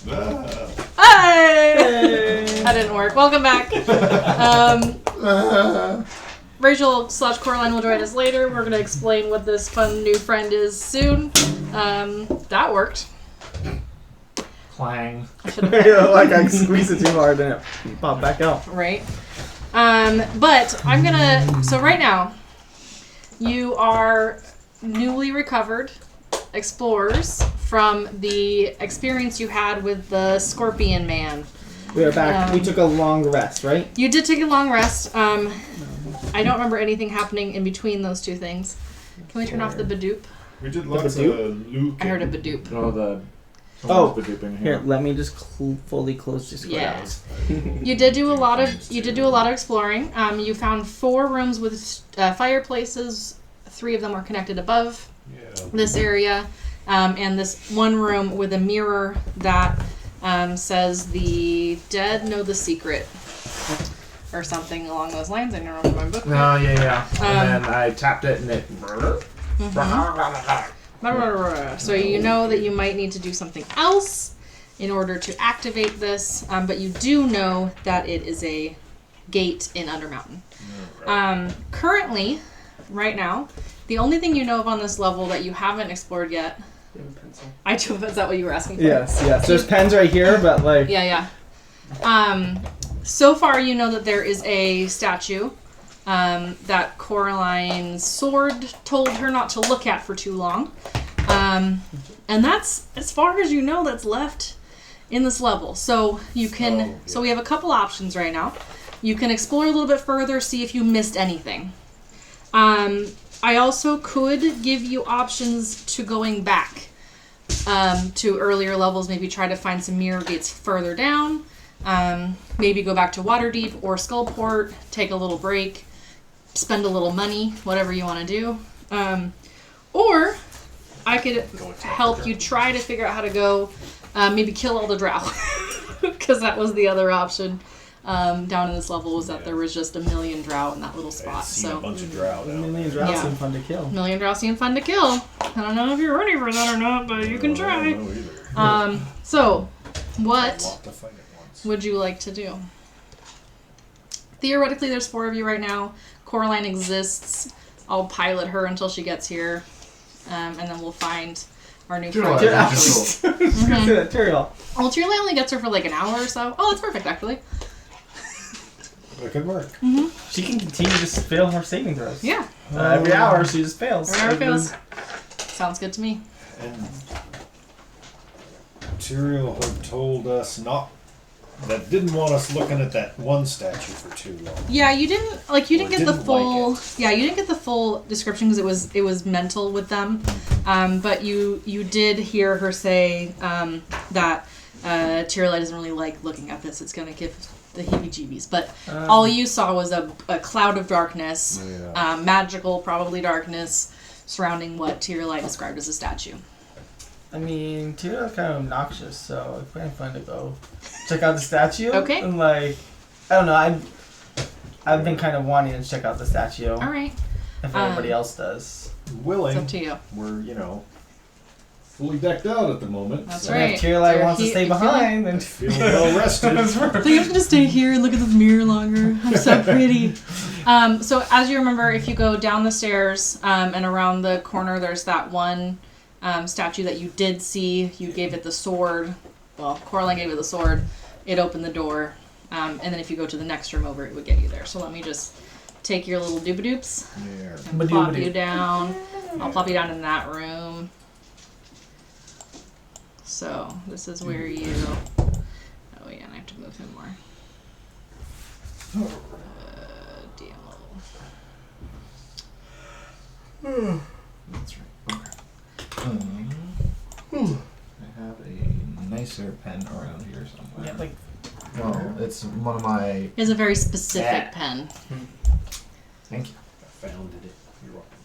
Hey! That didn't work. Welcome back. Rachel / Coraline will join us later. We're going to explain what this fun new friend is soon. That worked. Clang. Like I squeezed it too hard and it popped back out. Right. But I'm going to... So right now, you are newly recovered explorers from the experience you had with the Scorpion Man. We are back. We took a long rest, right? You did take a long rest. I don't remember anything happening in between those two things. Can we turn off the Badoop? We did lots of Luke. I heard a Badoop. Oh, Badooping here. Let me just fully close this. Yeah. You did do a lot of exploring. You found 4 rooms with fireplaces. 3 of them were connected above this area. And this one room with a mirror that says the dead know the secret. Or something along those lines. I don't remember my book. Oh, yeah. And then I tapped it and it... So you know that you might need to do something else in order to activate this. But you do know that it is a gate in Undermountain. Currently, right now, the only thing you know of on this level that you haven't explored yet... You have a pencil. I do. Is that what you were asking for? Yes. There's pens right here, but like... Yeah. So far, you know that there is a statue that Coraline's sword told her not to look at for too long. And that's, as far as you know, that's left in this level. So you can... So we have a couple options right now. You can explore a little bit further, see if you missed anything. I also could give you options to going back to earlier levels, maybe try to find some mirror gates further down, maybe go back to Waterdeep or Skullport, take a little break, spend a little money, whatever you want to do. Or I could help you try to figure out how to go, maybe kill all the drow, because that was the other option. Down in this level was that there was just 1 million drow in that little spot. So a bunch of drow. 1 million drow seem fun to kill. 1 million drow seem fun to kill. I don't know if you're ready for that or not, but you can try. So, what would you like to do? Theoretically, there's 4 of you right now. Coraline exists. I'll pilot her until she gets here, and then we'll find our new friend. Tyrael. Well, Tyrael only gets her for like an hour or so. Oh, that's perfect, actually. That could work. Mm-hmm. She can continue to fail her saving throws. Yeah. Every hour she just fails. Every hour fails. Sounds good to me. And Tyrael had told us didn't want us looking at that one statue for too long. Yeah, you didn't get the full. Yeah, you didn't get the full description because it was mental with them. But you did hear her say that Tyrael doesn't really like looking at this. It's gonna give the heebie-jeebies. But all you saw was a cloud of darkness, magical, probably darkness, surrounding what Tyrael described as a statue. I mean, Tyrael's kind of obnoxious, so it's kind of fun to go check out the statue. Okay. And I don't know, I've been kind of wanting to check out the statue. All right. If anybody else does. Willing. It's up to you. We're, fully decked out at the moment. That's so right. If Tyrael wants to stay behind, then feel well rested. I think I'm gonna stay here and look at this mirror longer. I'm so pretty. So as you remember, if you go down the stairs and around the corner, there's that one statue that you did see. You gave it the sword. Well, Coraline gave it the sword. It opened the door. And then if you go to the next room over, it would get you there. So let me just take your little doobadoops and plop you down. I'll plop you down in that room. So this is where you... Oh yeah, and I have to move him more. DMO. That's right. Okay. I have a nicer pen around here somewhere. yeah, like Well, it's one of my... It's a very specific pen. Thank you. I found it. You're welcome.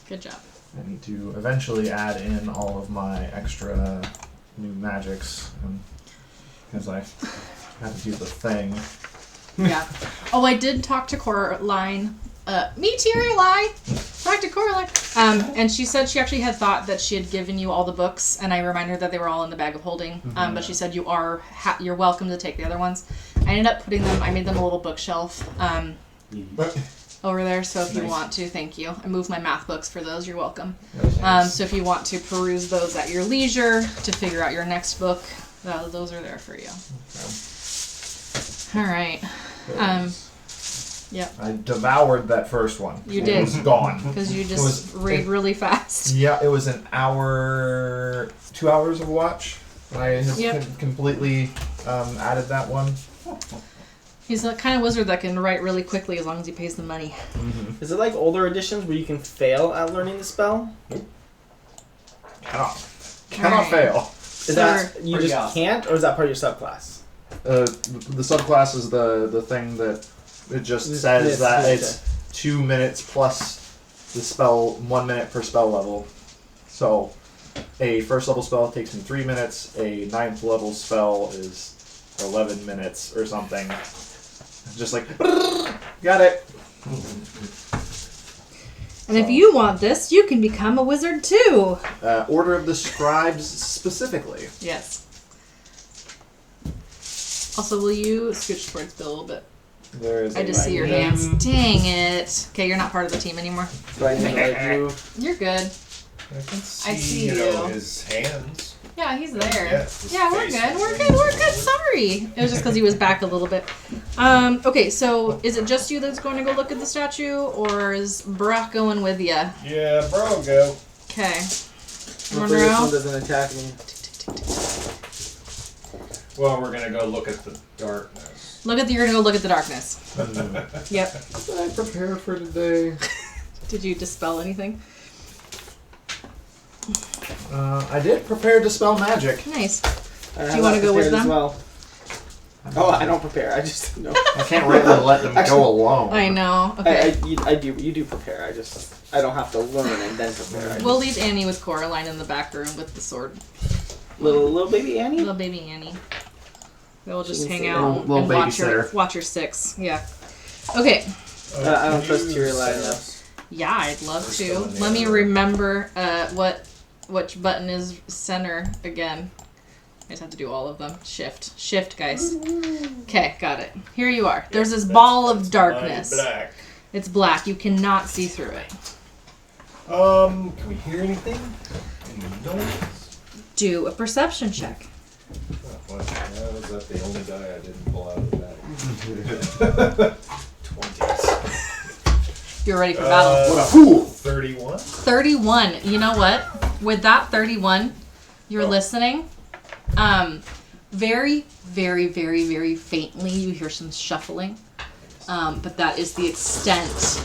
Good job. I need to eventually add in all of my extra new magics because I had to do the thing. Yeah. Oh, I did talk to Coraline. Meteor lie. Back to Coraline. And she said she actually had thought that she had given you all the books, and I reminded her that they were all in the bag of holding. But she said you're welcome to take the other ones. I ended up putting them. I made them a little bookshelf over there. So if you want to, thank you. I moved my math books for those. You're welcome. So if you want to peruse those at your leisure to figure out your next book, those are there for you. All right. Yep. I devoured that first one. You did. It was gone. Because you just read really fast. Yeah, it was an hour, 2 hours of watch. I had completely added that one. He's the kind of wizard that can write really quickly as long as he pays the money. Mm-hmm. Is it like older editions where you can fail at learning the spell? Cannot fail. Is that you just can't, or is that part of your subclass? The subclass is the thing that it just says that it's 2 minutes plus the spell, 1 minute per spell level. So a first level spell takes me 3 minutes. A 9th level spell is 11 minutes or something. Just like, got it. And if you want this, you can become a wizard too. Order of the Scribes specifically. Yes. Also, will you scooch towards Bill a little bit? I just see your hands. Dang it. Okay, you're not part of the team anymore. Do I need to move? You're good. I see you. His hands. Yeah, he's there. Yeah, we're good. We're good. Sorry. It was just because he was back a little bit. Okay, so is it just you that's going to go look at the statue, or is Brock going with you? Yeah, bro, go. Okay. Hopefully this one doesn't attack me. Well, we're gonna go look at the darkness. You're gonna go look at the darkness. Yep. What did I prepare for today? Did you dispel anything? I did prepare dispel magic. Nice. Do you want to go with them? Well. Oh, I don't prepare. I just no. I can't really let them go alone. I know. Okay. I do. You do prepare. I don't have to learn and then prepare. We'll leave Annie with Coraline in the back room with the sword. Little baby Annie. Little baby Annie. We'll just hang out and watch her six. Yeah. Okay. I don't trust Tyrion enough. Yeah, I'd love to. Let me remember which button is center again. I just have to do all of them. Shift, guys. Okay, got it. Here you are. There's this ball of darkness. Black. It's black. You cannot see through it. Can we hear anything? Any noise? Do a perception check. Oh, was that the only die I didn't pull out of the bag? 20s. You're ready for battle. What a fool! 31? 31. You know what? With that 31, you're listening. Very, very, very, very faintly you hear some shuffling. But that is the extent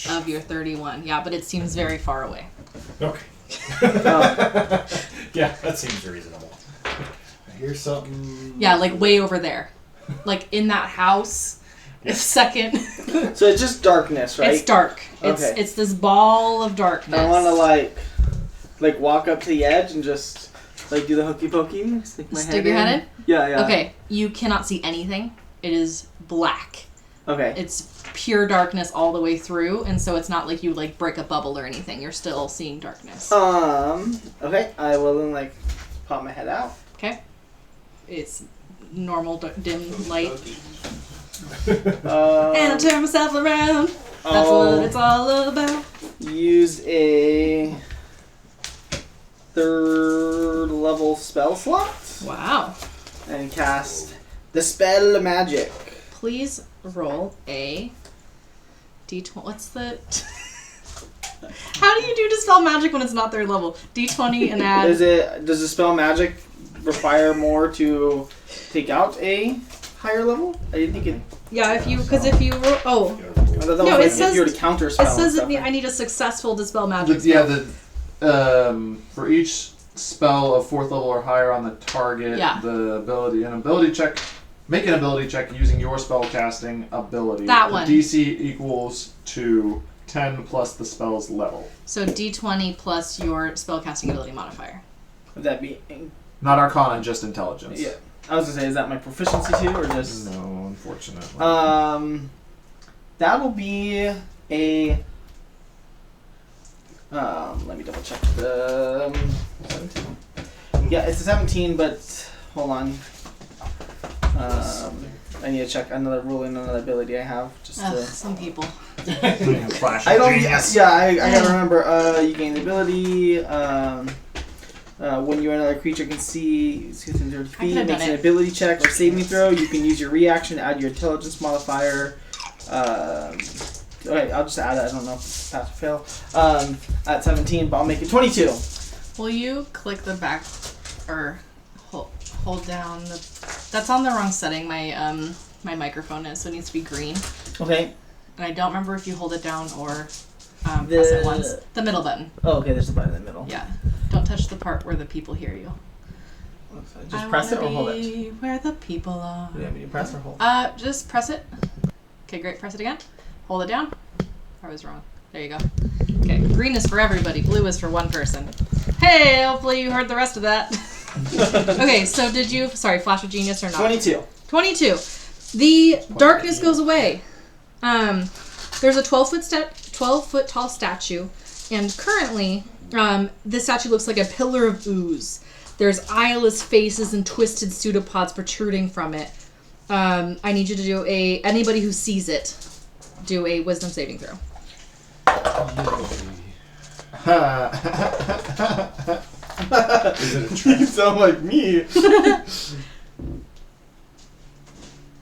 of your 31. Yeah, but it seems very far away. Okay. Yeah, that seems reasonable. I hear something. Yeah, like way over there. Like in that house. A second. So it's just darkness, right? It's dark. Okay. It's this ball of darkness. I want to like walk up to the edge and just like do the hokey pokey. Stick your head in? Yeah. Okay, you cannot see anything. It is black. Okay. It's pure darkness all the way through, and so it's not like you like break a bubble or anything. You're still seeing darkness. Okay. I will then like pop my head out. Okay. It's normal dim light. And I turn myself around. That's what it's all about. Use a 3rd level spell slot. Wow. And cast Dispel Magic. Please roll a D20. What's the... How do you do Dispel Magic when it's not 3rd level? D20 and add... Does Dispel Magic require more to take out a higher level? I didn't think it... Yeah, because if you roll... Oh. No, it says... If you were to counter spell. It says I need a successful Dispel Magic spell. Yeah, for each spell of 4th level or higher on the target, make an ability check using your spell casting ability. That one. The DC equals to 10 plus the spell's level. So D20 plus your spell casting ability modifier. Would that be... Not Arcana, just Intelligence. Yeah. I was going to say, is that my proficiency too, or just... No, unfortunately. That'll be a Let me double check the 17. Yeah, it's a 17, but hold on. I need to check another rule and another ability I have. Just to... Some people. Flash I don't. genius. Yeah, I gotta remember. You gain the ability. When you or another creature can see within 30 feet, makes an ability check or saving throw. You can use your reaction to add your intelligence modifier. Okay, I'll just add it. I don't know if it's pass or fail. At 17, but I'll make it 22. Will you click the back or hold down the? That's on the wrong setting. My microphone is, so it needs to be green. Okay. And I don't remember if you hold it down or press it once. The middle button. Oh, okay. There's a button in the middle. Yeah. Don't touch the part where the people hear you. Just press it or hold it. Where the people are. Yeah, you press or hold. Just press it. Okay, great. Press it again. Hold it down. I was wrong. There you go. Okay, green is for everybody. Blue is for one person. Hey, hopefully you heard the rest of that. Okay, so did you... Sorry, Flash of Genius or not? 22. 22. The darkness goes away. There's a 12-foot tall statue, and currently, this statue looks like a pillar of ooze. There's eyeless faces and twisted pseudopods protruding from it. I need you to do anybody who sees it, do a wisdom saving throw. Is it a trap? You sound like me.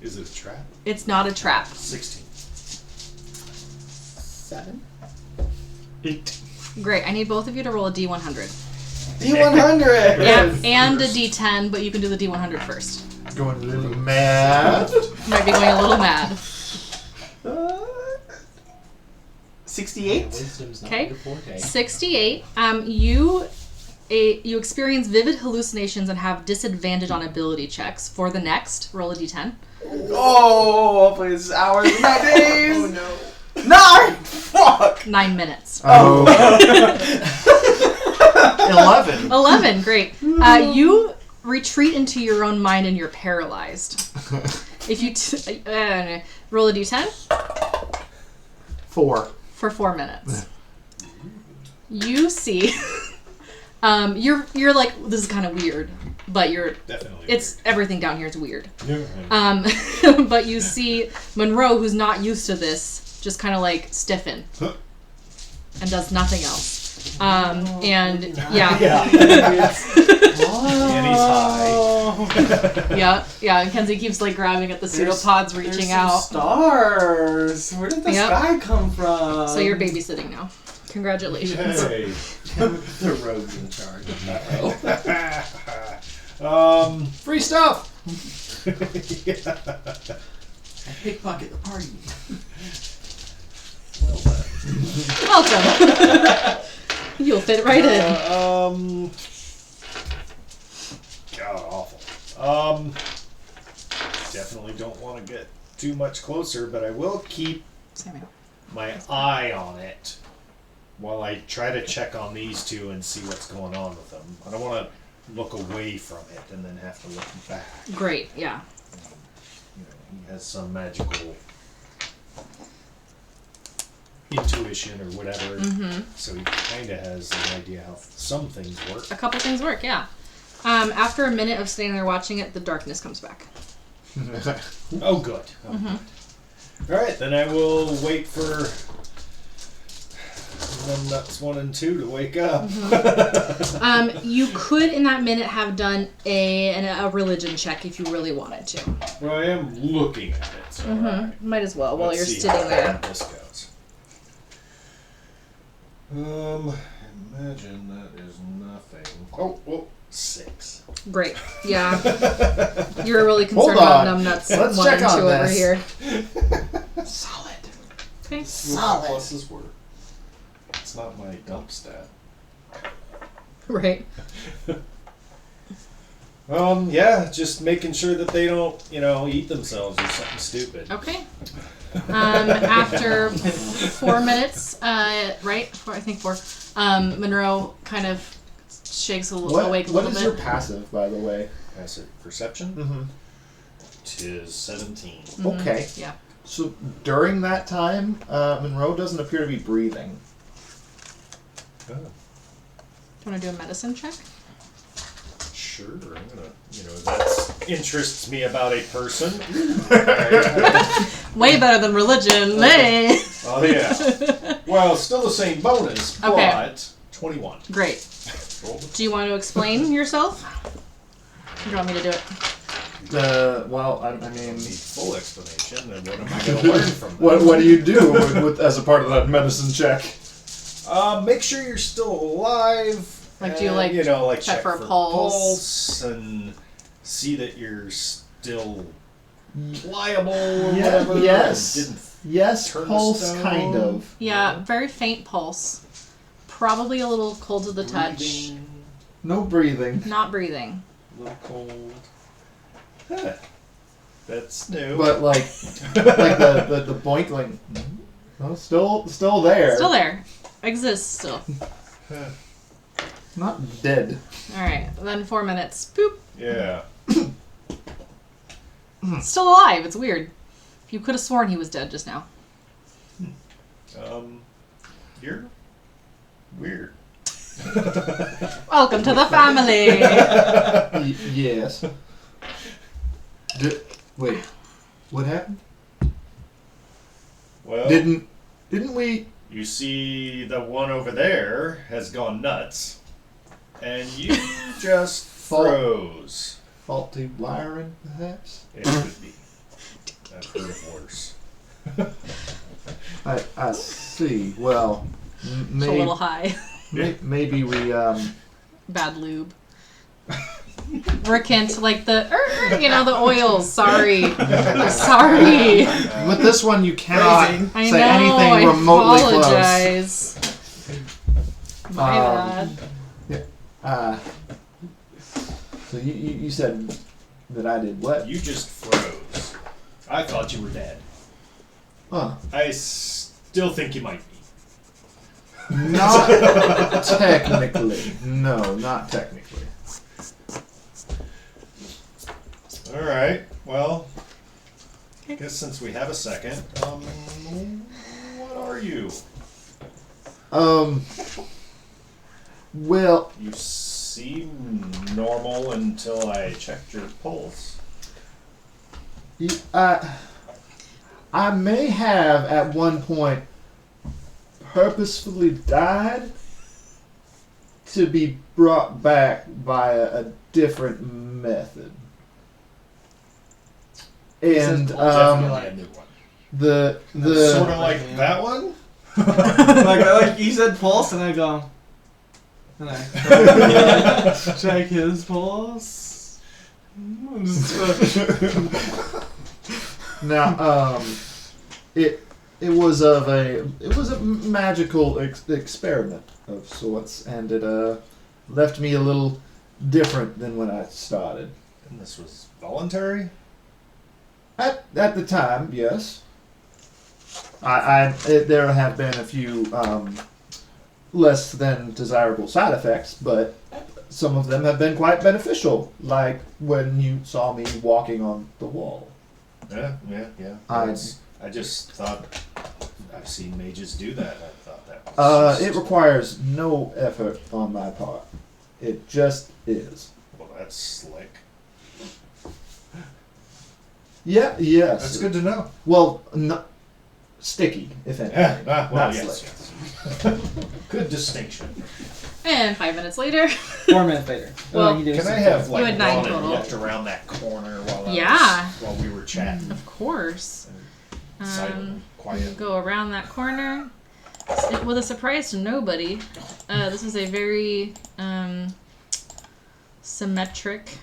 Is it a trap? It's not a trap. 16. 7. 8. Great. I need both of you to roll a D100. D100! And a D10, but you can do the D100 first. Going a little mad. Might be going a little mad. 68. Okay. 68. You experience vivid hallucinations and have disadvantage on ability checks. For the next, roll a D10. Oh, hopefully this is hours and not days. Oh no. 9! Fuck! 9 minutes. Oh. 11. 11. Great. You retreat into your own mind and you're paralyzed. If you roll a D10. 4. For 4 minutes. You see, you're like, this is kind of weird, but Definitely it's everything down here is weird. Yeah. But you see Monroe, who's not used to this, just kind of like stiffen and does nothing else. And yeah. And he's high. Yeah. And Kenzie keeps like grabbing at the pseudopods, reaching out. Stars. Where did the sky come from? So you're babysitting now. Congratulations. Yay. The rogue's in charge. Free stuff. I pickpocket the party. Welcome. You'll fit right in. God awful. Definitely don't want to get too much closer, but I will keep my eye on it while I try to check on these two and see what's going on with them. I don't want to look away from it and then have to look back. Great, yeah. You know, he has some magical intuition or whatever, so he kind of has an idea how some things work. A couple things work, yeah. After a minute of sitting there watching it, the darkness comes back. Oh, good. All right, then I will wait for nuts 1 and 2 to wake up. You could, in that minute, have done a religion check if you really wanted to. Well, I am looking at it, so alright. Might as well while Let's you're see sitting how there. This goes. Imagine that is nothing. Oh, 6. Great, yeah. You're really concerned Hold about on. numbnuts Let's 1 check and 2 on over this. here. Solid. Okay. Solid. Pluses work. It's not my dump stat. Right. Yeah, just making sure that they don't, eat themselves or something stupid. Okay. After 4 minutes, right? I think 4. Monroe kind of shakes awake a What little is bit. your passive, by the way? Passive perception? Mm-hmm. 'Tis 17. Okay. Yeah. So during that time, Monroe doesn't appear to be breathing. Oh. Do you want to do a medicine check? Sure, I'm gonna, that interests me about a person. Way better than religion. Hey. Oh yeah. Well, still the same bonus, Okay. but 21. Great. Do you want to explain yourself? Or do you want me to do it? Well, I mean, Need full explanation, and what am I going to learn from that? what do you do with as a part of that medicine check? Make sure you're still alive. Like, do you check for a pulse and see that you're still pliable or whatever? Yes. Didn't Yes, turn to pulse, stone? kind of. Yeah, very faint pulse. Probably a little cold to the touch. Breathing, No breathing. Not breathing. a little cold. Huh. That's new. But like the boink, like, oh, still there. Still there. Exists still. Not dead. Alright, then 4 minutes. Boop. Yeah. Still alive. It's weird. You could have sworn he was dead just now. You're weird. Welcome to the family. Yes. Wait. What happened? Well, Didn't we? you see the one over there has gone nuts, and you just froze. Faulty wiring, perhaps? It could be. I've heard of worse. I see. Well, It's a little high. maybe we Bad lube. Recant, like the oils. Sorry. Sorry. With this one, you cannot I say know, anything I remotely apologize. My bad. So you said that I did what? You just froze. I thought you were dead. Huh. I still think you might be. Not technically. No, not technically. Alright, well, I guess since we have a second, what are you? Well, You seem normal until I checked your pulse. I may have at one point purposefully died to be brought back by a different method. And Definitely a new one. the Sort of like that one? like you said pulse, and I go, and I check his pulse. now it was a magical experiment of sorts, and it left me a little different than when I started. And this was voluntary? At the time, yes. There have been a few less than desirable side effects, but some of them have been quite beneficial, like when you saw me walking on the wall. Yeah. I just thought I've seen mages do that. I thought that was it requires no effort on my part. It just is. well, that's slick. Yeah, yes. That's good to know. Well, sticky, if anything. Yeah, well, Not yes. Good distinction. And 5 minutes later. 4 minutes later. Well, you did Can I some- have You like had 9 one and total. looked around that corner while while we were chatting? Of course. Silent, quiet. Go around that corner. With a surprise to nobody, this is a very symmetric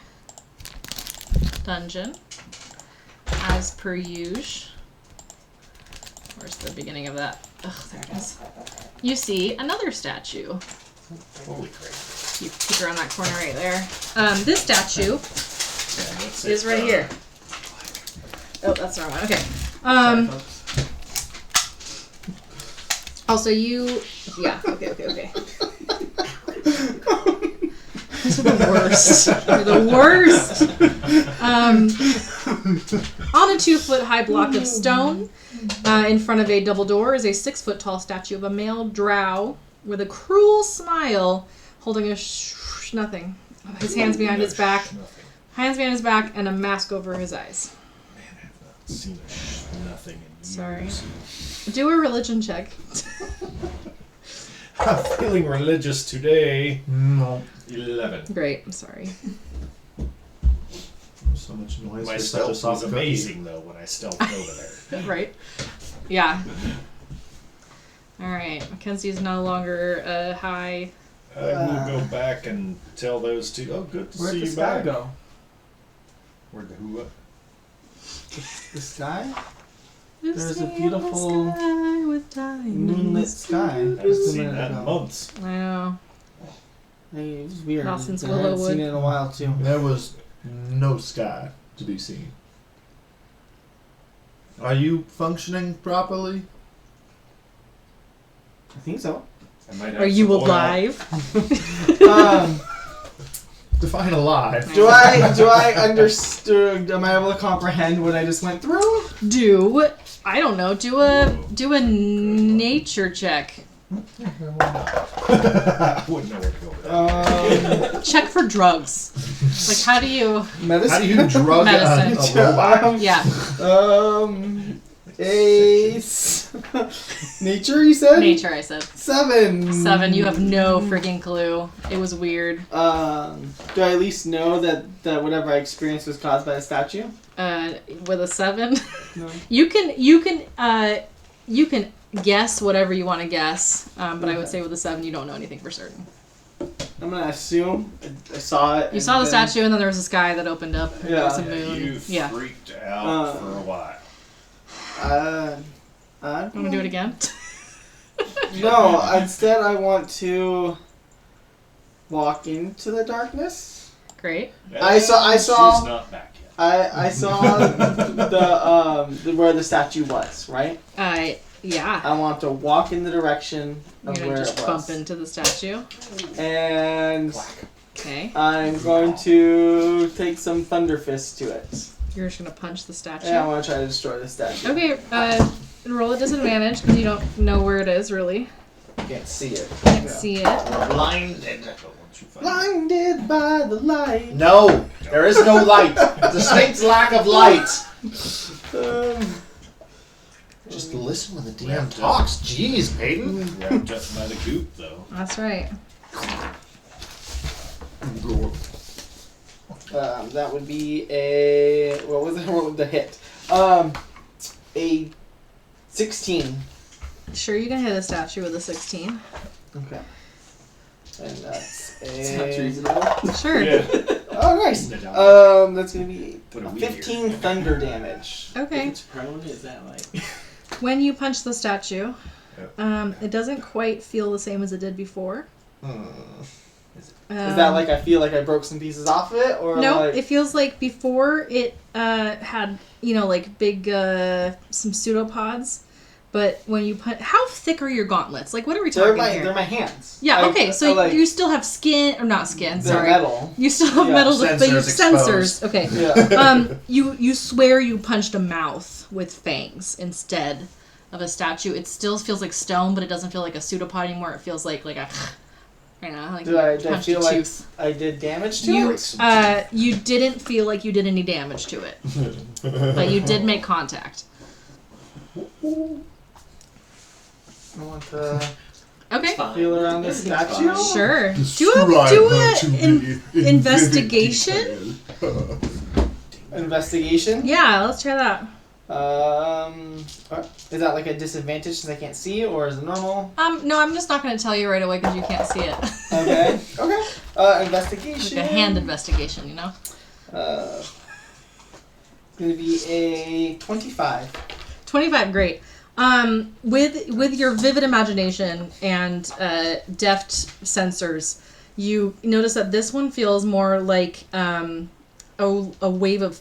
dungeon, as per usual. Where's the beginning of that? Ugh, there it is. You see another statue. Holy crap. You peek around that corner right there. This statue is right here. Oh, that's the wrong one. Okay. Also, you... Yeah, okay. These are the worst. They're the worst. On a 2-foot-high block of stone, in front of a double door, is a 6-foot-tall statue of a male drow with a cruel smile, holding a nothing. His hands behind his back. Hands behind his back and a mask over his eyes. Man, I have not seen nothing in years. Sorry. Do a religion check. I'm feeling religious today. No. 11. Great. I'm sorry. So much noise. My for such a stealth soft was cookie. amazing, though, when I stealthed over there. Right. Yeah. All right. Mackenzie's no longer high. I will go back and tell those two. Oh, good to Where'd see the you sky back. go? Where'd the who? The sky? You've There's a seen beautiful the sky with diamonds. Moonlit sky. I haven't Just a seen minute that in ago. months. I know. Hey, it was weird. Not since I haven't Willowwood. seen it in a while too. There was no sky to be seen. Are you functioning properly? I think so. I might have Are you some oil. alive? Define alive. Do I understood? Am I able to comprehend what I just went through? I don't know. Do a nature check. I wouldn't know where to go with that. Check for drugs. Like how do you? Medicine. How do you drug Medicine. a robot? Yeah. Nature, you said? Nature. I said 7. 7. You have no freaking clue. It was weird. Do I at least know that whatever I experienced was caused by a statue? With a 7, No. you can guess whatever you want to guess. But I would say with a 7, you don't know anything for certain. I'm gonna assume I saw it. You saw the statue, and then there was a sky that opened up. And there was a Yeah. moon. You Yeah. freaked out for a while. Want to do it again? No, instead I want to walk into the darkness. Great. I saw- She's not back yet. I saw the where the statue was, right? Yeah. I want to walk in the direction You're of gonna where just it bump was. into the statue. And Okay. I'm going to take some thunder fist to it. You're just gonna punch the statue. Yeah, I want to try to destroy the statue. Okay. Roll a disadvantage because you don't know where it is really. Can't see it. Can't see it. Blinded. But once you find Blinded by the light. No, there is no light. Distinct lack of light. Just listen when the DM Wrapped up. talks. Jeez, Peyton. wrapped up by the goop, though. That's right. That would be a what was it? What was the hit? A 16. Sure, you can hit a statue with a 16. Okay. And that's Sounds a reasonable. Sure. Yeah. oh nice. No. That's gonna be Put a weed 15 here. thunder damage. Okay. It's prone, is that like... When you punch the statue, Yep. it doesn't quite feel the same as it did before. Is that like I feel like I broke some pieces off of it, or No, like it feels like before it had, like big, some pseudopods. But when you punch... How thick are your gauntlets? Like, what are we talking here? they're my hands. Yeah, okay, so like, you still have skin... Or not skin, they're sorry. metal. You still have Yeah, metal, but you have sensors sensors. Okay. Yeah. You swear you punched a mouth with fangs instead of a statue. It still feels like stone, but it doesn't feel like a pseudomod anymore. It feels like a... like Do I you punched feel a like tooth. I did damage to You it? you didn't feel like you did any damage to it, but you did make contact. I want to Okay, feel around the statue. sure. Do a investigation. Investigation. Yeah, let's try that. Is that like a disadvantage since I can't see, or is it normal? No, I'm just not going to tell you right away because you can't see it. Okay. Okay. Like Investigation. a hand investigation, you know. It's gonna be a 25. 25, great. With your vivid imagination and deft sensors, you notice that this one feels more like a wave of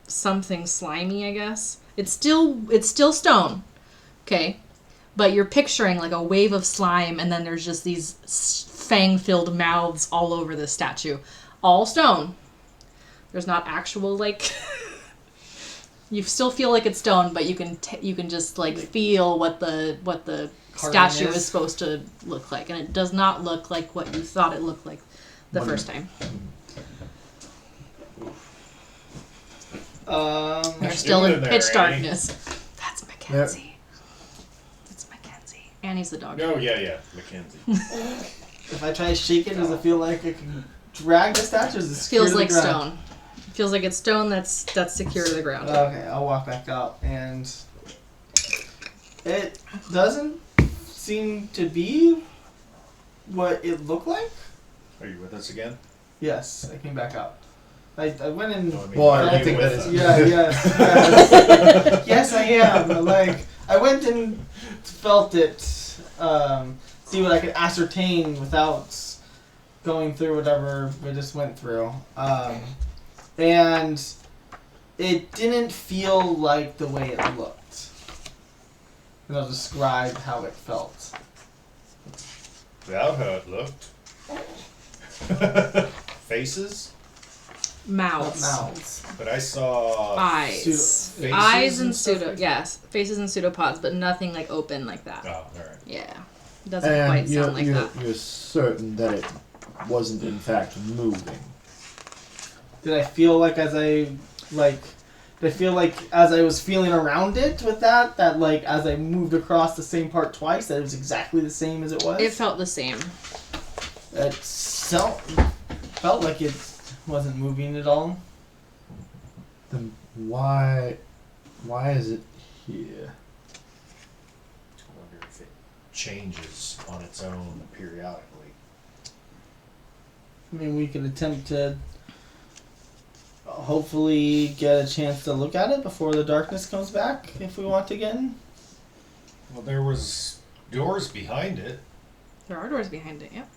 something slimy, I guess. It's still stone, okay, but you're picturing like a wave of slime, and then there's just these fang-filled mouths all over the statue, all stone. There's not actual like. You still feel like it's stone, but you can just like feel what the statue is supposed to look like, and it does not look like what you thought it looked like the first time. They're still in pitch darkness. That's Mackenzie. That's Mackenzie. Annie's the dog. Oh, yeah, Mackenzie. If I try to shake it, does it feel like I can drag the statue? Or is it feels like stone. It feels like it's stone that's secure to the ground. Okay, I'll walk back out, and it doesn't seem to be what it looked like. Are you with us again? Yes, I came back out. I went in. I think that is. Yes. Yes, I am. Like, I went and felt it, see what I could ascertain without going through whatever we just went through. And it didn't feel like the way it looked. And I'll describe how it felt. That's how it looked. Faces? Mouths. But I saw eyes. Eyes and faces and pseudopods, but nothing like open like that. Oh, alright. Yeah. It doesn't quite sound like that. You're certain that it wasn't in fact moving? Did I feel like as I was feeling around it with that like as I moved across the same part twice, that it was exactly the same as it was? It felt the same. It felt like it wasn't moving at all. Then why is it here? I wonder if it changes on its own periodically. I mean, we could attempt to hopefully get a chance to look at it before the darkness comes back, if we want to get in. Well, there was doors behind it. There are doors behind it, yep.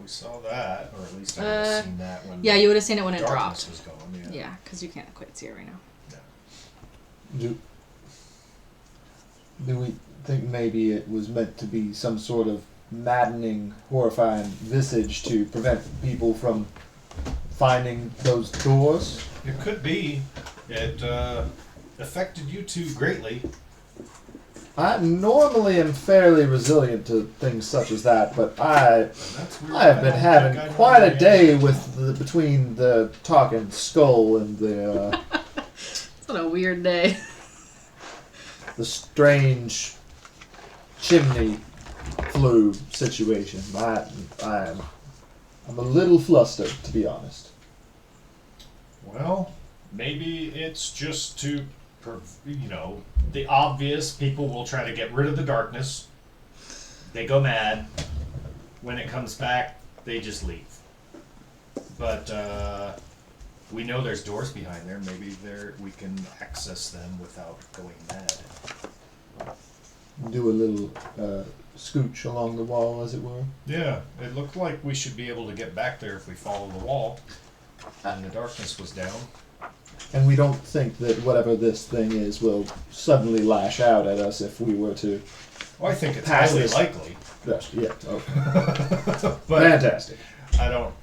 We saw that, or at least I would have seen that when you would have seen it when it dropped. Was going, yeah, because you can't quite see it right now. Yeah. Do we think maybe it was meant to be some sort of maddening, horrifying visage to prevent people from finding those doors? It could be. It affected you two greatly. I normally am fairly resilient to things such as that, but I have been having quite a day with between the talking skull and the it's been a weird day. The strange chimney flu situation. I'm a little flustered, to be honest. Well, maybe it's just to, the obvious. People will try to get rid of the darkness. They go mad. When it comes back, they just leave. But we know there's doors behind there. Maybe we can access them without going mad. Do a little scooch along the wall, as it were. Yeah, it looked like we should be able to get back there if we follow the wall. And the darkness was down. And we don't think that whatever this thing is will suddenly lash out at us if we were to. Well, I think it's pass highly this. likely. Yes, yeah. Okay. But Fantastic. I don't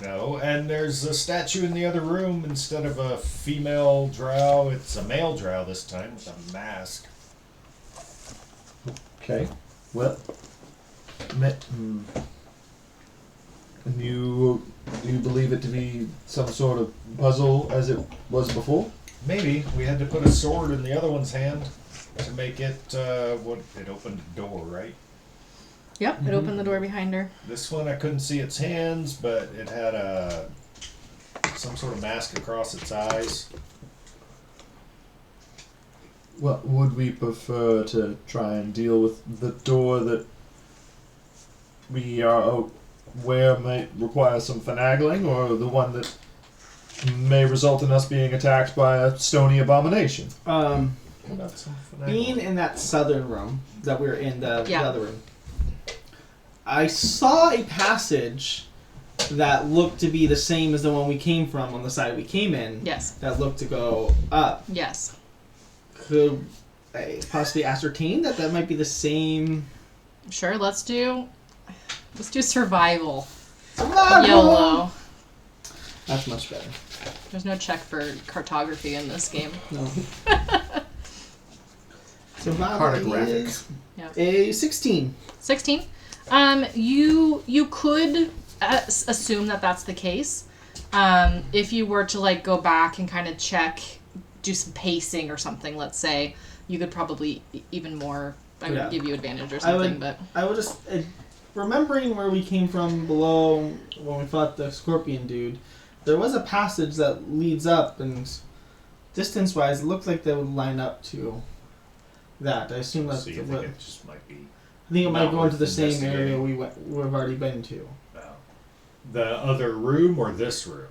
know. And there's a statue in the other room. Instead of a female drow, it's a male drow this time with a mask. Okay. Well. And you believe it to be some sort of puzzle as it was before? Maybe. We had to put a sword in the other one's hand to make it, it opened a door, right? Yep, it opened the door behind her. This one I couldn't see its hands, but it had some sort of mask across its eyes. Well, would we prefer to try and deal with the door that we are aware might require some finagling, or the one that may result in us being attacked by a stony abomination? Being in that southern room that we were in, the other room, I saw a passage that looked to be the same as the one we came from on the side we came in. Yes. That looked to go up. Yes. Could I possibly ascertain that might be the same? Sure, let's do survival. Survival! YOLO. That's much better. There's no check for cartography in this game. No. Survival is a 16. 16. You could assume that that's the case. If you were to like go back and kind of check, do some pacing or something, let's say, you could probably even more. I would give you advantage or something, I would just remembering where we came from below when we fought the scorpion dude. There was a passage that leads up, and distance-wise, it looked like they would line up to that. I assume that's it just might be. I think it might go into the same area we've already been to. The other room or this room?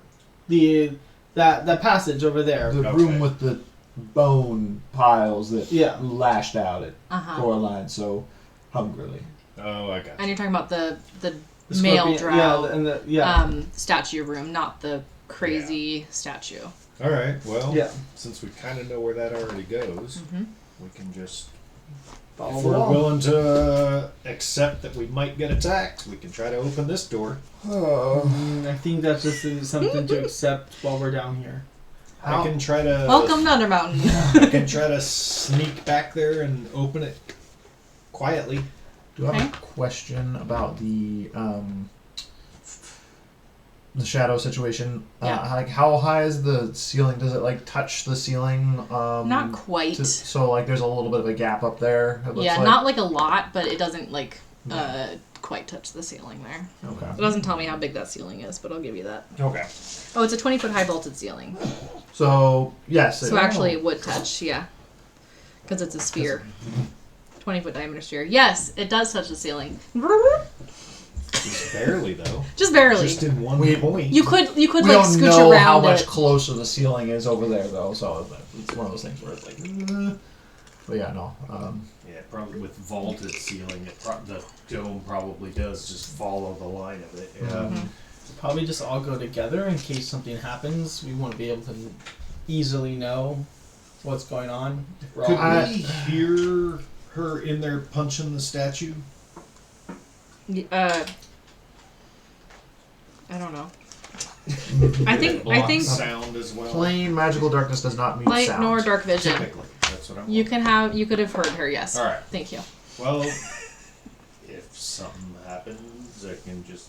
That passage over there. The room with the bone piles that lashed out at Coraline so hungrily. Oh, I got you. And you're talking about the scorpion, male drow statue room, not the crazy statue. All right. Well, since we kind of know where that already goes, we can just. If we're willing to accept that we might get attacked, we can try to open this door. I think that's just something to accept while we're down here. I can try to... Welcome to Undermountain. I can try to sneak back there and open it quietly. Do I have a question about the shadow situation? Like, how high is the ceiling? Does it like touch the ceiling? Not quite. So like, there's a little bit of a gap up there. Not like a lot, but it doesn't like quite touch the ceiling there. Okay. It doesn't tell me how big that ceiling is, but I'll give you that. Okay. Oh, it's a 20-foot high vaulted ceiling. So yes. So actually, it would touch, because it's a sphere. 20-foot diameter sphere. Yes, it does touch the ceiling. Just barely, though. Just barely. Just in one point. You could we like don't scooch know around how much it. closer the ceiling is over there, though. So it's one of those things where it's like. But yeah, no. Probably with vaulted ceiling, the dome probably does just follow the line of it. Yeah. Probably just all go together in case something happens. We want to be able to easily know what's going on. Could we hear her in there punching the statue? I don't know. I think sound as well. Plain magical darkness does not mean light sound. nor dark vision. Typically, that's what I'm. You could have heard her. Yes. All right. Thank you. Well, if something happens, I can just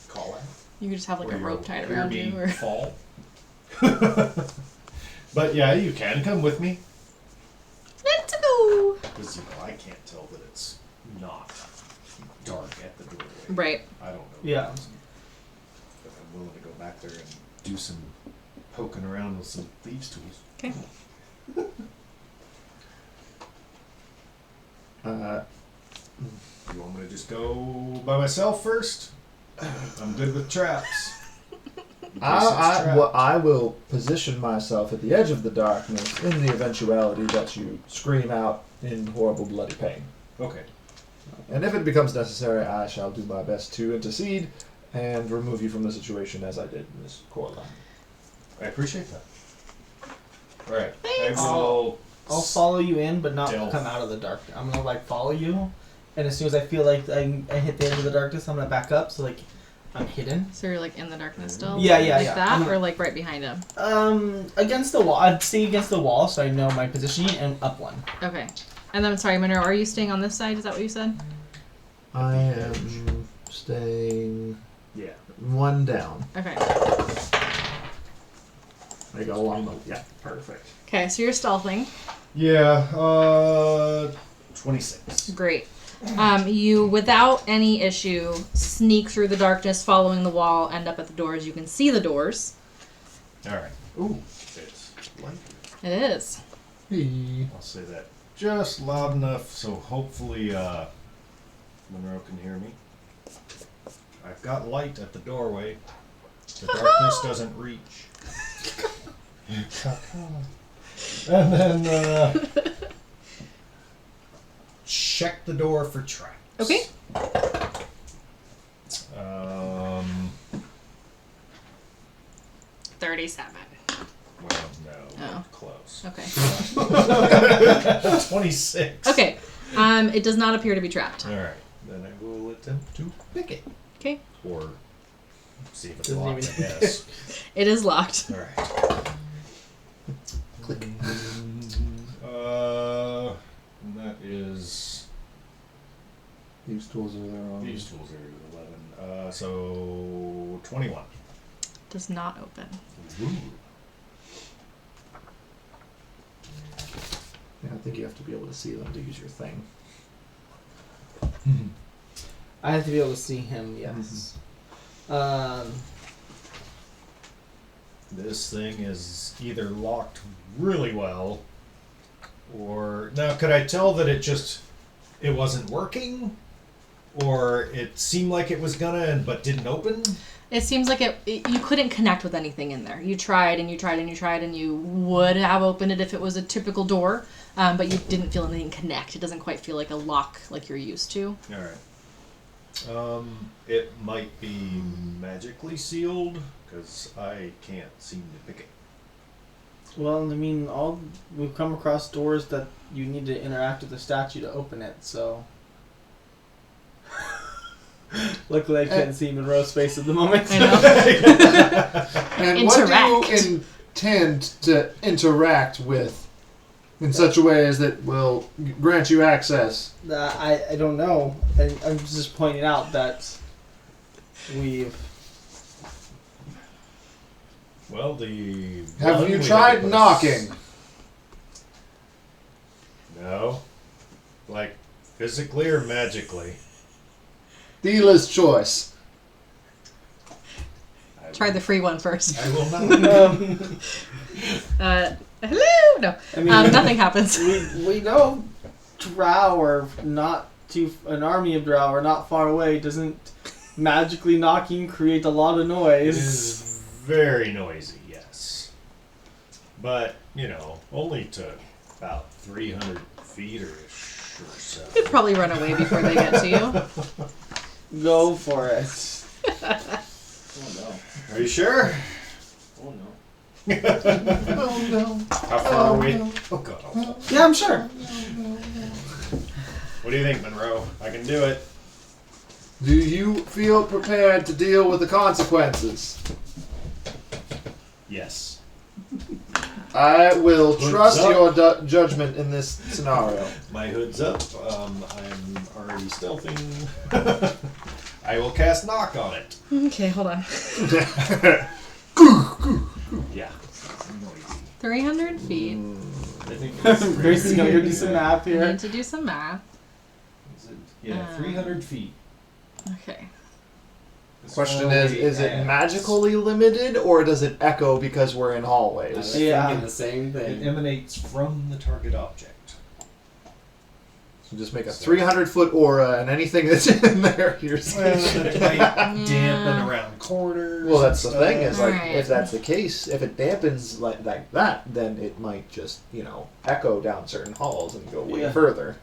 call out. You could just have like a rope tied Or around you, or fall. But yeah, you can come with me. let's go. Because I can't tell that it's not dark at the doorway. Right. I don't know. Yeah. But I'm willing to go back there and do some poking around with some thieves' tools. Okay. You want me to just go by myself first? I'm good with traps. I will position myself at the edge of the darkness in the eventuality that you scream out in horrible bloody pain. Okay. And if it becomes necessary, I shall do my best to intercede and remove you from the situation as I did in this Coraline. I appreciate that. Alright. Thanks. I'll follow you in, but not Delve. come out of the dark. I'm gonna like follow you, and as soon as I feel like I hit the end of the darkness, I'm gonna back up so like I'm hidden. So you're like in the darkness still? Yeah, like yeah. that, or like right behind him? Against the wall. I'd stay against the wall so I know my positioning, and up one. Okay. And then, sorry, Monroe, are you staying on this side? Is that what you said? I am staying one down. Okay. I go along the... Yeah, perfect. Okay, so you're stealthing. Yeah, 26. Great. You, without any issue, sneak through the darkness, following the wall, end up at the doors. You can see the doors. Alright. Ooh, it's light. It is. Hey. I'll say that just loud enough so hopefully Monroe can hear me. I've got light at the doorway. The darkness doesn't reach. And then check the door for traps. Okay. 37. Well, no. Oh. Close. Okay. 26. Okay. It does not appear to be trapped. Alright. Then I will attempt to pick it. Okay. Or see if it's Doesn't locked, even- I guess. It is locked. Alright. Click. And tools are there on. These tools are 11. So 21. Does not open. Ooh. Yeah, I think you have to be able to see them to use your thing. I have to be able to see him, yes. This thing is either locked really well, or now could I tell that it wasn't working, or it seemed like it was gonna but didn't open? It seems like you couldn't connect with anything in there. You tried and you tried and you tried, and you would have opened it if it was a typical door, but you didn't feel anything connect. It doesn't quite feel like a lock like you're used to. All right. It might be magically sealed because I can't seem to pick it. Well, I mean, we've come across doors that you need to interact with the statue to open it, so. Luckily, I can't see Monroe's face at the moment. I know. And what do you intend to interact with in such a way as that will grant you access? I don't know. I'm just pointing out that we've... Well, the... Have you tried knocking? No. Like, physically or magically? Dealer's choice. Try the free one first. I will not. Hello? No. I mean, Nothing happens. We know drow are not too... An army of drow are not far away. Doesn't magically knocking create a lot of noise? It is very noisy, yes. But, only to about 300 feet or so. You'd probably run away before they get to you. Go for it. Oh no. Are you sure? Oh no. Oh no. How far away? No. Oh god. Oh. Yeah, I'm sure. What do you think, Monroe? I can do it. Do you feel prepared to deal with the consequences? Yes. I will Hood's trust up. your judgment in this scenario. My hood's up. I'm already stealthing. I will cast knock on it. Okay, hold on. Yeah. 300 feet. I think it's Grace is gonna go do some math I here. need to do some math. Yeah, 300 feet. Okay. Question is it magically limited, or does it echo because we're in hallways? Yeah. The same It thing. emanates from the target object. So just make a 300-foot aura, and anything that's in there, you're It might dampen around corners. Well, that's the and thing, is like, Alright. if that's the case, if it dampens like that, then it might just, echo down certain halls and go way Yeah. further.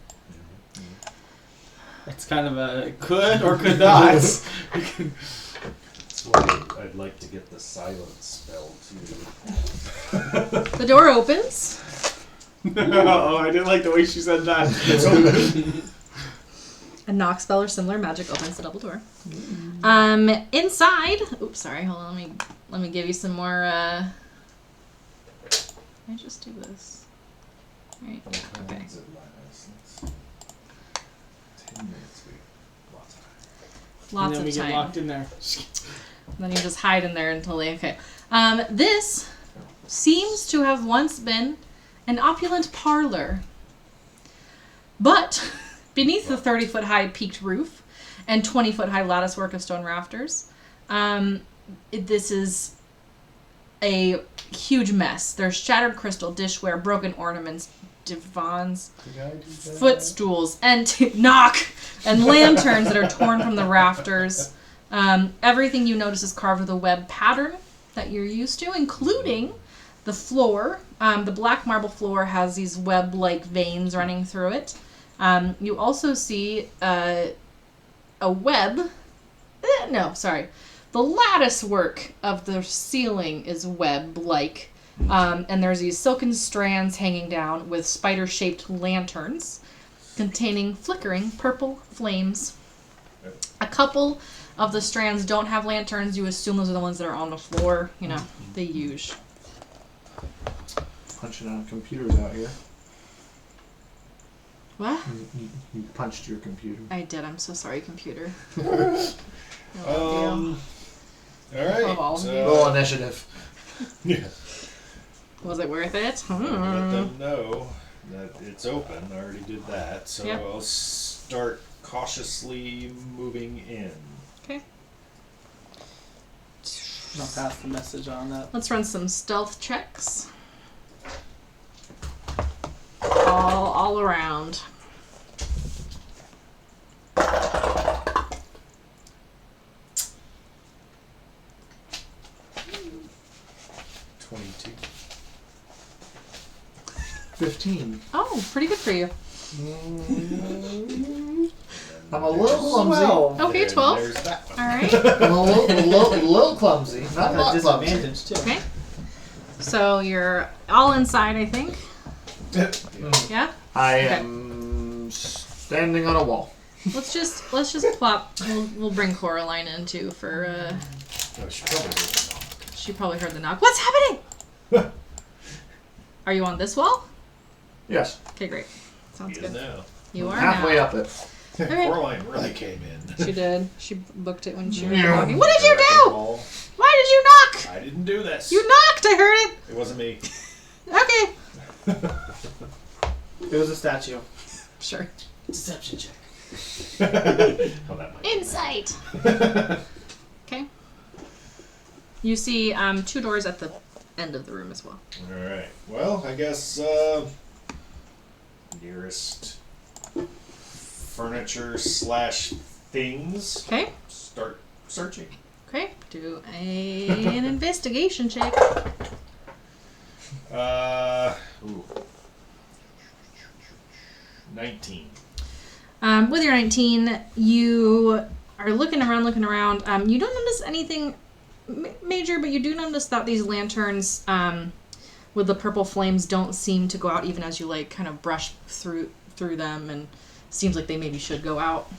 It's kind of a could or could not. That's why I'd like to get the silence spell too. The door opens. Oh, I didn't like the way she said that. A knock spell or similar magic opens the double door. Inside. Oops, sorry. Hold on. Let me give you some more. Can I just do this? All right. Okay. 10 minutes. Lots of time. Lots and then of we time. get locked in there. Then you just hide in there until they. Okay. This seems to have once been an opulent parlor, but beneath the 30-foot high peaked roof and 20-foot high lattice work of stone rafters, this is a huge mess. There's shattered crystal, dishware, broken ornaments, divans, footstools, and knock, and lanterns that are torn from the rafters. Everything you notice is carved with a web pattern that you're used to, including the floor. The black marble floor has these web-like veins running through it. You also see a web. The lattice work of the ceiling is web-like. And there's these silken strands hanging down with spider-shaped lanterns containing flickering purple flames. A couple of the strands don't have lanterns. You assume those are the ones that are on the floor. The huge. Punching on computers out here. What? You punched your computer. I did. I'm so sorry, computer. All right. Roll initiative. Yeah. Was it worth it? Let them know that it's open. I already did that, so Yep. I'll start cautiously moving in. Okay. I'll pass the message on that. Let's run some stealth checks. All around. $22. 15. Oh, pretty good for you. I'm a little clumsy. Okay, 12. There's that one. All right. I'm a little clumsy. Not a At a lot clumsy. disadvantage too. Okay. So you're all inside, I think. Yeah. I Okay. am standing on a wall. Let's just plop. We'll bring Coraline in too for. Oh, she probably heard the knock. She probably heard the knock. What's happening? Are you on this wall? Yes. Okay, great. Sounds He is good. now. You are Halfway now. up it. Okay. Coraline really came in. She did. She booked it when she was Yeah. talking. What did you do? Ball. Why did you knock? I didn't do this. You knocked. I heard it. It wasn't me. Okay. It was a statue. Sure. Deception check. Oh, that might be Insight. Okay. You see 2 doors at the end of the room as well. Alright. Well, I guess nearest furniture / things. Okay. Start searching. Okay. Do an investigation check. Ooh. 19. With your 19, you are looking around. You don't notice anything major, but you do notice that these lanterns with the purple flames don't seem to go out even as you like kind of brush through them, and seems like they maybe should go out.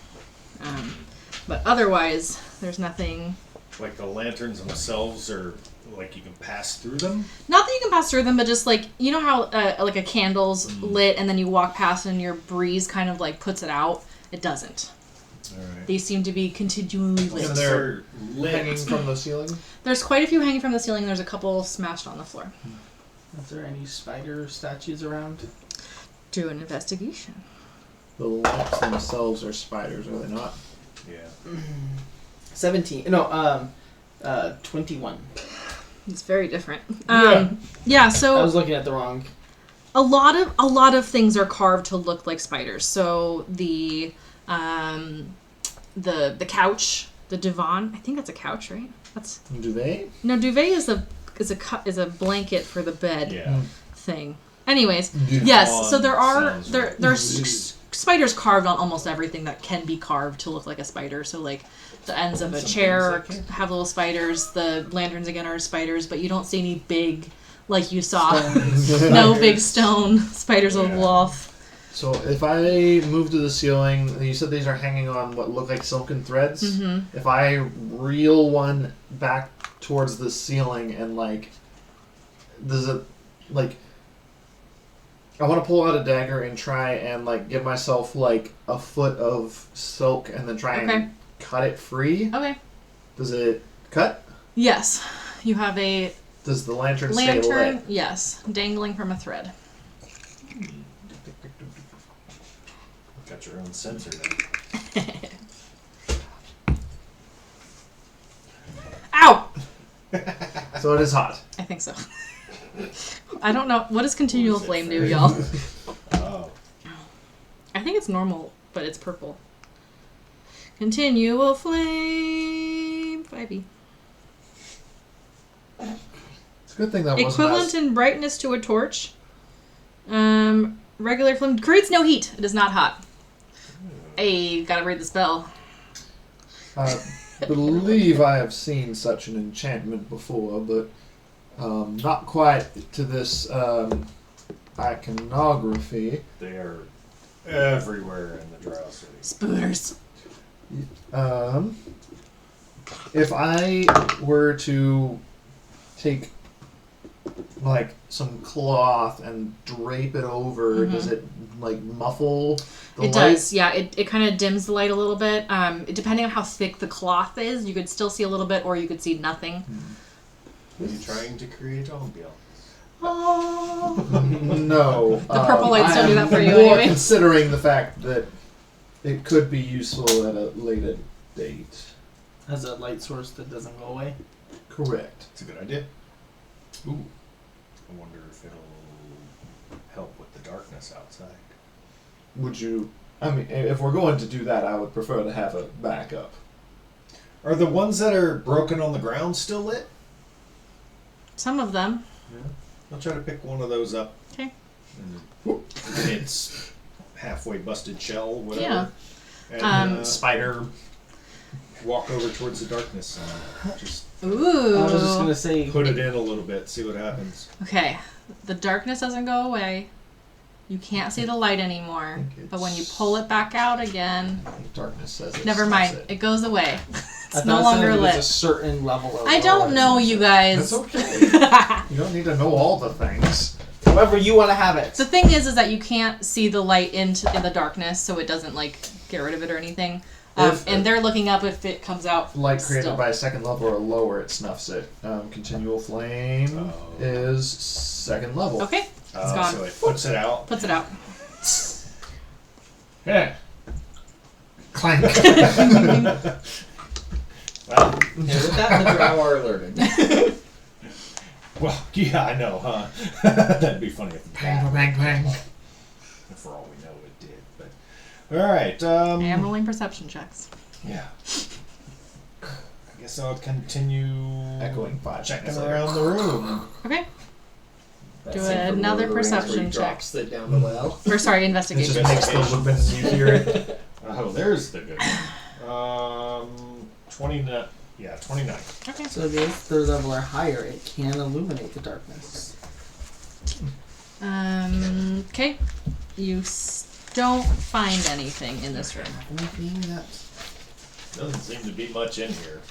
But otherwise, there's nothing. Like the lanterns themselves are like you can pass through them? Not that you can pass through them, but just like, you know how like a candle's lit and then you walk past and your breeze kind of like puts it out? It doesn't. Alright. They seem to be continually lit. And they're lit. hanging from the ceiling. There's quite a few hanging from the ceiling. There's a couple smashed on the floor. Is there any spider statues around? Do an investigation. The lamps themselves are spiders, are they not? Yeah. 17. No, 21. It's very different. Yeah. Yeah, so I was looking at the wrong. a lot of things are carved to look like spiders. So the couch, the divan, I think that's a couch, right? That's Duvet? no, duvet is a blanket for the bed Yeah. thing. Anyways, Duvet. yes. So there are Sounds there's spiders carved on almost everything that can be carved to look like a spider. So like the ends of a chair have little spiders. The lanterns again are spiders, but you don't see any big, like you saw, no big stone spiders of Yeah. wolf. So if I move to the ceiling, you said these are hanging on what look like silken threads. Mm-hmm. If I reel one back towards the ceiling and like, does it like? I want to pull out a dagger and try and like give myself like a foot of silk and then try Okay. and cut it free. Okay. Does it cut? Yes, you have a Does the lantern stay lantern. lit? Yes, dangling from a thread. Got your own sensor now. Ow! So it is hot. I think so. I don't know. What does continual flame do, y'all? Oh. I think it's normal, but it's purple. Continual flame. 5e. It's a good thing that wasn't Equivalent in brightness to a torch. Regular flame creates no heat. It is not hot. Hey, gotta read the spell. I believe I have seen such an enchantment before, but not quite to this iconography. They are everywhere in the Drow City. Spooters. If I were to take like some cloth and drape it over, Mhm. does it like muffle the It light? does, yeah. It kind of dims the light a little bit. Depending on how thick the cloth is, you could still see a little bit, or you could see nothing. Are you trying to create ambiance? Oh. No. The purple lights don't do that for you more anyway. Considering the fact that it could be useful at a later date. As a light source that doesn't go away. Correct. That's a good idea. Ooh. I wonder if it'll help with the darkness outside. Would you... I mean, if we're going to do that, I would prefer to have a backup. Are the ones that are broken on the ground still lit? Some of them. Yeah. I'll try to pick one of those up. Okay. And it's halfway busted shell, whatever. Yeah. And Spider. walk over towards the darkness and just Ooh. I was just gonna say. put it in a little bit, see what happens. Okay. The darkness doesn't go away. You can't see the light anymore. But when you pull it back out again, Darkness says it. never mind. It goes away. I It's no thought longer it was a lit. certain level of. I don't know, you guys. That's okay. You don't need to know all the things. However you want to have it. The thing is that you can't see the light in the darkness, so it doesn't like get rid of it or anything. And they're looking up if it comes out. Light created still. by a second level or lower, it snuffs it. Continual flame is second level. Okay, it's gone. So it puts it out. Puts it out. Yeah. Clank. Well, And with that, the drow are alerted. well, yeah, I know, huh? That'd be funny if Bang, bang, bang. for all we know it did. But all right. I am rolling perception checks. Yeah. I guess I'll continue Echoing 5 checking seconds around the room. Okay. That Do scene from another Lord of the Rings where he perception check. drops it down the well. Or sorry, It investigation. just makes the loop and you hear it. Oh, there's the good one. 29. Yeah, 29. Okay. So if it's third level or higher, it can illuminate the darkness. Okay. You don't find anything in this room. Anything that. Doesn't seem to be much in here.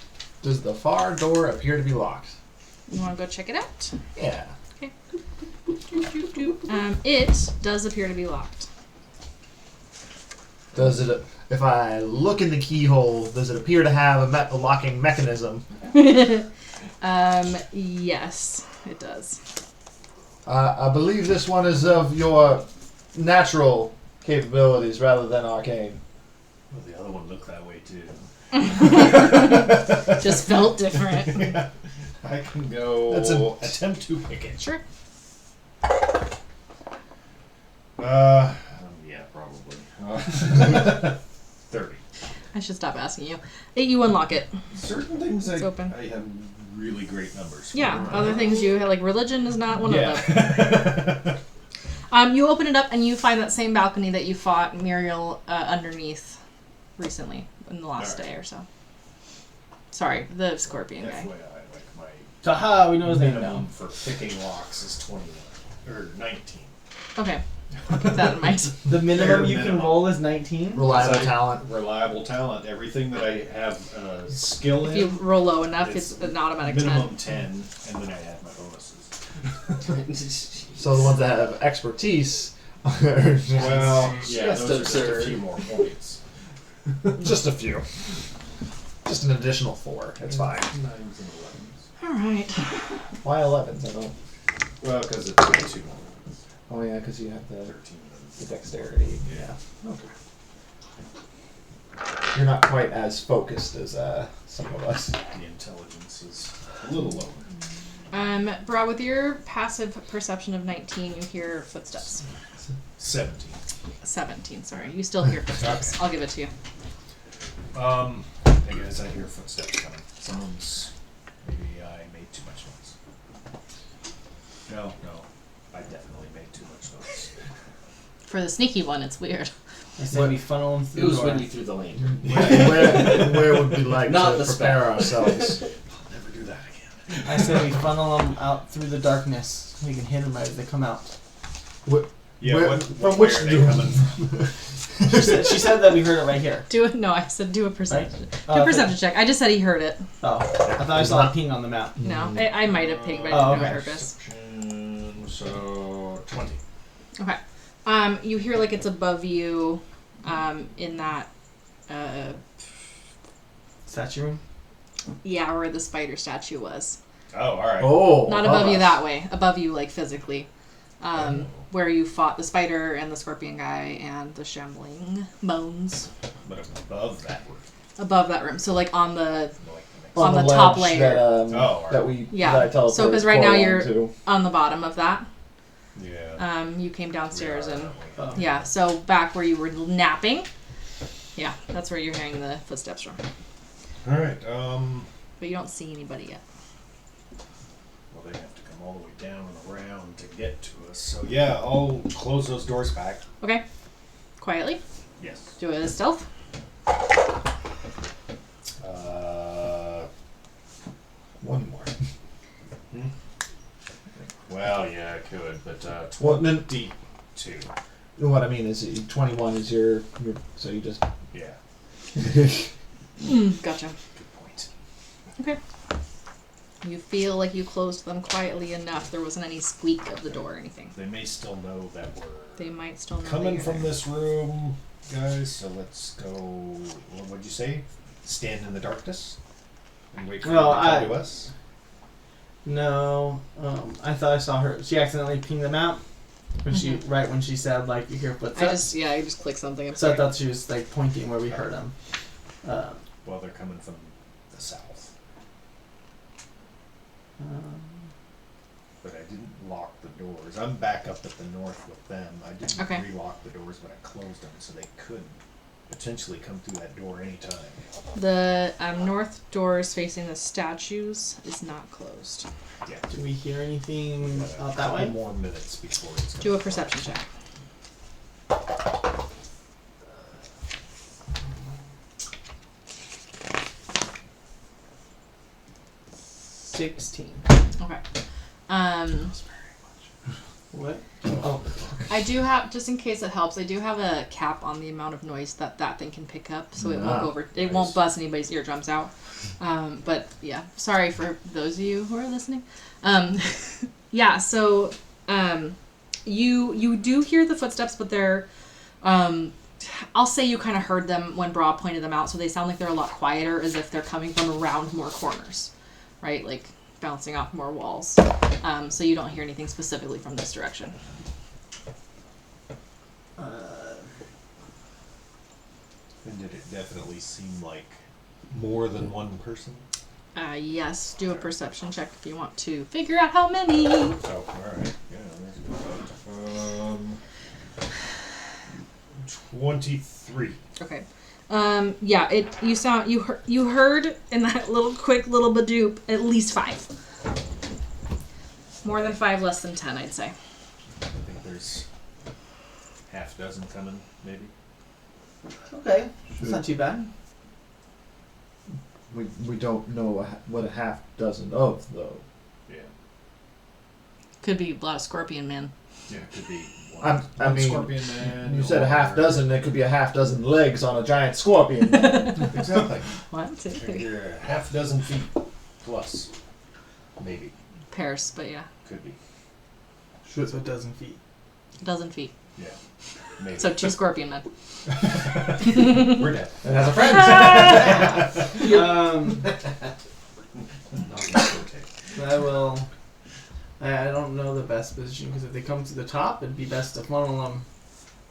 Does the far door appear to be locked? You want to go check it out? Yeah. Okay. It does appear to be locked. Does it? If I look in the keyhole, does it appear to have a locking mechanism? Yes, it does. I believe this one is of your natural capabilities rather than arcane. Well, the other one looked that way too. Just felt different. Yeah. I can go attempt to pick it. Sure. Yeah, probably. 30. I should stop asking you. You unlock it. Certain things It's open. I have really great numbers for. Yeah, other things you have, like religion is not one of them. Yeah. You open it up and you find that same balcony that you fought Muriel underneath recently in the last day or so. Sorry, the scorpion guy. FYI, like my Haha, we know his name minimum now. for picking locks is 21 or 19. Okay, I'll keep that in mind. The minimum Bare you can minimum. roll is 19. Reliable Because I- talent. Reliable talent. Everything that I have skill If you in, roll low enough, it's an automatic 10. minimum 10, and then I add my bonuses. So the ones that have expertise are Well, yeah, Just those are just a absurd. few more points. just a few. Just an additional 4. It's fine. 9s and 11s. All right. Why 11s? I don't. Well, because it's 2 more. Oh yeah, because you have the 13 dexterity. Yeah. Okay. You're not quite as focused as some of us. The intelligence is a little lower. Bra, with your passive perception of 19, you hear footsteps. 17. 17, sorry. You still hear footsteps. Okay. I'll give it to you. I guess I hear footsteps coming. Someone's. Maybe I made too much noise. No. I definitely made too much noise. For the sneaky one, it's weird. I said we funnel him It through was the door. when you threw the lantern. Where would we like Not to the prepare spell. ourselves? I'll never do that again. I said we funnel them out through the darkness. We can hit them as they come out. Yeah, Where- what from way which are they door? coming from? She said that we heard it right here. No, I said do a perception. Oh, Do a okay. perception check. I just said he heard it. Oh, I thought I saw a ping on the map. No, I might have pinged, but Oh, I didn't do it okay. on purpose. So 20. Okay. You hear like it's above you, in that, Statue room? yeah, where the spider statue was. Oh, all right. Oh, Not above you that way. Above you, like, physically. Where you fought the spider and the scorpion guy and the shambling bones. But above that room. Above that room. So, like, on the on the ledge top layer. That, that we Yeah. that I teleported So, because right now Coraline you're to. on the bottom of that. Yeah. You came downstairs and... Oh. Yeah, so back where you were napping. Yeah, that's where you're hearing the footsteps from. All right. But you don't see anybody yet. Well, they have to come all the way down and around to get to us. So yeah, I'll close those doors back. Okay. Quietly. Yes. Do a stealth. One more. Well, yeah, I could, but Well, then- 22. What I mean is 21 is your so you just. Yeah. Gotcha. Good point. Okay. You feel like you closed them quietly enough. There wasn't any squeak of the door or anything. They may still know that we're They might still know that coming you're from there. this room, guys. So let's go. What would you say? Stand in the darkness and wait for Well, them to come to us. No. I thought I saw her. She accidentally pinged them out. When right when she said, like, you hear footsteps. I just clicked something. So I thought she was, like, pointing where we heard them. Well, they're coming from the south. But I didn't lock the doors. I'm back up at the north with them. I didn't relock the doors, but I closed them so they could potentially come through that door anytime. The north doors facing the statues is not closed. Yeah. Did we hear anything out that way? More minutes before it's Do a perception check. 16. Okay. What? Oh. I do have, just in case it helps, I do have a cap on the amount of noise that thing can pick up, so it won't go over. It won't bust anybody's eardrums out. But yeah, sorry for those of you who are listening. Yeah. So you do hear the footsteps, but they're I'll say you kind of heard them when Bra pointed them out, so they sound like they're a lot quieter, as if they're coming from around more corners, right? Like bouncing off more walls. So you don't hear anything specifically from this direction. And did it definitely seem like more than one person? Yes, do a perception check if you want to figure out how many. Oh, alright. Yeah, let's do that. 23. Okay. Yeah, you heard in that quick little badoop at least 5. More than 5, less than 10, I'd say. I think there's half dozen coming, maybe. Okay. That's not too bad. We don't know what a half dozen of though. Yeah. Could be a lot of scorpion men. Yeah, it could be I mean, scorpion man. You said a half dozen. It could be a half dozen legs on a giant scorpion. Exactly. 1, 2, 3. You're a half dozen feet plus, maybe. Pairs, but yeah, Could be. So a dozen feet. a dozen feet. Yeah. Maybe. So 2 scorpion men. We're dead. And as a friend. I will. I don't know the best position, because if they come to the top, it'd be best to funnel them.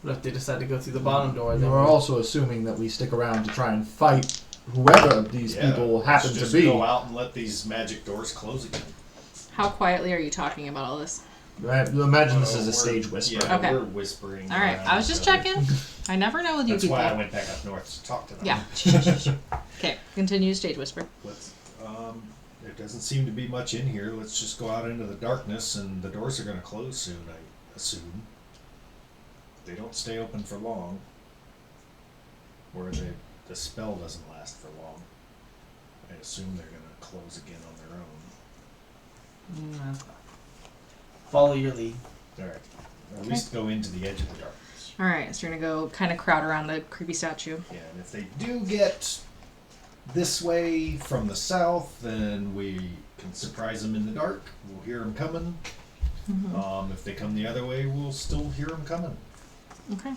But if they decide to go through the bottom door, then We're also assuming that we stick around to try and fight whoever these people happen let's to just be. Go out and let these magic doors close again. How quietly are you talking about all this? Right? Imagine this is a stage whisper. Yeah, Okay. we're whispering. All right, around I was just each other. checking. I never know with you That's people. why I went back up north to talk to them. Yeah. Okay, continue stage whisper. Let's, there doesn't seem to be much in here. Let's just go out into the darkness, and the doors are going to close soon, I assume. They don't stay open for long. Or the spell doesn't last for long. I assume they're going to close again on their own. follow your lead. Alright. Or at least go into the edge of the darkness. Alright, so you're gonna go kind of crowd around the creepy statue. Yeah, and if they do get this way from the south, then we can surprise them in the dark. We'll hear them coming. Mm-hmm. If they come the other way, we'll still hear them coming. Okay.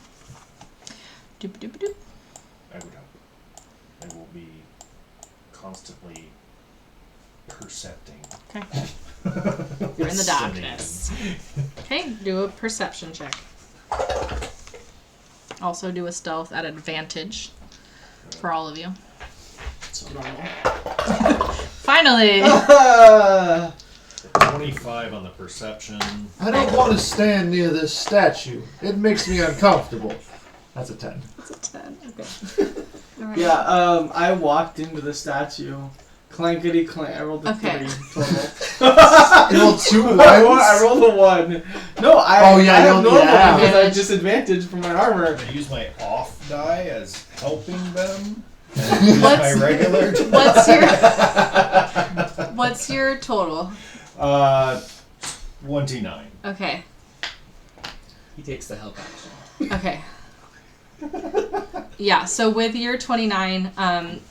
Doop doop doop. I would hope. I will be constantly percepting. Okay. You're in the darkness. Okay, do a perception check. Also do a stealth at advantage for all of you. So normal. Finally! 25 on the perception. I don't want to stand near this statue. It makes me uncomfortable. That's a 10. That's a 10. Okay. All right. Yeah, I walked into the statue. Clankety clank. I rolled a 3 total. You rolled 2 ones? I rolled a 1. No, I have normal because I have disadvantage from my armor. I use my off die as helping them. What's my regular What's your total? 29. Okay. He takes the help action. Okay. Yeah, so with your 29,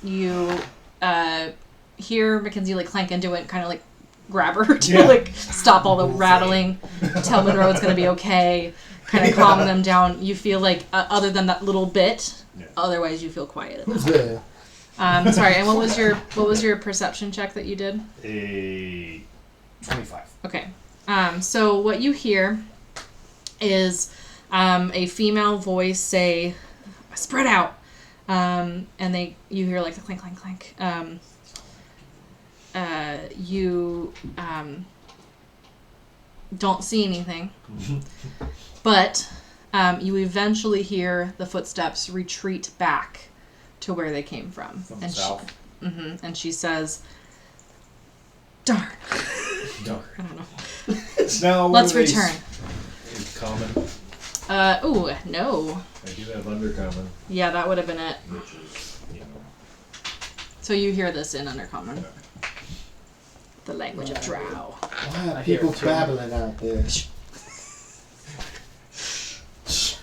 you hear Mackenzie like clank into it and kind of like grab her to like stop all the rattling, tell Monroe it's going to be okay, kind of calm them down. You feel like, other than that little bit, otherwise you feel quiet. Who's there? Sorry, and what was your perception check that you did? A 25. Okay. So what you hear is a female voice say, "Spread out," and you hear like the clank, clank, clank. You don't see anything, but you eventually hear the footsteps retreat back to where they came from. From and the south. And she says, "Darn." Darn. I don't know. Now, Let's return. Common. Ooh, no. I do have undercommon, Yeah, that would have been it. which is, So you hear this in Undercommon. The language of Drow. Why are I hear people it too. babbling out there?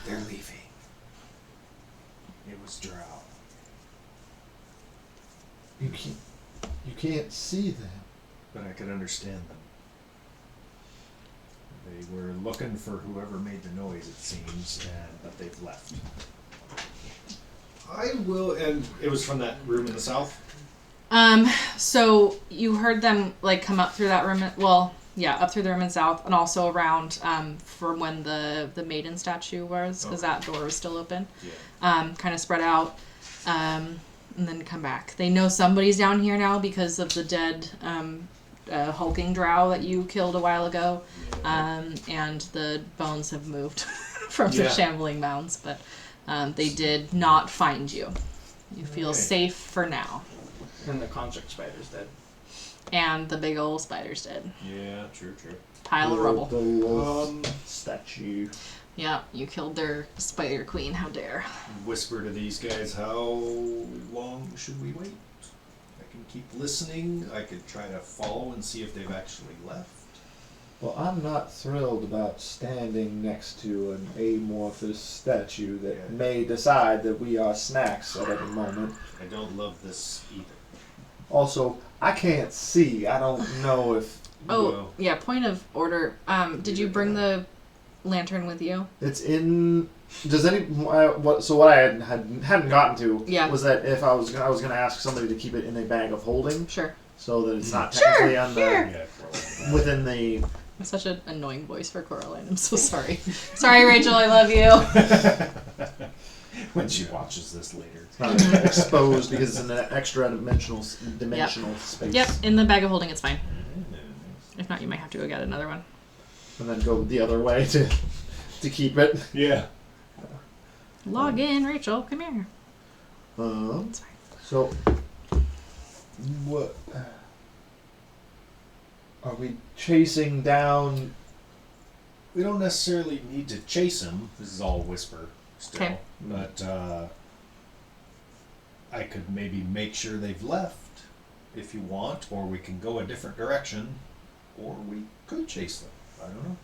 they're leaving. It was Drow. You can't see them. But I could understand them. They were looking for whoever made the noise, it seems, but they've left. I will, and it was from that room in the south? So you heard them like come up through that room. Up through the room in south, and also around from when the maiden statue was, because that door was still open. Yeah. Kind of spread out, and then come back. They know somebody's down here now because of the dead hulking drow that you killed a while ago, and the bones have moved from the shambling mounds, but they did not find you. You feel safe for now. And the construct spider's dead. And the big old spider's dead. Yeah, true. Pile of rubble. The statue. Yeah, you killed their spider queen. How dare. Whisper to these guys, how long should we wait? I can keep listening. I could try to follow and see if they've actually left. Well, I'm not thrilled about standing next to an amorphous statue that may decide that we are snacks at every moment. I don't love this either. Also, I can't see. I don't know if... Oh, yeah, point of order. Did you bring the lantern with you? It's in... Does any... what I hadn't gotten to was that if I was going to ask somebody to keep it in a bag of holding. Sure. So that it's not technically on the... within the... That's such an annoying voice for Coraline. I'm so sorry. Sorry, Rachel, I love you. When she watches this later. It's not exposed because it's in an extra dimensional space. Yep, in the bag of holding, it's fine. If not, you might have to go get another one. And then go the other way to keep it. Yeah. Log in, Rachel. Come here. It's fine. So, what... Are we chasing down... We don't necessarily need to chase him. This is all whisper still. Okay. But I could maybe make sure they've left if you want, or we can go a different direction, or we could chase them. I don't know.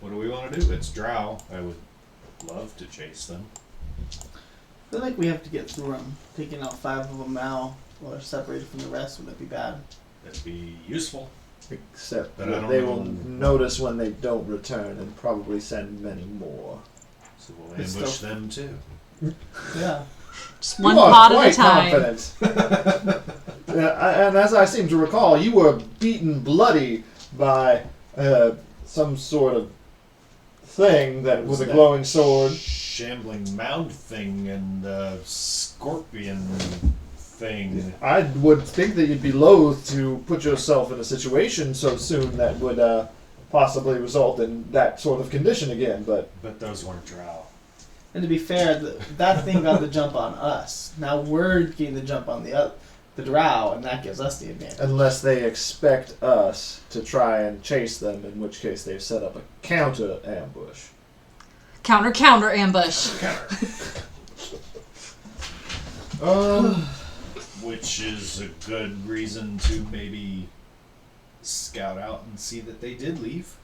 What do we want to do? It's Drow. I would love to chase them. I feel like we have to get through them. Taking out 5 of them now, or separated from the rest, would that be bad? That'd be useful. Except But I that don't they know. will notice when they don't return and probably send many more. So we'll It's ambush still- them too. Yeah. Just one You are pot at a quite time. confident. And as I seem to recall, you were beaten bloody by some sort of thing that was a that glowing sword. Shambling mound thing and scorpion thing. I would think that you'd be loath to put yourself in a situation so soon that would possibly result in that sort of condition again, but But those weren't drow. And to be fair, that thing got the jump on us. Now we're getting the jump on the drow, and that gives us the advantage. unless they expect us to try and chase them, in which case they've set up a counter ambush. Counter ambush. Which is a good reason to maybe scout out and see that they did leave.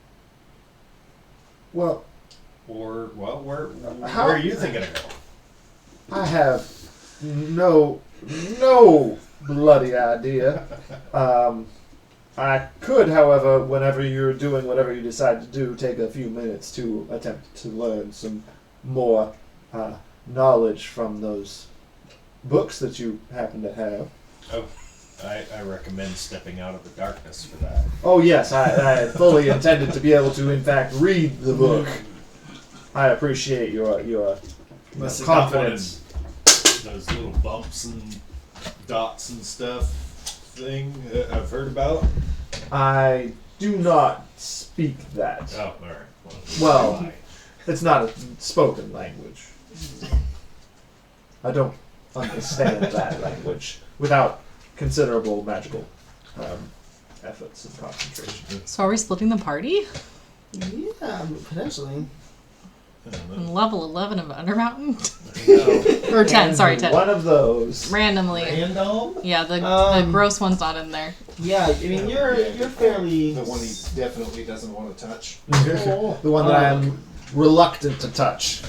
Well, Or, well, where How- are you thinking of going? I have no bloody idea. I could, however, whenever you're doing whatever you decide to do, take a few minutes to attempt to learn some more knowledge from those books that you happen to have. Oh, I recommend stepping out of the darkness for that. Oh yes, I fully intended to be able to, in fact, read the book. I appreciate your Must have got one confidence. of those little bumps and dots and stuff thing I've heard about. I do not speak that. Oh, all right. Well, it's not a spoken language. I don't understand that language without considerable magical efforts and concentration. So are we splitting the party? Yeah, potentially. I don't know. On level 11 of Undermountain? No. Or 10, sorry, 10. One of those. Randomly. Random? Yeah, the Um, gross one's not in there. Yeah, I mean you're fairly. The one he definitely doesn't want to touch. The one that I am reluctant to touch.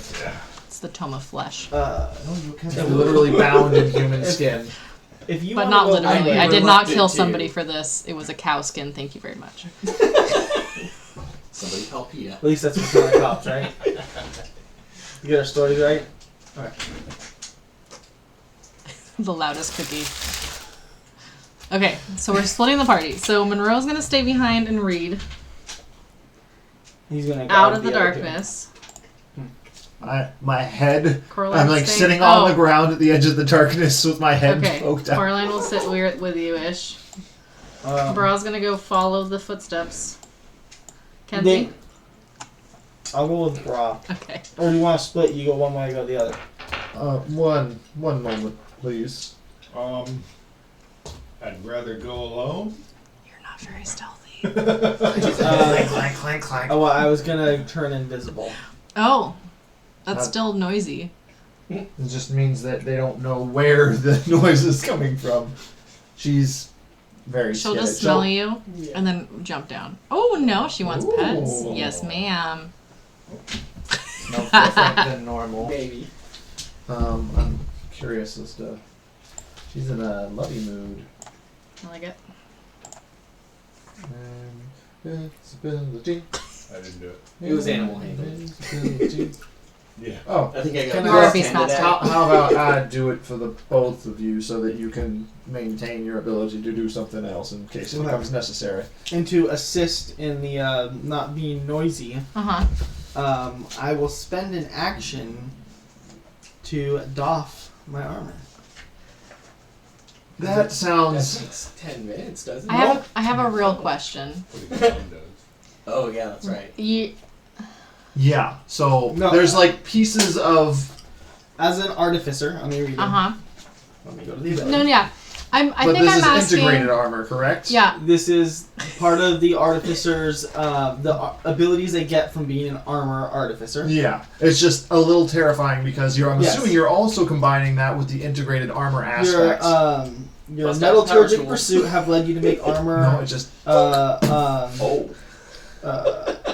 It's the Tome of Flesh. I'm literally bound in human skin. If you But wanna not go literally. under- I did not kill too. somebody for this. It was a cow skin. Thank you very much. Somebody help Peta. At least that's what's on the cops, right? You get our stories right. The loudest cookie. Okay, so we're splitting the party. So Monroe's gonna stay behind and read He's gonna out guard of the other two. darkness. My head. Coraline's I'm like staying- sitting on the Oh, ground at the edge of the darkness with my head Okay, poked out. Coraline will sit with you-ish. Bra's gonna go follow the footsteps. Kenzie? I'll go with Bra. Okay. Or do you want to split? You go one way, I go the other. One moment, please. I'd rather go alone. You're not very stealthy. Clank, clank, clank. Oh, well, I was gonna turn invisible. Oh, that's still noisy. It just means that they don't know where the noise is coming from. She's very She'll skittish. just smell you and then jump down. Oh no, she wants pets. Ooh. Yes, ma'am. Smells different than normal. Baby. I'm curious as to. She's in a lovey mood. I like it. Invisibility. I didn't do it. It was animal handling. Invisibility. Yeah. Oh, I think I got Can You are a I- beastmaster. how about I do it for the both of you so that you can maintain your ability to do something else in case it becomes necessary. And to assist in the not being noisy, Uh-huh. I will spend an action to doff my armor. That That sounds. takes 10 minutes, doesn't I have a real question. Oh, yeah, that's right. Yeah, so No. there's like pieces of. As an artificer, let me read it. Uh-huh. Let me go to the ability. No, yeah. I But think this I'm is asking. integrated armor, correct? Yeah. This is part of the artificer's abilities they get from being an armor artificer. Yeah, it's just a little terrifying because I'm Yes. assuming you're also combining that with the integrated armor Your aspects. your Plus that power metallurgic tools. pursuit have led you to make armor. No, it just.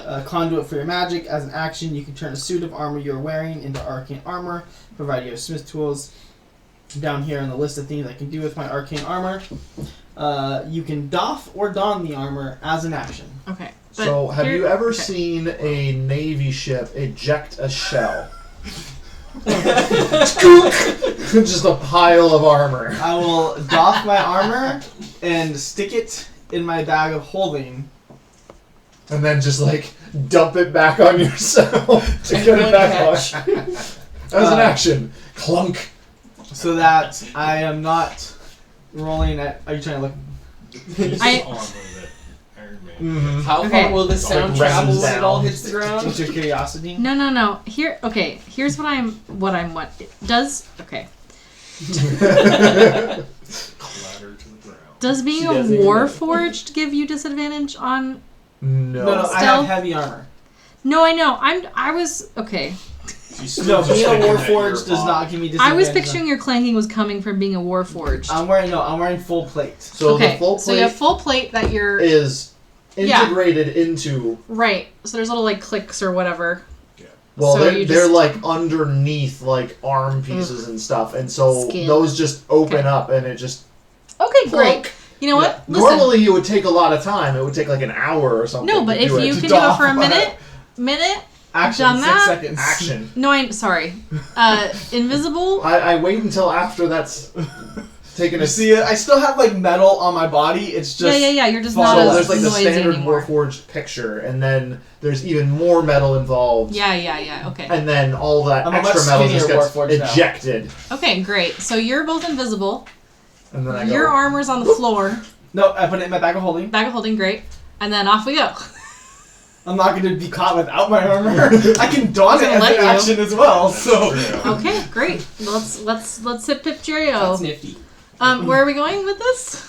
A conduit for your magic. As an action, you can turn a suit of armor you're wearing into arcane armor, provided you have smith tools. Down here on the list of things I can do with my arcane armor, you can doff or don the armor as an action. Okay. So, have here- you ever okay. seen a Navy ship eject a shell? Just a pile of armor. I will doff my armor and stick it in my bag of holding. And then just like dump it back on yourself to get it back on. As an action. Clunk. So that I am not rolling at. Are you trying to look? Mm-hmm. How Okay. far will this Like sound travel rounds when it all down. hits the ground? What's your curiosity? No. Here, okay. Here's what I'm. Does okay. Clatter to the ground. Does being She a doesn't even know. warforged give you disadvantage on? No, I have Stealth? heavy armor. No, I know. I was okay. No, being a warforged does not give me I disadvantage. was picturing your clanking was coming from being a warforged. I'm wearing full plate. So okay, the full so you plate have full plate that you're is Yeah. integrated into. right. So there's little like clicks or whatever. Well, So they're, you they're just- like underneath like arm pieces and stuff, and so Skin. those just open Okay. up and it just. Okay, great. Plunk. You know what? Listen. Normally, it would take a lot of time. It would take like an hour or something. No, but to if do you to can do it doff. for a minute. Action, Done 6 that? seconds. Action. No, I'm sorry. Invisible. I wait until after that's taken You a. see, I still have like metal on my body. It's just Yeah. You're just So not So as there's like the noisy standard anymore. Warforged picture, and then there's even more metal involved. Yeah. Okay. And then all that I'm a extra much metal just skinnier gets Warforged now. ejected. Okay, great. So you're both invisible. And then I go. Your armor's on the floor. No, I put it in my bag of holding. Bag of holding, great. And then off we go. I'm not going to be caught without my armor. I can don it gonna as let an you. action as well. So Okay, great. Let's hit Pip Cheerio. That's nifty. Where are we going with this?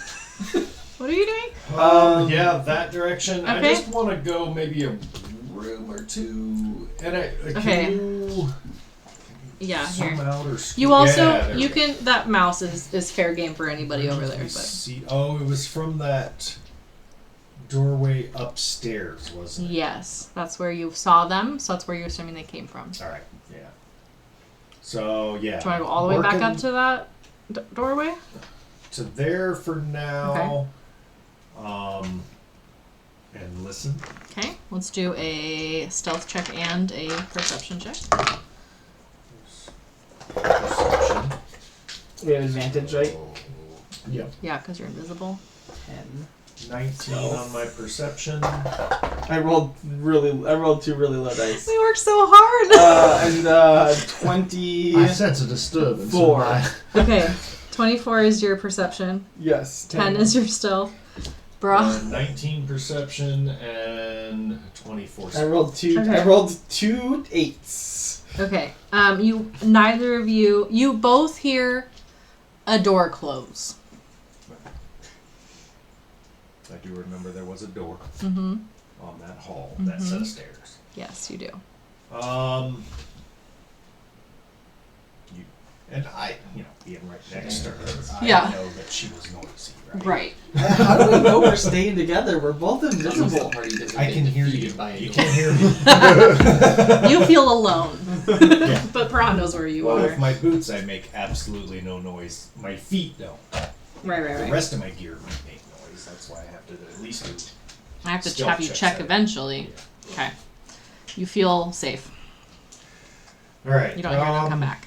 What are you doing? Yeah, that direction. I Okay. just want to go maybe a room or two. And Okay. can you Yeah, zoom here. out or You also Yeah, there you we go. can that mouse is fair game for anybody over there. Let me But see. Oh, it was from that doorway upstairs, wasn't it? yes, that's where you saw them. So that's where you're assuming they came from. Do All right. Yeah. So yeah. you want to go all the way back up Working to that doorway? to there for now. And listen. Okay, let's do a stealth check and a perception check. Perception. we have advantage, right? Yep. Yeah, because you're invisible. 10. 19 on my perception. I rolled two really low dice. We worked so hard. And 20. I sense a disturbance. in 4. my- Okay, 24 is your perception. Yes. 10 is your stealth. Bruh. 19 perception and 24. I rolled two. Okay. I rolled 2 8s. Okay. Neither of you both hear a door close. I do remember there was a door Mm-hmm. on that hall, that set of stairs. Yes, you do. And I, being right next to her, Yeah. I know that she was noisy, right? Right. How do we know we're staying together? We're both invisible. I can hear you. By You a can't hear me. You feel alone. Yeah. But Piran knows where you Well, are. with my boots, I make absolutely no noise. My feet don't. Right. The rest of my gear might make noise. That's why I have to at least do. I have to stealth have you checks check at it. eventually. Okay. You feel safe. All right. You don't hear them come back.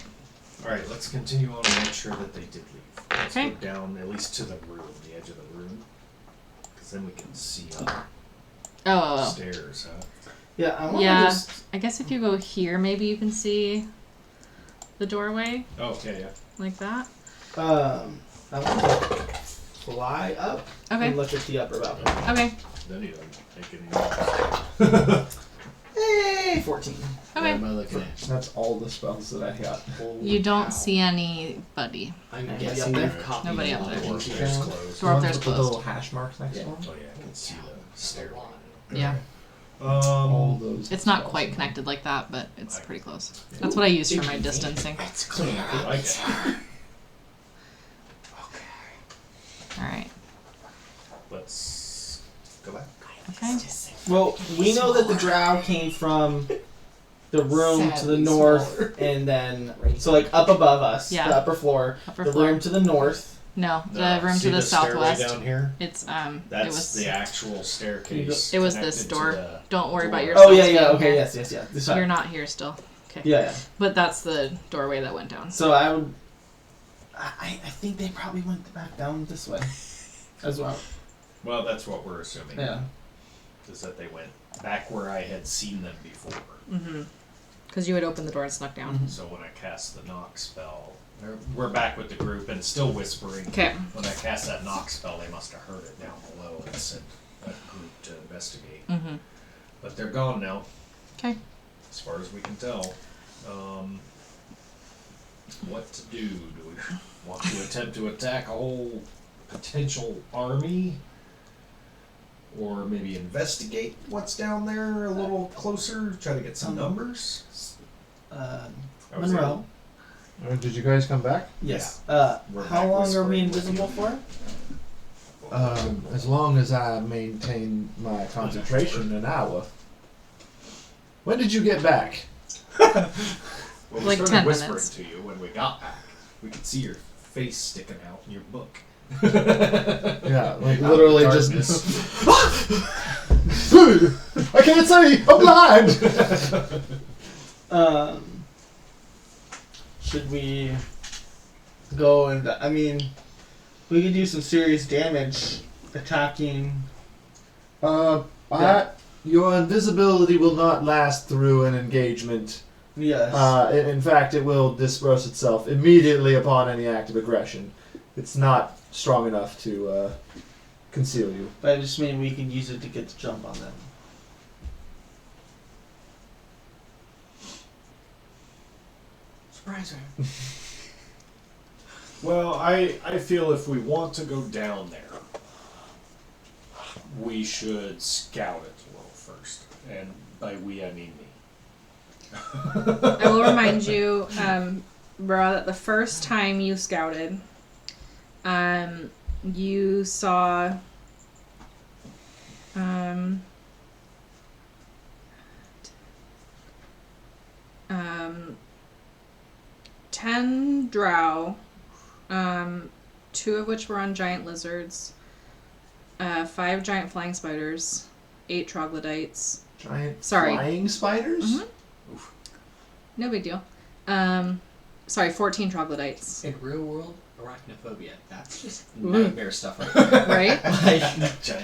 All right, let's continue on and make sure that they did leave. Let's Okay. go down at least to the room, the edge of the room, because then we can see up Oh. stairs. Huh? Yeah, I want Yeah. to just. I guess if you go here, maybe you can see the doorway Oh, okay, yeah. like that. I want to fly up Okay. and look at the upper balcony. Okay. Then he doesn't make any noise. Hey, 14. What Okay. am I looking at? That's all the spells that I got. You don't see anybody. I'm Nobody guessing up there? they've copied Nobody a up lot there. of Door things upstairs down. closed. Door up there's With the closed. little hash marks next Yeah. to them. Oh yeah, I can see the stairway. Yeah. All those. It's not spells. quite connected like that, but it's pretty close. That's what I use for my distancing. It's clear. I like it. Alright. Let's go back. Okay. Well, we know that the drow came from the room to the Sadly north, smaller. and then so like up above us, Yeah. the upper floor, Upper the floor. room to the north. No, the No, room see to the stairway southwest. down here. It's That's it was the actual staircase. it was this connected to door. the Don't worry about door. yourself. Oh yeah, yeah, okay, yes. You're not here still. Okay. Yeah. But that's the doorway that went down. So I would. I think they probably went back down this way as well. Well, that's what we're assuming. Yeah. Is that they went back where I had seen them before. Mm-hmm. Because you had opened the door and snuck down. So when I cast the knock spell, we're back with the group and still whispering. Okay. When I cast that knock spell, they must have heard it down below and sent a group to investigate. Mm-hmm. But they're gone now. Okay. As far as we can tell. What to do? Do we want to attempt to attack a whole potential army? Or maybe investigate what's down there a little closer, try to get some numbers? Monroe. Did you guys come back? Yes. We're How back long are we whispering with invisible you. for? As long as I maintain my concentration, an hour. When did you get back? Well, we Like started 10 whispering minutes. to you when we got back. We could see your face sticking out in your book. Yeah, like literally just. Darkness. I can't see. I'm blind. Should we go and? I mean, we could do some serious damage attacking. Your invisibility will not last through an engagement. Yes. In fact, it will disperse itself immediately upon any act of aggression. It's not strong enough to conceal you. But I just mean we can use it to get the jump on them. Surprise her. Well, I feel if we want to go down there, we should scout it a little first. And by we, I mean me. I will remind you, Bra, that the first time you scouted, you saw 10 drow, 2 of which were on giant lizards, 5 giant flying spiders, 8 troglodytes. Giant Sorry. flying spiders? Mhm. No big deal. 14 troglodytes. In real world arachnophobia, that's just Ooh. nightmare stuff right there. Right? Like,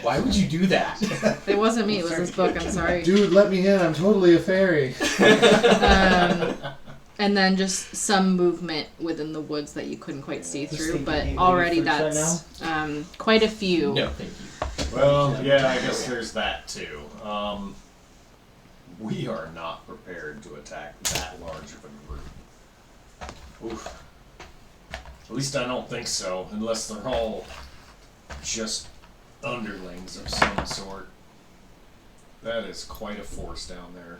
why would you do that? It wasn't me, it was this book, I'm sorry. Dude, let me in. I'm totally a fairy. And then just some movement within the woods that you couldn't quite see Just through, think but you already need fruits that's quite a few. No, thank you. Well, yeah, I guess there's that too. We are not prepared to attack that large of a group. Oof. At least I don't think so, unless they're all just underlings of some sort. That is quite a force down there.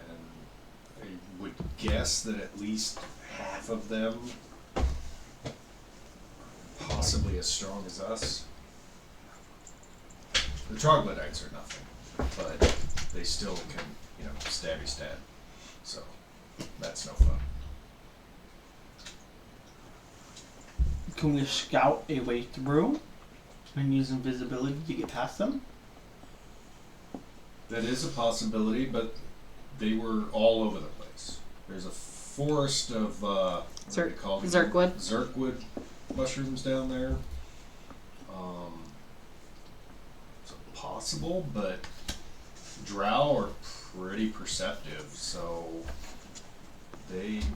And I would guess that at least half of them are possibly as strong as us. The troglodytes are nothing, but they still can, stabby stab. So, that's no fun. Can we scout a way through and use invisibility to get past them? That is a possibility, but they were all over the place. There's a forest of, what are they called? Zerkwood. Zerkwood mushrooms down there. It's possible, but drow are pretty perceptive, so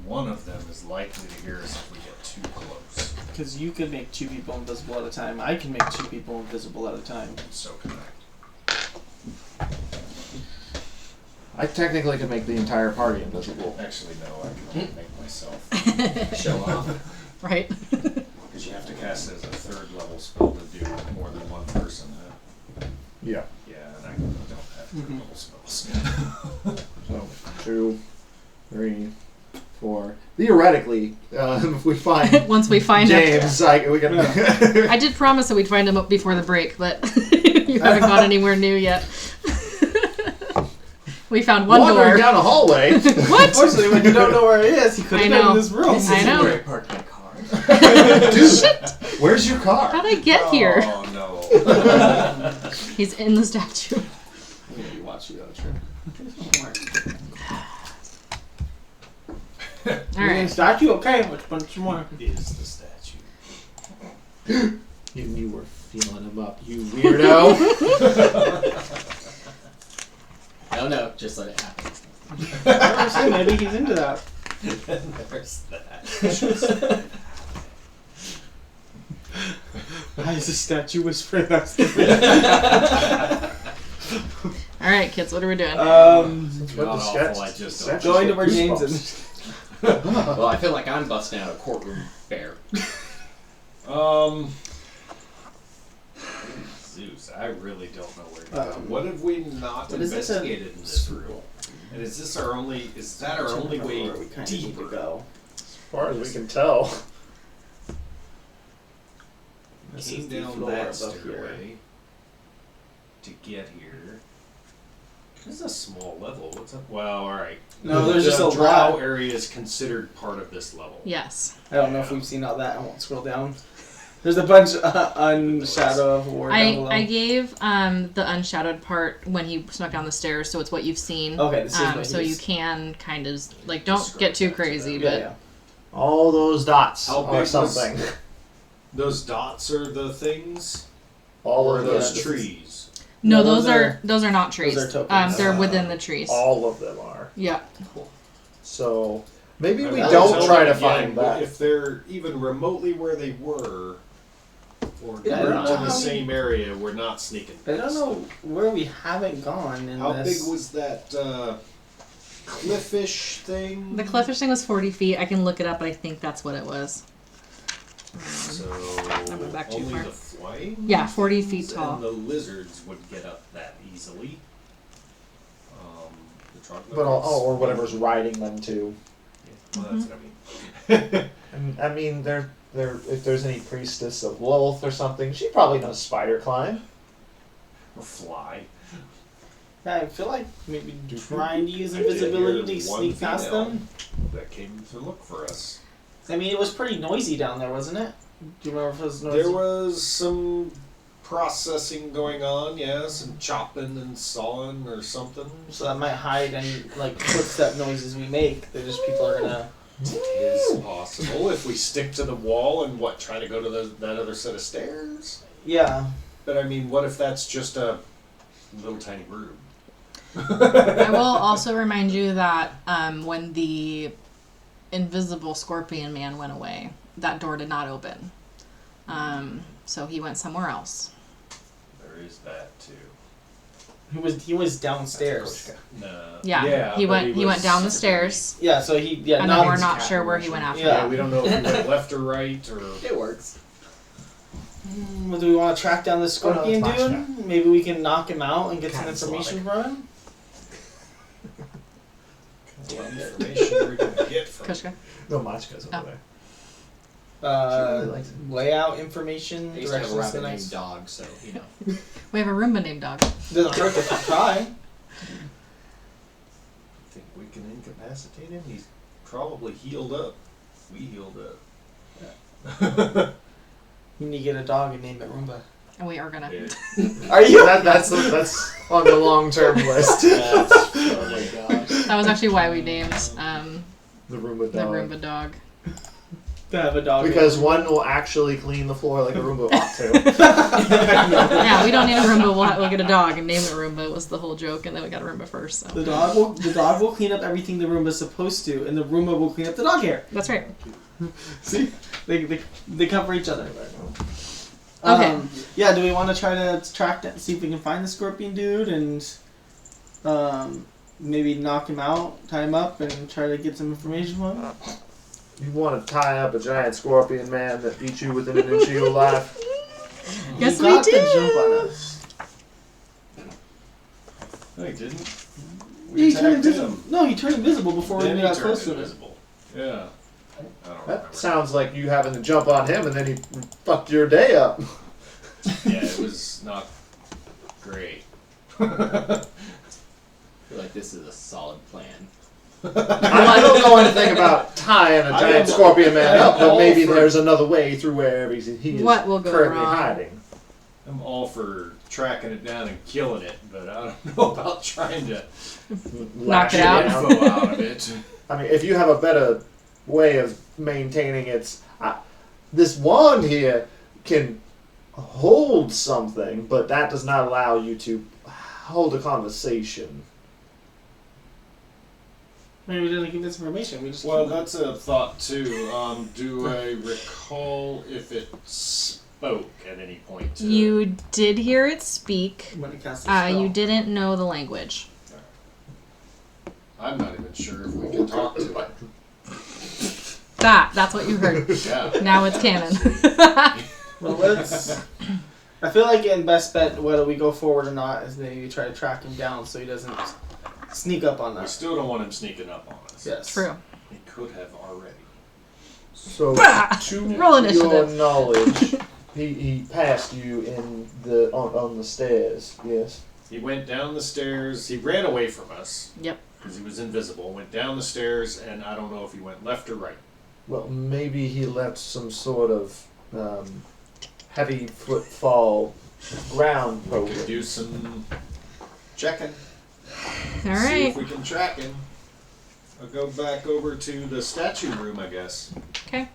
one of them is likely to hear us if we get too close. Because you can make 2 people invisible at a time. I can make 2 people invisible at a time. So can I. I technically could make the entire party invisible. Actually, no, I can only make myself Show off. Right? because you have to cast it as a 3rd level spell to do more than one person. Yeah. Yeah, and I don't have 3rd level spells. So 2, 3, 4. Theoretically, if we find Once we find James, we can. I did promise that we'd find him up before the break, but you haven't gone anywhere new yet. We found one Wandering door. down a hallway. What? Unfortunately, when you don't know where it is, he could I have been know. in this room. I know. Where I parked my car. Dude, where's your car? How'd I get here? Oh no. He's in the statue. I'm gonna be watching the outro. Alright. Statue? Okay, let's punch some more. Is the statue. You were feeling him up, you weirdo. No, just let it happen. Maybe he's into that. There's that. Why is the statue whispering? That's Alright, kids, what are we doing? What the God sketch? awful, I just sketch don't. Going to where goosebumps. James is. Well, I feel like I'm busting out a courtroom fair. Zeus, I really don't know where to go. Um, What have we not what is this, investigated in this room? And is this our only? Is that our only way where we kind of need deeper? to go? As far as we can tell. This Came is the down floor that above here. stairway to get here. This is a small level. What's up? Well, all right. No, there's just a drow lot. area is considered part of this level. Yes. I don't know if we've seen all that. I won't scroll down. There's a bunch unshadow of war down below. I gave the unshadowed part when he snuck down the stairs, so it's what you've seen. Okay, this is what so he's- you can kind of like don't get too crazy, Yeah, but yeah. All those dots How big are was- something. Those dots are the things. All Or of those those trees. no, No, those are not trees. those are tokens. They're within the trees. All of them are. Yeah. So maybe we I don't will try tell to you again, find that. if they're even remotely where they were, or Yeah, I we're don't not know in the how same area, we're not sneaking. I don't know where we haven't gone in How this. big was that cliffish thing? The cliffish thing was 40 feet. I can look it up, but I think that's what it was. So went back too only far. the flying. Yeah, 40 feet things tall. And the lizards would get up that easily. The troglodytes. But or whatever's riding them too. Yeah, well, that's what I mean. And I mean, if there's any priestess of Lilith or something, she probably knows spider climb. Or fly. Yeah, I feel like maybe trying to use I did invisibility hear to one sneak past female them. that came to look for us. I mean, it was pretty noisy down there, wasn't it? Do you remember if it was noisy? There was some processing going on, yeah, some chopping and sawing or something. So that might hide any like footstep noises we make. They're just people are gonna. It is possible if we stick to the wall and try to go to that other set of stairs. Yeah. But I mean, what if that's just a little tiny room? I will also remind you that when the invisible scorpion man went away, that door did not open. So he went somewhere else. There is that too. He was downstairs. No. Yeah, he but went down the stairs, Yeah, so he and then not we're not sure where he went after Yeah. Yeah, that. we don't know if he went left or right or. It works. Well, do we want to track down the scorpion that's my dude? Maybe we can knock him out and get some Kinda information from him. What information are we gonna get from? Kushka. No, Machka's over Oh. there. She really likes it. Layout information, I used to have a directions to rabbit the named next. Dog, so you know. We have a Roomba named Dog. Doesn't hurt to try. Think we can incapacitate him? He's probably healed up. We healed up. You need to get a dog and name it Roomba. And we are gonna. Yeah. Are you? That's on the long-term list. Oh my gosh. That was actually why we named The Roomba the dog. Roomba Dog. To have a dog. Because one will actually clean the floor like a Roomba ought to. Yeah, we don't need a Roomba. We'll get a dog and name it Roomba. Was the whole joke, and then we got a Roomba first. So The dog will clean up everything the Roomba's supposed to, and the Roomba will clean up the dog hair. that's right. See, they cover each other. Okay. Yeah. Do we want to try to track that? See if we can find the scorpion dude and maybe knock him out, tie him up, and try to get some information from him. You want to tie up a giant scorpion man that beat you within an inch of your life? Yes, He we got the did. jump on us. No, he didn't. He turned invisible. No, he turned invisible before we Then he got turned close to him. invisible. Yeah. I don't remember. That sounds like you having to jump on him and then he fucked your day up. Yeah, it was not great. I feel like this is a solid plan. I don't know anything about tying a I giant am- scorpion man I am up, but all maybe for- there's another way through wherever he is What will go currently wrong? hiding. I'm all for tracking it down and killing it, but I don't know about trying to Knock it Lash out. down. info out of it. I mean, if you have a better way of maintaining its. This wand here can hold something, but that does not allow you to hold a conversation. Maybe we didn't give this information. We just Well, that's a thought too. Do I recall if it spoke at any point? You did hear it speak. when it cast a spell. You didn't know the language. I'm not even sure if we can talk to it. That's what you heard. Yeah. Now it's canon. Well, let's. I feel like in best bet, whether we go forward or not, is maybe try to track him down so he doesn't sneak up on We us. still don't want him sneaking up on us. Yes. True. He could have already. So, to Roll your initiative. knowledge, he passed you in the on the stairs. Yes. He went down the stairs. He ran away from us. Yep. Because he was invisible. Went down the stairs, and I don't know if he went left or right. Well, maybe he left some sort of heavy footfall ground We probing. could do some checking. All See right. if we can track him. I'll go back over to the statue room, I guess. Okay.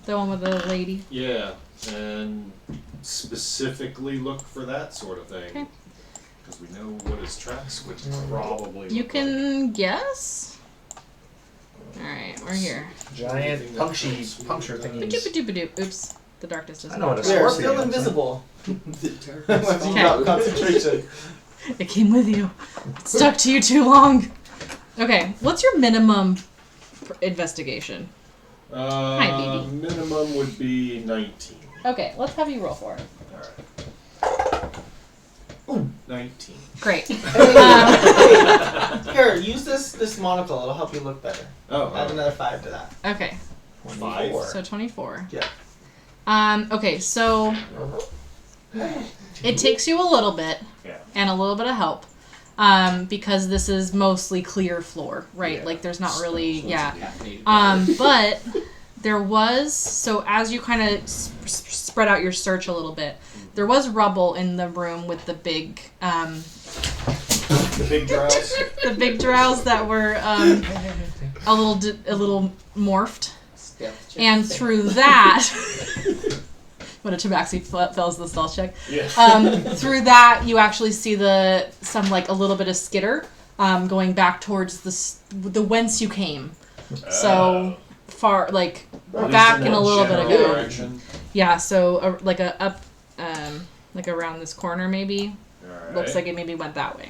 The one with the lady. Yeah, and specifically look for that sort of thing. Okay. Because we know what his tracks would probably You look can guess. All right, we're here. Giant puncture thingies. Ba-doop-a-doop-a-doop. Oops, the darkness does I know not. what a We're scorpion still is. invisible. The Once you drop concentration. It came with you. It stuck to you too long. Okay, what's your minimum investigation? Hi, BB. Minimum would be 19. Okay, let's have you roll for it. Alright. 19. Great. Here, use this monocle. It'll help you look better. Oh, Add another 5 to that. Okay, 5. so 24. Yeah. Okay, so it takes you a little bit Yeah. and a little bit of help. Because this is mostly clear floor, right? Yeah. Like there's not really, yeah. Caffeinated But there was, so as you kind of spread out your search a little bit, there was rubble in the room with the big drowse. the big drows that were a little morphed, Stealth check. and through that, when a tabaxi fails the stealth check, Yeah. through that you actually see some like a little bit of skitter going back towards the whence you came. So far, like back in a little bit general ago. direction. Yeah, so like a up, like around this corner maybe. Alright. Looks like it maybe went that way.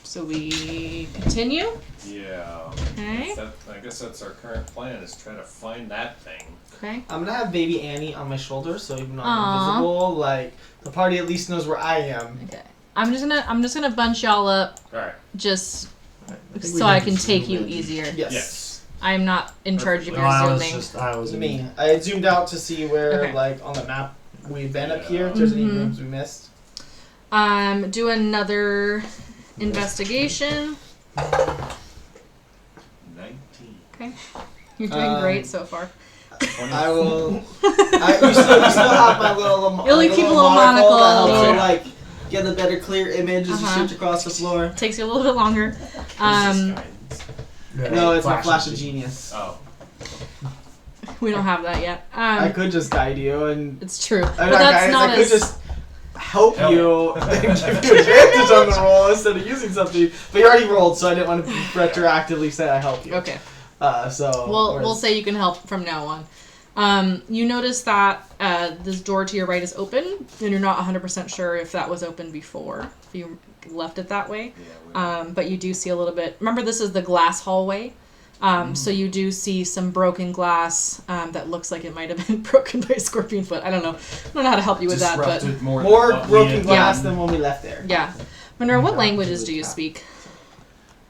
So we continue. Yeah. Okay. I guess that's our current plan, is try to find that thing. Okay. I'm gonna have baby Annie on my shoulder, so even though I'm Aw. invisible, like the party at least knows where I am. Okay. I'm just gonna bunch y'all up Alright. just think we so I can can take zoom you in. easier. Yes. Yes. I'm not in charge of No, your I zooming. was in Me. I zoomed out to see where, Okay. like, on the map we've been up Yeah. here. If there's any Mhm. rooms we missed. Do another investigation. 19. Okay. You're doing great so far. 24. I will. You still have my little. You only keep a little monocle. that helps you, Yeah. like, get a better clear image as you Uh-huh. search across the floor. Takes you a little bit longer. No, it's my flash of genius. Oh. We don't have that yet. I could just guide you and. It's true, I'm but not that's guidance, not I could as. just help Help. you and give you advantage on the roll instead of using something. But you already rolled, so I didn't want to retroactively say I help you. Okay. So. We'll say you can help from now on. You notice that this door to your right is open, and you're not 100% sure if that was open before. If you left it that way. But you do see a little bit. Remember, this is the glass hallway. So you do see some broken glass that looks like it might have been broken by a scorpion foot. I don't know how to help you with that, but Disrupted more More than what we broken had glass done. than when we left there. yeah. Monroe, what Down to languages the do you top. speak?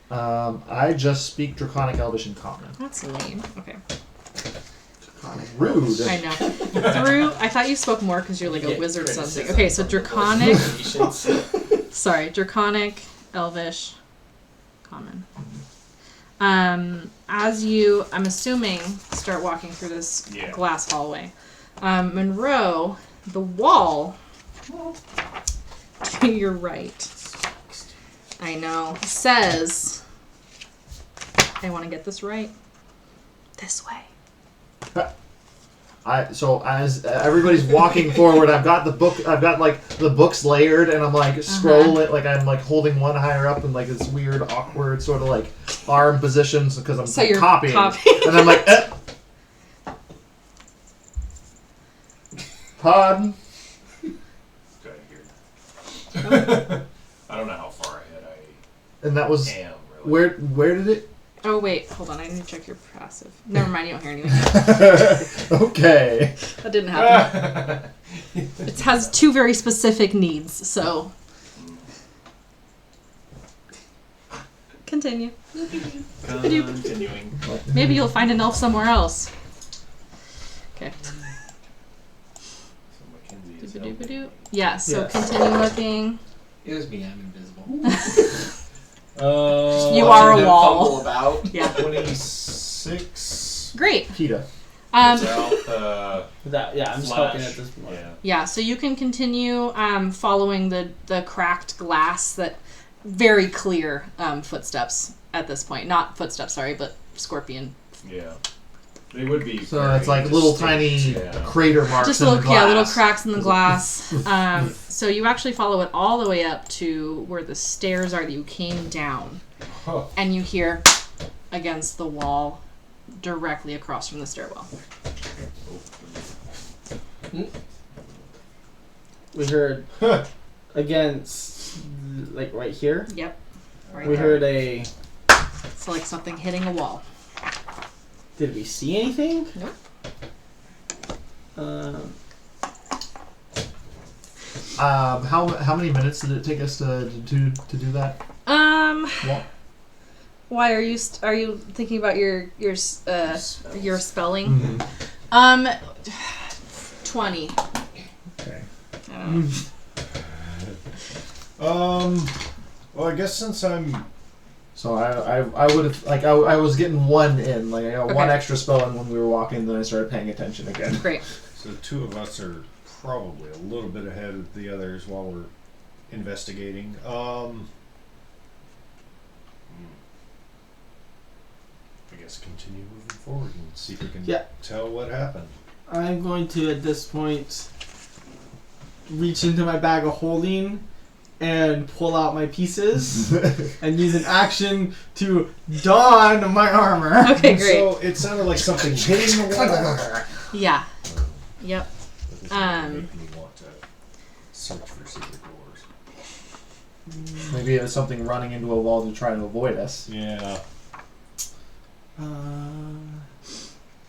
I just speak Draconic, Elvish, and Common. That's lame. Okay. Rude. I know. I thought you spoke more because you're like a Get wizard or something. criticism Okay, so from the Draconic. Nations. Sorry, Draconic, Elvish, Common. As you, I'm assuming, start walking through this Yeah. glass hallway, Monroe, the wall to your right, I know, says, I want to get this right, This way. So as everybody's walking forward, I've got the books layered, and I'm like scrolling, like I'm like holding one higher up in like this weird, awkward sort of like arm positions because I'm you're copying, and I'm like, pardon. I don't know how far ahead I And that was am. Really. where did it? Oh wait, hold on. I need to check your passive. Never mind. You don't hear anything. Okay. That didn't happen. It has two very specific needs, so. Continue. Continuing. Maybe you'll find an elf somewhere else. Okay. So Mackenzie is helping Doo-ba-doo-ba-doo. me. Yeah, so Yes. continue looking. It was me. I'm invisible. You are a wall. Fumble about. Yeah. 26. Great. PETA. Without Yeah, I'm just flash. helping at this point. Yeah. Yeah, so you can continue following the cracked glass that very clear footsteps at this point. Not footsteps, sorry, but scorpion. Yeah. They would be. So very it's like little distinct, tiny yeah. crater marks Just in little, the glass. little cracks in the glass. So you actually follow it all the way up to where the stairs are that you came down. Huh. And you hear against the wall directly across from the stairwell. We heard like right here. Yep. Right We there. heard a. So like something hitting a wall. Did we see anything? Nope. How many minutes did it take us to do that? What? Why are you are you thinking about your spelling? Mm-hmm. 20. Okay. I don't know. Well, I guess since I'm. So I would have like I was getting one in, like I got one Okay. extra spell in when we were walking, then I started paying attention again. Great. So the two of us are probably a little bit ahead of the others while we're investigating. I guess continue moving forward and see if we can tell what happened. I'm going to at this point reach into my bag of holding and pull out my pieces and use an action to don my armor. Okay, great. So it sounded like something hitting the wall. Yeah. Yep. Make me want to search for secret doors. Maybe it was something running into a wall to try and avoid us. Yeah.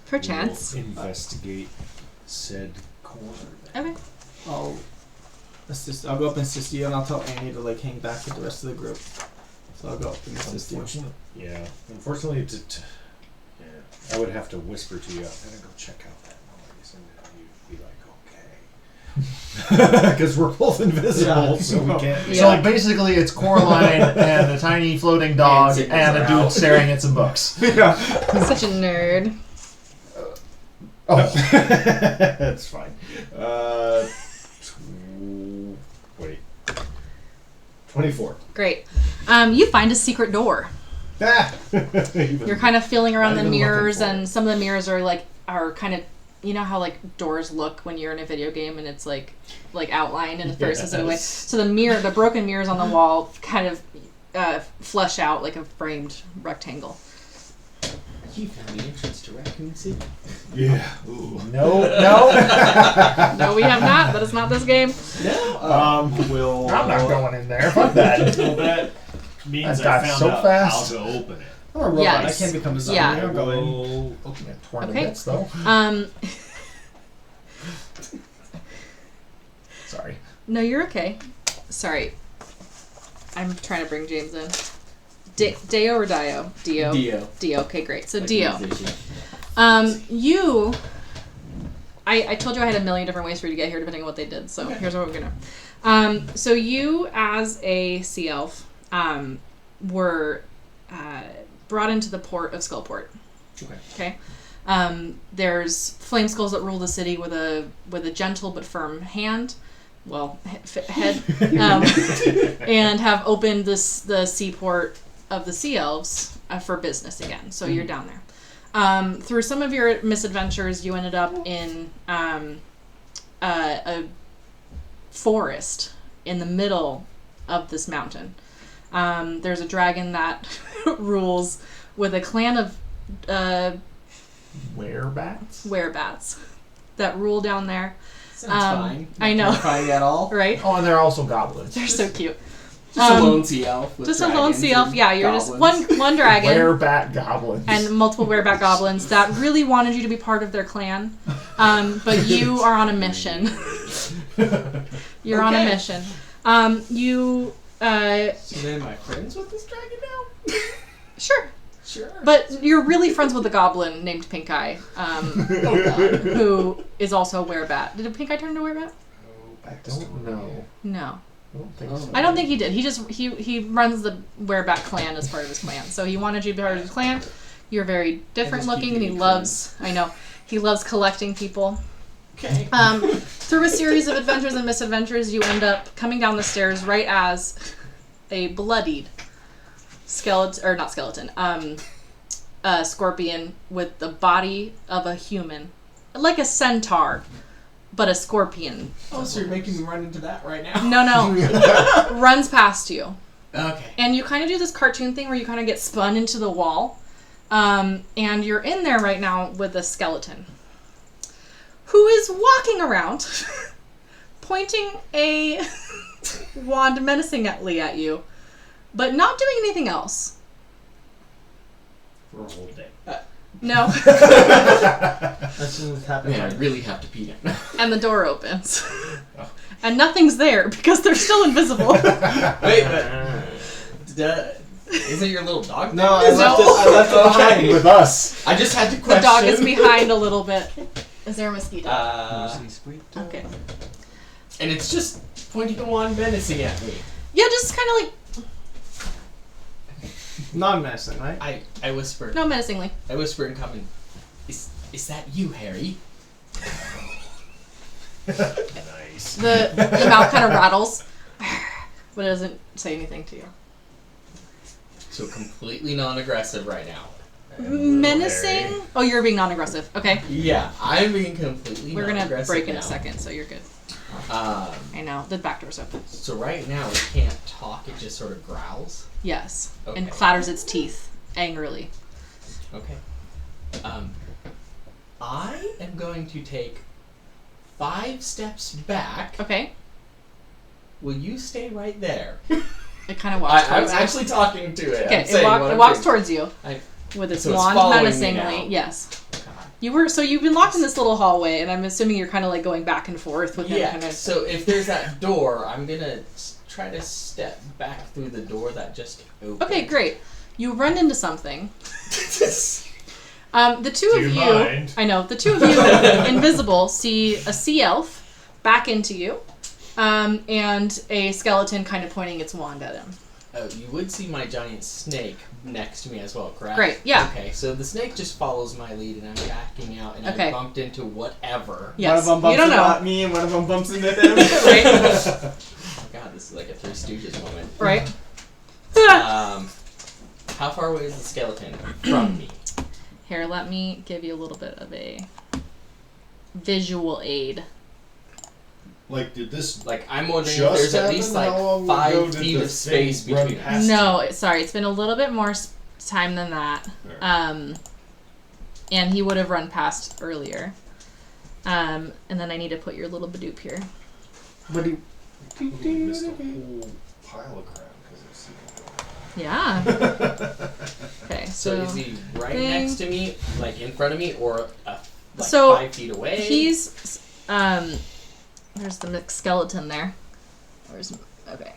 Perchance. We'll investigate said corner. Okay. I'll go up and assist you, and I'll tell Annie to like hang back with the rest of the group. So I'll go up and assist you. Unfortunately, I would have to whisper to you. I'm gonna go check out that noise, and then you'd be like, okay, because we're both invisible, so we can't. Yeah. So like basically, it's Coraline and a tiny floating dog and a dude staring at some books. Yeah. Such a nerd. Oh, That's fine. Wait. 24. Great. You find a secret door. You're kind of feeling around Not the even mirrors, looking for and some of the mirrors are kind of, you know how like doors look when you're in a video game and it's like outlined in a very specific way. So the broken mirrors on the wall kind of flesh out like a framed rectangle. You found the entrance to Raccoon City. Yeah. Ooh. no. No, we have not. That is not this game. No. I'm not going in there. Fuck that. Well, that means That I got found so out fast. how to open it. I'm a robot. Yes. I can't become a zombie. Yeah. I'm going. Well, Torn to bits though. Sorry. No, you're okay. Sorry. I'm trying to bring James in. Deo or Dio? Dio. Dio. Okay, great. So Dio. You. I told you I had a million different ways for you to get here, depending on what they did. So here's what we're gonna. So you, as a sea elf, were brought into the port of Skullport. Okay. There's flame skulls that rule the city with a gentle but firm hand. Well, head, and have opened the seaport of the sea elves for business again. So you're down there. Through some of your misadventures, you ended up in a forest in the middle of this mountain. There's a dragon that rules with a clan of werebats that rule down there. Sounds fine. I know. Not terrifying at all. Right? Oh, and they're also goblins. They're so cute. Just a lone sea elf. With Just a lone sea elf. Yeah, you're goblins. just one dragon. Werebat goblins. And multiple werebat goblins that really wanted you to be part of their clan. But you are on a mission. You're on a mission. So then am I friends with this dragon now? Sure. Sure. But you're really friends with a goblin named Pink Eye, who is also a werebat. Did Pink Eye turn into a werebat? I don't know. No. I don't think so. I don't think he did. He runs the werebat clan as part of his clan. So he wanted you to be part of his clan. You're very different looking, and he loves. I know. He loves collecting people. Okay. Through a series of adventures and misadventures, you end up coming down the stairs right as a bloodied scorpion with the body of a human, like a centaur, but a scorpion. Oh, so you're making me run into that right now? No. Runs past you. Okay. And you kind of do this cartoon thing where you kind of get spun into the wall. And you're in there right now with a skeleton who is walking around, pointing a wand menacingly at you, but not doing anything else. For a whole day. No. That's just happened. Man, I really have to pee now. And the door opens. And nothing's there because they're still invisible. Wait, but isn't your little dog? No, I left it behind with us. I just had to The question. dog is behind a little bit. Is there a mosquito? Okay. And it's just pointing a wand menacing at me. Yeah, just kind of like, non-menacing, right? I whisper. no, menacingly. I whisper in common. Is that you, Harry? Nice. The mouth kind of rattles, but it doesn't say anything to you. So completely non-aggressive right now. Menacing? Harry. Oh, you're being non-aggressive. Okay. Yeah, I'm being completely We're gonna non-aggressive break in now. a second, so you're good. Um, I know. The back door's open. so right now it can't talk, it just sort of growls. Yes. Okay. And clatters its teeth angrily. Okay. I am going to take 5 steps back. Okay. Will you stay right there? It kind of walks I'm towards you. actually talking to it. Okay, I'm saying what it I'm walks doing. towards you with its So it's wand following me menacingly. now. Yes. God. So you've been locked in this little hallway, and I'm assuming you're kind of like going back and forth with him. Yeah, Kind of. so if there's that door, I'm gonna try to step back through the door that just opened. Okay, great. You run into something. The two Do of you you, mind? I know, the two of you, invisible, see a sea elf back into you, and a skeleton kind of pointing its wand at him. Oh, you would see my giant snake next to me as well, correct? Great, yeah. Okay, so the snake just follows my lead, and I'm backing out, and Okay. I bumped into whatever. Yes, One of them bumps you don't into know. me, and one of them bumps into him. Right? Oh God, this is like a Three Stooges moment. Right? How far away is the skeleton from me? Here, let me give you a little bit of a visual aid. Like, did this Like, I'm wondering if just there's at happen? least How like long 5 ago did feet the of space thing run between us. past No, sorry, it's been a little bit more time than that. And he would have run past earlier. And then I need to put your little Badoop here. But he. We missed a whole pile of crap because of seeing Yeah. Okay, So so is he right thing. next to me, like in front of me, or like So, 5 feet away? he's there's the mixed skeleton there. Okay.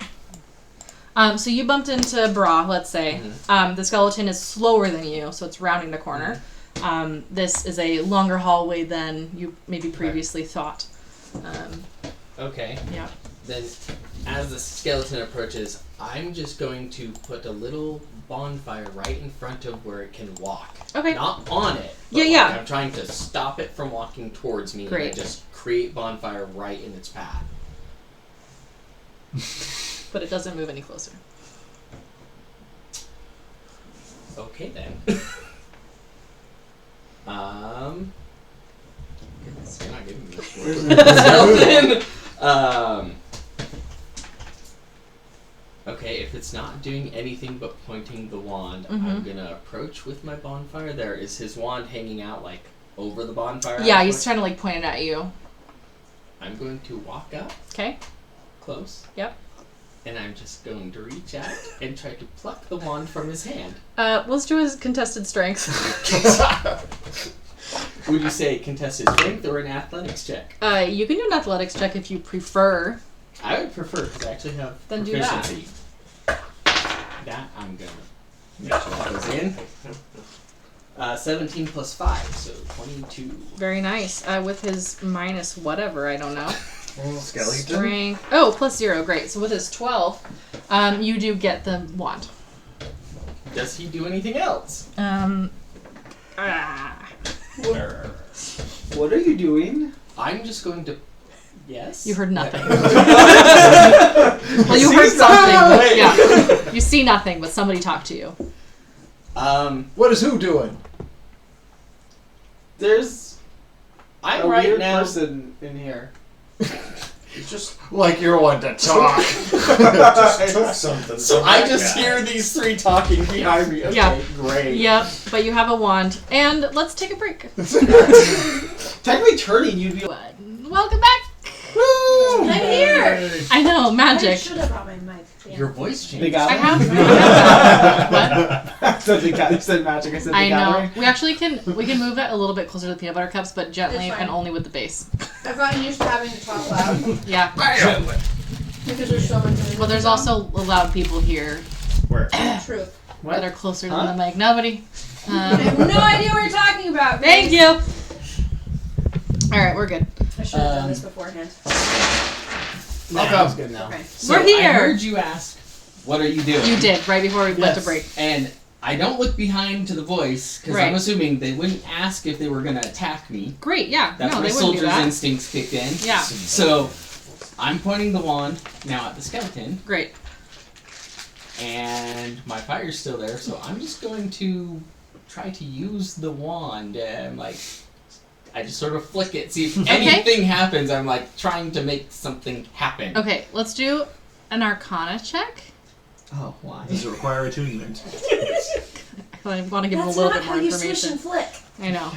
So you bumped into Bra, let's say. Mhm. The skeleton is slower than you, so it's rounding the corner. This is a longer hallway than you maybe previously thought. Okay. Yeah. Then, as the skeleton approaches, I'm just going to put a little bonfire right in front of where it can walk. Okay. Not on it. But Yeah, like, yeah. I'm trying to stop it from walking towards me. Great. And I just create bonfire right in its path. But it doesn't move any closer. Okay then. Goodness, you're not giving me this skeleton. Okay, if it's not doing anything but pointing the wand, I'm gonna approach with my bonfire. There is his wand hanging out like over the bonfire. Yeah, he's trying to like point it at you. I'm going to walk up. Okay. Close. Yep. And I'm just going to reach out and try to pluck the wand from his hand. Let's do his contested strength. Would you say contested strength or an athletics check? You can do an athletics check if you prefer. I would prefer because I actually have Then do that. proficiency. That I'm gonna make sure that goes in. 17 plus 5, so 22. Very nice. With his minus whatever, I don't know. Skeleton. Strength. Oh, plus 0. Great. So with his 12, you do get the wand. Does he do anything else? What are you doing? I'm just going to. Yes. You heard nothing. Well, you heard something. But, yeah. You see nothing, but somebody talked to you. What is who doing? There's I'm a right weird now. person in here. It's just Like you're one to talk. just took something. So I just hear these three talking behind me. Okay, Yeah. great. Yep, but you have a wand. And let's take a break. Technically turning, you'd be like, Welcome back. woo! I'm here. I know, I magic. should have brought my mic. Damn. Your voice changed. They got I it? have. What? I said you said magic, I said I the know. gathering. We actually can move it a little bit closer to the peanut butter cups, but gently It's fine. and only with the base. I've gotten used to having to talk loud Yeah. because there's so much. Well, there's also loud people here Where? truth. that are closer than the mic. Nobody. I have no idea what you're talking about. Thank you. All right, we're good. I should have done this beforehand. That's good now. Okay. So We're here. I heard you ask, "What are you doing?" You did right before we went to Yes. break. And I don't look behind to the voice because Right. I'm assuming they wouldn't ask if they were going to attack me. Great. Yeah. That's no, where they wouldn't do soldier's that. instincts kicked in. Yeah. So I'm pointing the wand now at the skeleton, Great. and my fire's still there. So I'm just going to try to use the wand. I just sort of flick it, see if anything happens. I'm like trying to make something happen. Okay, let's do an Arcana check. Oh, why? Does it require attunement? I want to give him a That's little not bit more how you swish information. and flick. I know.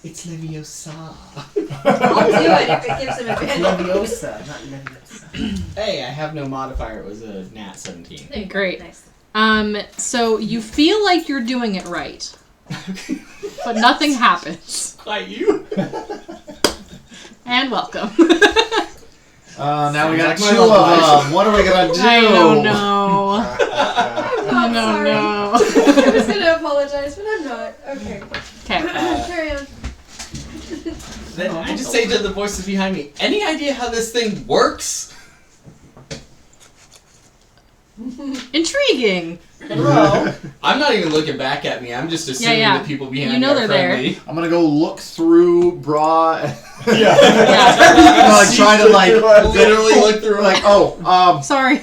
It's Leviosa. I'll do it if it gives him advantage. Leviosa, not Leviosa. Hey, I have no modifier. It was a nat 17. There you go. Great. Nice. So you feel like you're doing it right, but nothing happens. Quite you. And welcome. Now we got Sounds like two my love of life. them. What are we gonna do? I don't know. I'm I don't sorry. know. I was gonna apologize, but I'm not. Okay. Okay. Carry on. Then I just say to the voices behind me, any idea how this thing works? Intriguing. Hello. I'm not even looking back at me. I'm just assuming Yeah. the people behind You me know are they're there. friendly. I'm gonna go look through bra. Yeah. Like try to like Literally look through like Sorry.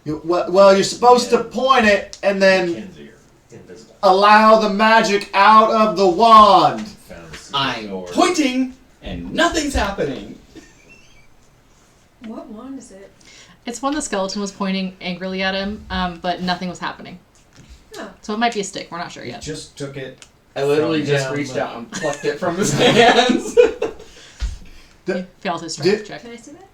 well you're supposed to point it and then Kinsey are invisible. allow the magic out of the wand. Found the I'm door. pointing and nothing's happening. What wand is it? It's one the skeleton was pointing angrily at him, but nothing was happening. Oh. So it might be a stick. We're not sure He yet. just took it. I literally From just him, reached but- out and plucked it from his hands. He failed his strength check. Can I see that?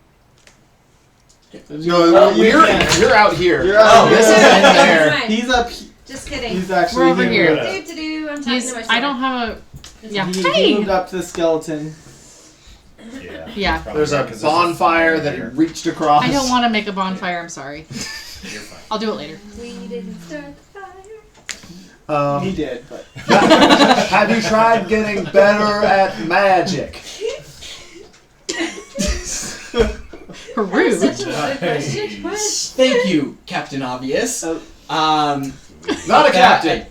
No, you can't. you're out here. You're out This here. is in there. Fine. He's up. Just kidding. He's actually We're over here. Do-do-do, I'm talking He's. to myself. I don't have a. Yeah. He Hey. moved up to the skeleton. Yeah. Yeah. Probably There's a right, 'cause there's bonfire fire that here. reached across. I don't want to make a bonfire. I'm sorry. You're fine. I'll do it later. We didn't start the fire. He did, but Have you tried getting better at magic? Rude. Such a good question. Nice. Thank you, Captain Obvious. Oh. Not a captain.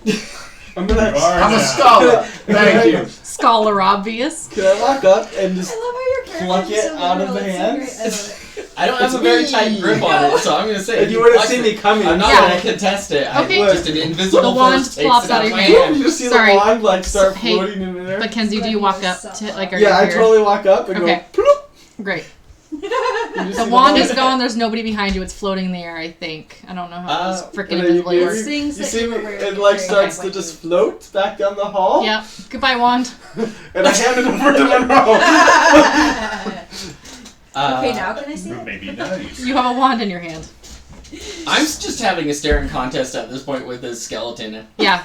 I'm gonna. You are I'm a now. scholar. Thank you. Scholar obvious. Can I walk up and I just love how your character pluck is it so out of literal. the It's so hands? great. I love it. I don't have a very tight grip on it, so I'm gonna say. If you would have seen me coming, I'm not Yeah. gonna contest it. Okay. I just an invisible The wand force takes flops it out out of of my your hand. you just see Sorry. the wand like start Hey, floating in midair. Mackenzie, do you walk up to are Yeah, you I here? totally walk up and Okay. go. Ploop. Great. You just The see wand is gone. There's nobody behind you. It's floating in the air. I think. I don't know how this freaking and then invisible works. you Things that see you me, were wearing it like during starts to highlight just float back down the hall. Yep. Goodbye, wand. And I hand it over to Monroe. Okay, now can I see it? Maybe nice. You have a wand in your hand. I'm just having a staring contest at this point with this skeleton. Yeah.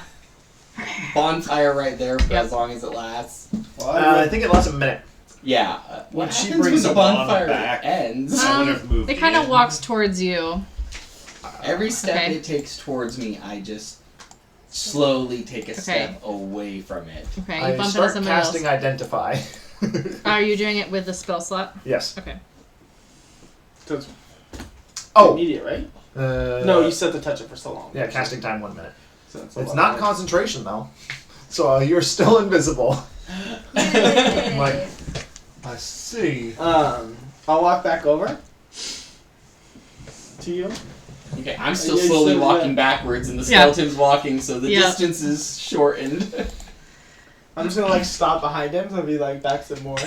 Bonfire right there for Yep. as long as it lasts. Well, I think it lasts a minute. Yeah. When What she happens brings when the the wand bonfire back- ends? I would have moved It kind of in. walks towards you. Every step Okay. it takes towards me, I just slowly take a step away from it. Okay, you I bump into start somebody casting else. Identify. Are you doing it with the spell slot? Yes. Okay. So it's Oh. immediate, right? Uh, No, you set to touch it for so long. Yeah, casting time 1 minute. So It's 11 not minutes. concentration though, so you're still invisible. Yay. Like, I see. I'll walk back over to you. Okay, I'm still Yeah, slowly so, walking yeah. backwards, and the Yeah. skeleton's walking, so the Yeah. distance is shortened. I'm just gonna like stop behind him, so I'll be like back some more.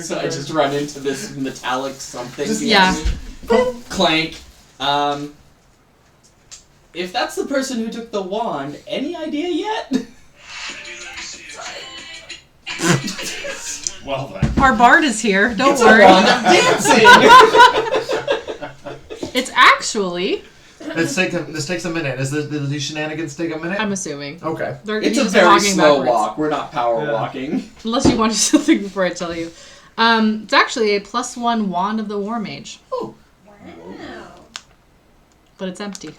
So I just run into this metallic something. Just- Yeah. behind me. Clank. If that's the person who took the wand, any idea yet? Well then. Our bard is here. Don't It's a worry. wand of dancing. It's actually. This takes a minute. Do these shenanigans take a minute? I'm assuming. Okay. They're It's a just very walking slow backwards. walk. We're not power Yeah. walking. Unless you want to do something before I tell you. It's actually a +1 wand of the war mage, Wow. but it's empty.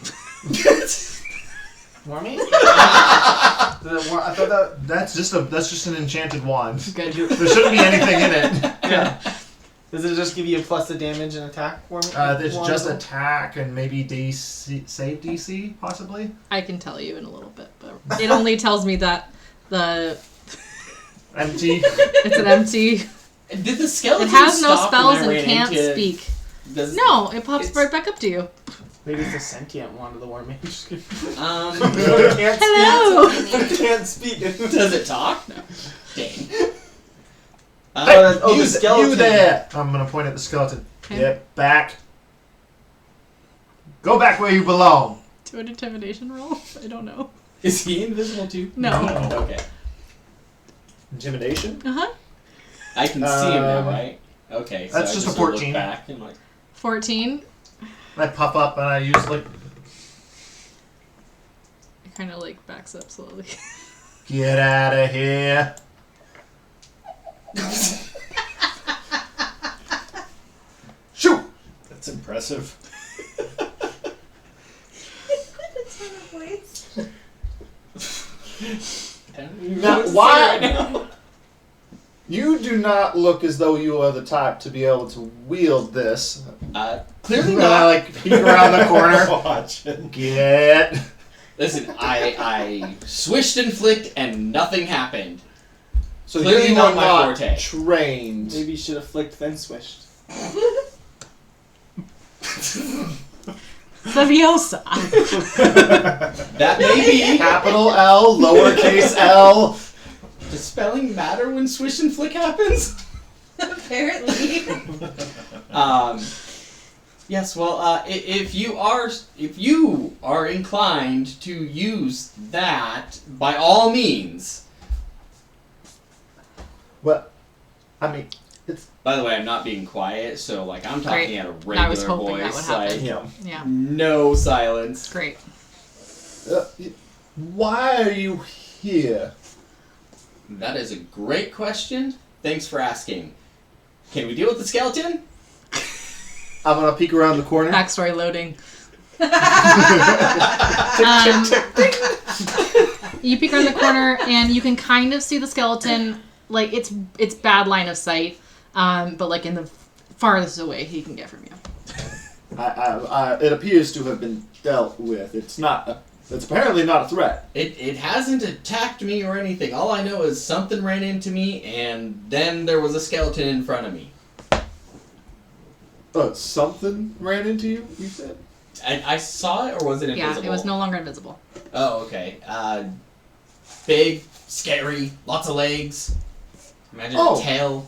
Warmy? I thought that. That's just an enchanted wand. Good. There shouldn't be anything in it. Yeah. Does it just give you a plus the damage and attack? It's just attack and maybe DC, save DC possibly. I can tell you in a little bit, but it only tells me that Empty. it's an empty. Did the skeleton It has no stop when spells I and ran can't into- speak. Does, No, it pops It's- right back up to you. Maybe it's a sentient wand of the war mage. Um, Can't Hello. speak. Can't speak. does it talk? No. Dang. The you skeleton. there! I'm gonna point at the skeleton. Okay. Get back. Go back where you belong. Do an intimidation roll? I don't know. Is he invisible too? No. Okay. Intimidation. Uh-huh. I can see him now, Um, right? Okay. So that's I just a look 14. Back and like, 14. I puff up and I use like. It kind of like backs up slowly. Get out of here. Shoot! That's impressive. Now, why? You do not look as though you are the type to be able to wield this. Clearly And I not. like peek around the corner. Watch it. Get. Listen, I swished and flicked and nothing happened. So Clearly you not are my not forte. trained. Maybe you should have flicked then swished. Saviosa. That may be. Capital L, lowercase L. Does spelling matter when swish and flick happens? Apparently. Yes. Well, if you are inclined to use that, by all means. Well, I mean, it's By the way, I'm not being quiet, so like I'm talking Great. at a I regular was hoping voice, that would happen. like yeah. Yeah. no silence. Great. Why are you here? That is a great question. Thanks for asking. Can we deal with the skeleton? I'm gonna peek around the corner. Backstory loading. You peek around the corner and you can kind of see the skeleton. Like it's bad line of sight, but like in the farthest away he can get from you. It appears to have been dealt with. It's not. It's apparently not a threat. It hasn't attacked me or anything. All I know is something ran into me, and then there was a skeleton in front of me. Something ran into you, you said? I saw it, or was it invisible? Yeah, it was no longer invisible. Oh, okay. Big, scary, lots of legs. Imagine a tail.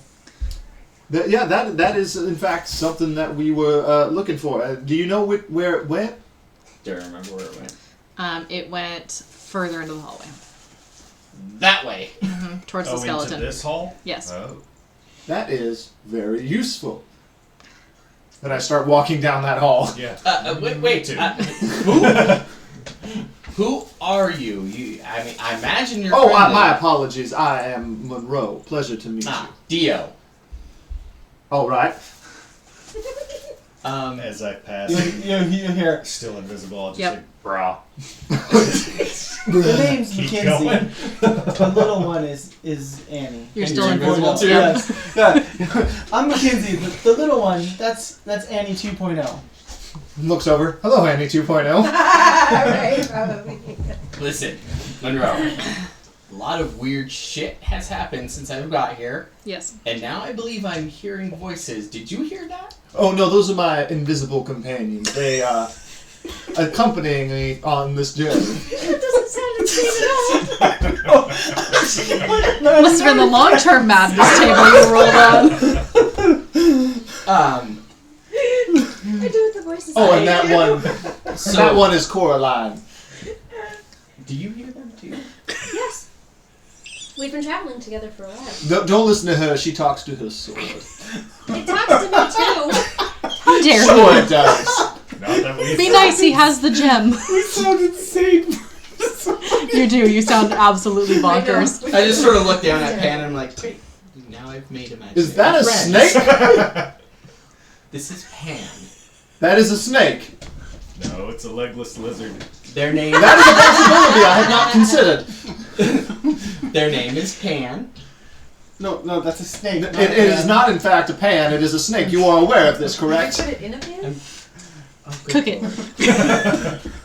That is in fact something that we were looking for. Do you know where it went? Don't remember where it went. It went further into the hallway. That way. Towards the skeleton. Into this hall? Yes. Oh. That is very useful. Then I start walking down that hall. Yeah. Wait. Who are you? I imagine you're. My apologies. I am Monroe. Pleasure to meet you. Dio. All right. As I pass, You hear. still invisible. I'll just Yep. say, brah. The name's Keep Mackenzie. going. The little one is Annie. You're And still invisible too. Yes. Yeah. I'm Mackenzie. The little one, that's Annie 2.0. Looks over. Hello, Annie 2.0. Right, probably. Listen, Monroe. A lot of weird shit has happened since I got here, Yes. and now I believe I'm hearing voices. Did you hear that? Oh no, those are my invisible companions. They are accompanying me on this journey. That doesn't sound insane at all. Must have been the long-term madness table you rolled on. I do with the voices. Oh, and that one, So, that one is Coraline. Do you hear them too? Yes. We've been traveling together for a while. Don't listen to her. She talks to her sword. It talks to me too. How dare Sure you? it does. Not that we Be nice, he has the gem. We sound insane. You do, you sound absolutely bonkers. I just sort of look down at Pan and I'm like, wait, now I've made a magic. Is that a snake? This is Pan. That is a snake. No, it's a legless lizard. Their name. That is a possibility I had not considered. Their name is Pan. No, that's a snake. It is not, in fact, a pan. It is a snake. You are aware of this, Can we correct? put it in a pan? Cook it.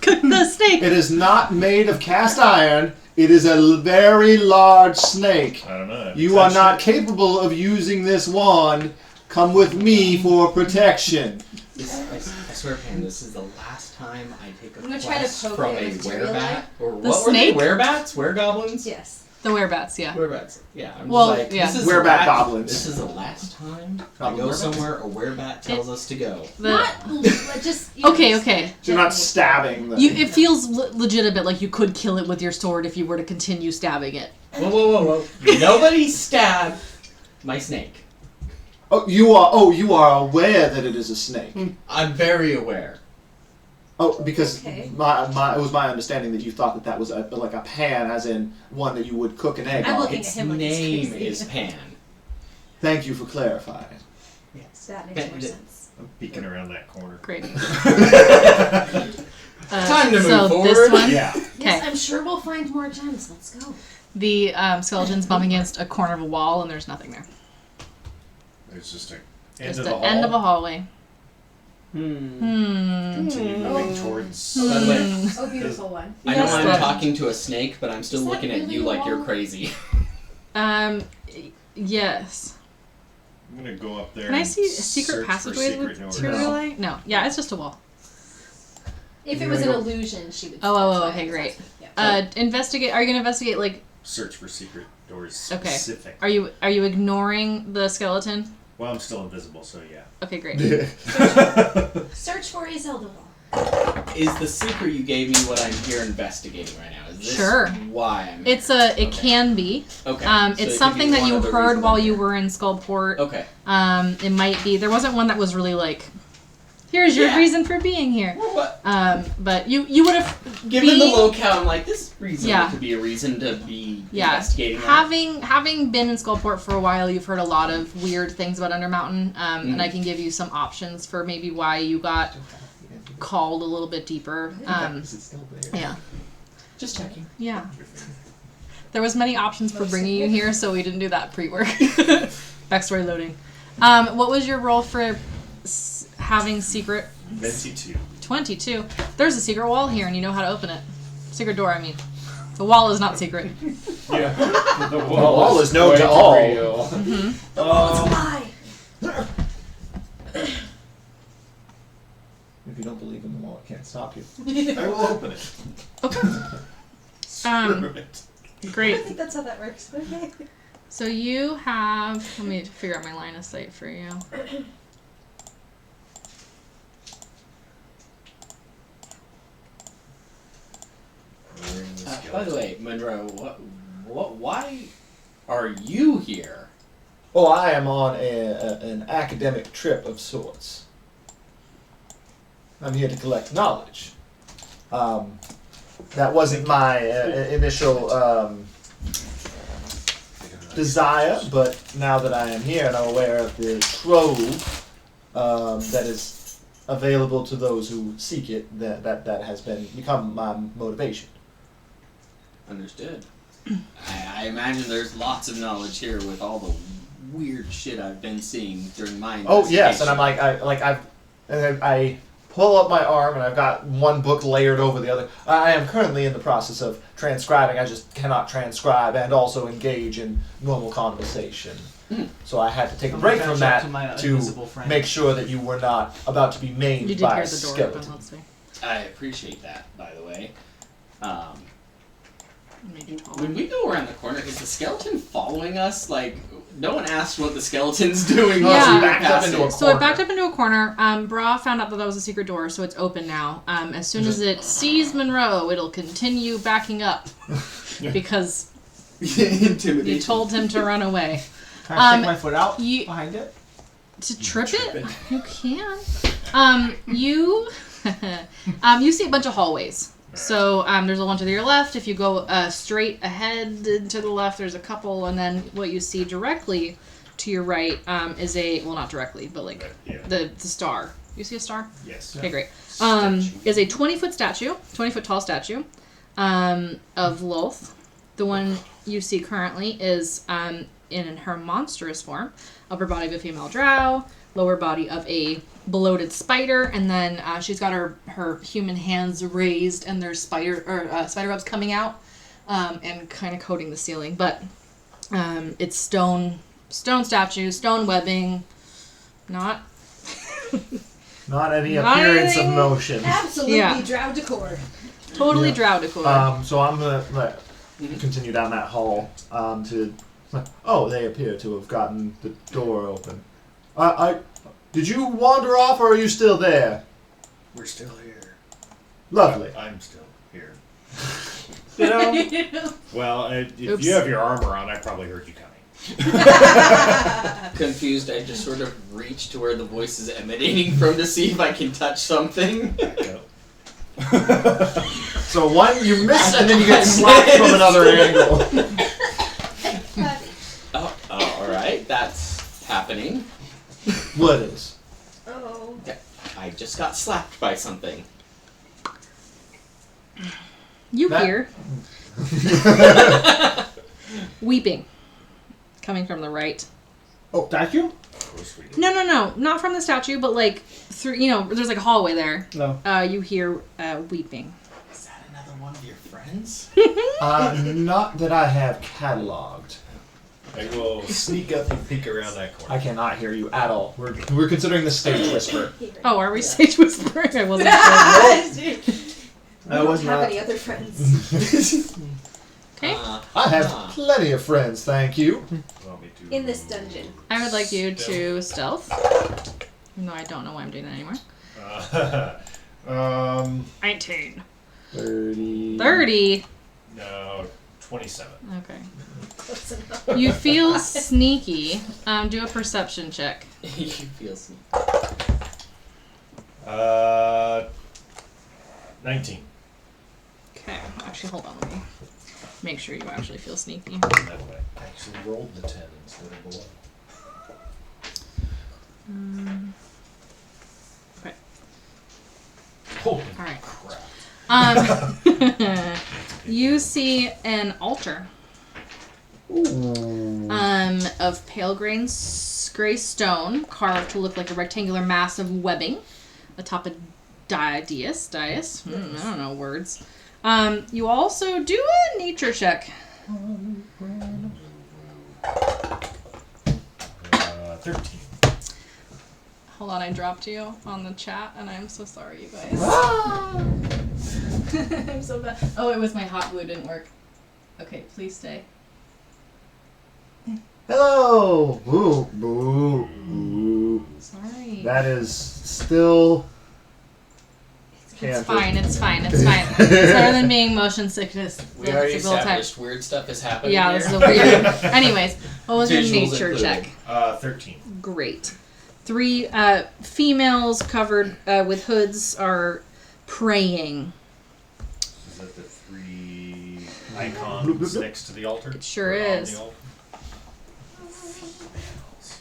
Cook the snake. It is not made of cast iron. It is a very large snake. I don't know. You are not capable of using this wand. Come with me for protection. I swear, Pan, this is the last time I take a I'm gonna try to quest poke from it a with material werebat. light. Or The what were they? snake? Werebats? Weregoblins? Yes. The werebats, yeah. Werebats. Yeah. I'm Well, just like, yeah. this is Werebat the last, goblins. This is the last time I Goblin go werebats? somewhere a werebat tells us to go. Not just. You know, Okay. You're not stabbing them. It feels legitimate, like you could kill it with your sword if you were to continue stabbing it. Whoa. Nobody stabbed my snake. You are aware that it is a snake. I'm very aware. Oh, because Okay. it was my understanding that you thought that was like a pan, as in one that you would cook an egg I'm on. looking Its at him like he's name crazy. is Pan. Thank you for clarifying. That makes more sense. I'm peeking around that corner. Great. Time to so move forward. This one, Yeah. Yes, Okay. I'm sure we'll find more gems. Let's go. the skeleton's bumping against a corner of a wall, and there's nothing there. It's just a end Just of the the hall. end of a hallway. Continue moving towards. By the way, Oh, beautiful one. I know Yes, I'm love. talking to a snake, but I'm still Is that looking at really you a like you're wall? crazy. Yes. I'm gonna go up there. Can I and see secret search for passageways secret with doors. material light? No. Yeah, it's just a wall. If it was an illusion, she would. Oh, that's why okay, I was great. asking. Yeah. Investigate. Are you gonna investigate? Like, Search for secret doors Okay. specific. are you ignoring the skeleton? Well, I'm still invisible, so yeah. Okay, great. Search for a Zelda wall. Is the secret you gave me what I'm here investigating right now? Is this Sure. why I'm It Okay. can be. Okay. So it It's could something be that one you of the heard reasons while I'm you here. were in Skullport. Okay. It might be. There wasn't one that was really like, here's your Yeah. reason for being here. But But you would have given the locale, I'm like, this reason Yeah. could be a reason to be Yeah. investigating that. Having been in Skullport for a while, you've heard a lot of weird things about Undermountain, and I can give you some options for maybe why you got called a little bit deeper. Yeah. Just checking. Yeah. There was many options for bringing you here, so we didn't do that pre-work. Backstory loading. What was your role for having secret? 22. 22. There's a secret wall here, and you know how to open it. Secret door, I mean. The wall is not secret. Yeah. The wall is known way to all. real. The wall's a lie. If you don't believe in the wall, it can't stop you. I will open it. Okay. Screw it. I Great. think that's how that works. Okay. So you have. Let me figure out my line of sight for you. By the way, Monroe, why are you here? Oh, I am on an academic trip of sorts. I'm here to collect knowledge. That wasn't my initial desire, but now that I am here and I'm aware of the trove that is available to those who seek it, that has become my motivation. Understood. I imagine there's lots of knowledge here with all the weird shit I've been seeing during my investigation. Oh yes, and I'm I pull up my arm and I've got one book layered over the other. I am currently in the process of transcribing. I just cannot transcribe and also engage in normal conversation. So I had to take a break from that to make sure that you were not about to be maimed You did by hear a the door skeleton. open. Let's see. I appreciate that, by the way. Made you taller. When we go around the corner, is the skeleton following us? Like, no one asked what the skeleton's doing. Yeah. once we Backed up pass into it. a So it backed up into a corner. Bra found out that was a secret door, so it's open now. As soon as it sees Monroe, it'll continue backing up because Intimidation. you told him to run away. Can I stick my foot out you- behind it? To trip it? You can. You you see a bunch of hallways. So there's a one to your left. If you go straight ahead to the left, there's a couple, and then what you see directly to your right is not directly, but like Yeah. the star. You see a star? Yes. Okay, great. Statue. Is a 20-foot statue, 20-foot tall statue of Loth. The one you see currently is in her monstrous form, upper body of a female drow, lower body of a bloated spider, and then she's got her human hands raised, and there's spider webs coming out and kind of coating the ceiling. But it's stone statue, stone webbing, not Not Not appearance anything- of motion. Absolutely Yeah. drow decor. totally Yeah. drow decor. So I'm gonna continue down that hall to. Oh, they appear to have gotten the door open. Did you wander off, or are you still there? We're still here. Lovely. I'm still here. You know? Well, if Oops. you have your armor on, I probably heard you coming. Confused, I just sort of reach to where the voice is emanating from to see if I can touch something. Back up. So one, you miss, and then you get slapped from another angle. Oh, alright, that's happening. What is? Oh. I just got slapped by something. You That- hear weeping coming from the right. Oh, statue? Of course we do. No, not from the statue, but like through. There's like a hallway there. No. You hear weeping. Is that another one of your friends? Not that I have cataloged. I will sneak up and peek around that corner. I cannot hear you at all. We're considering the stage whisper. Oh, are we stage whispering? I wasn't sure. I I was don't have not. any other friends. Okay. I have plenty of friends, thank you. Want me to- In this dungeon. I would like you to stealth. No, I don't know why I'm doing that anymore. 19. 30. 30. No, 27. Okay. Close enough. You feel sneaky. Do a perception check. You feel sneaky. 19. Okay. Actually, hold on. Let me make sure you actually feel sneaky. That way. Actually rolled the 10 instead of below. Okay. Holy All right. crap. You see an altar Ooh. of pale gray stone carved to look like a rectangular mass of webbing atop a dais. I don't know words. You also do a nature check. 13. Hold on, I dropped you on the chat, and I'm so sorry, you guys. I'm so bad. Oh, it was my hot glue didn't work. Okay, please stay. Hello! Boo, boo, boo. Sorry. That is still... It's fine, it's fine, it's fine. It's better than being motion sickness. We already established weird stuff is happening. Yeah, here. this is a weird. Anyways, what was your Visuals nature included. check? 13. Great. 3 females covered with hoods are praying. Is that the 3 icons next to the altar? It sure Or on is. the altar?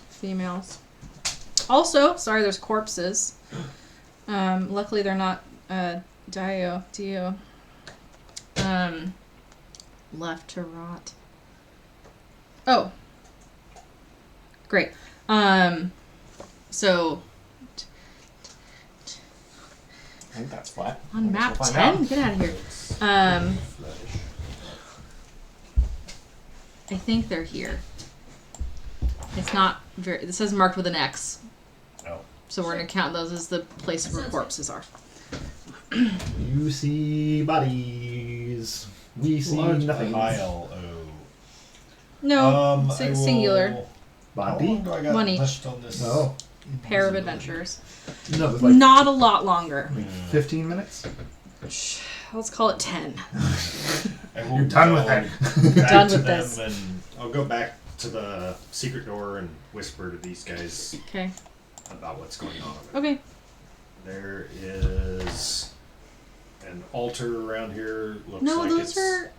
Females. Also, sorry, there's corpses. Luckily, they're not Dio. Left to rot. Oh. Great. So I think that's flat. on map We'll 10, find out. get out of here. I think they're here. It's not very. It says marked with an X. Oh. So we're gonna count those as the places where corpses are. You see bodies. We see nothing. ILO. No, I will- singular. How Body? long do I got One each. left on this? No. Pair of adventurers. No, it's like Not a lot longer. 15 minutes? Let's call it 10. I will You're done with go it. back Done to with them this. And I'll go back to the secret door and whisper to these guys Okay. about what's going on. Okay. There is an altar around here. Looks No, like those are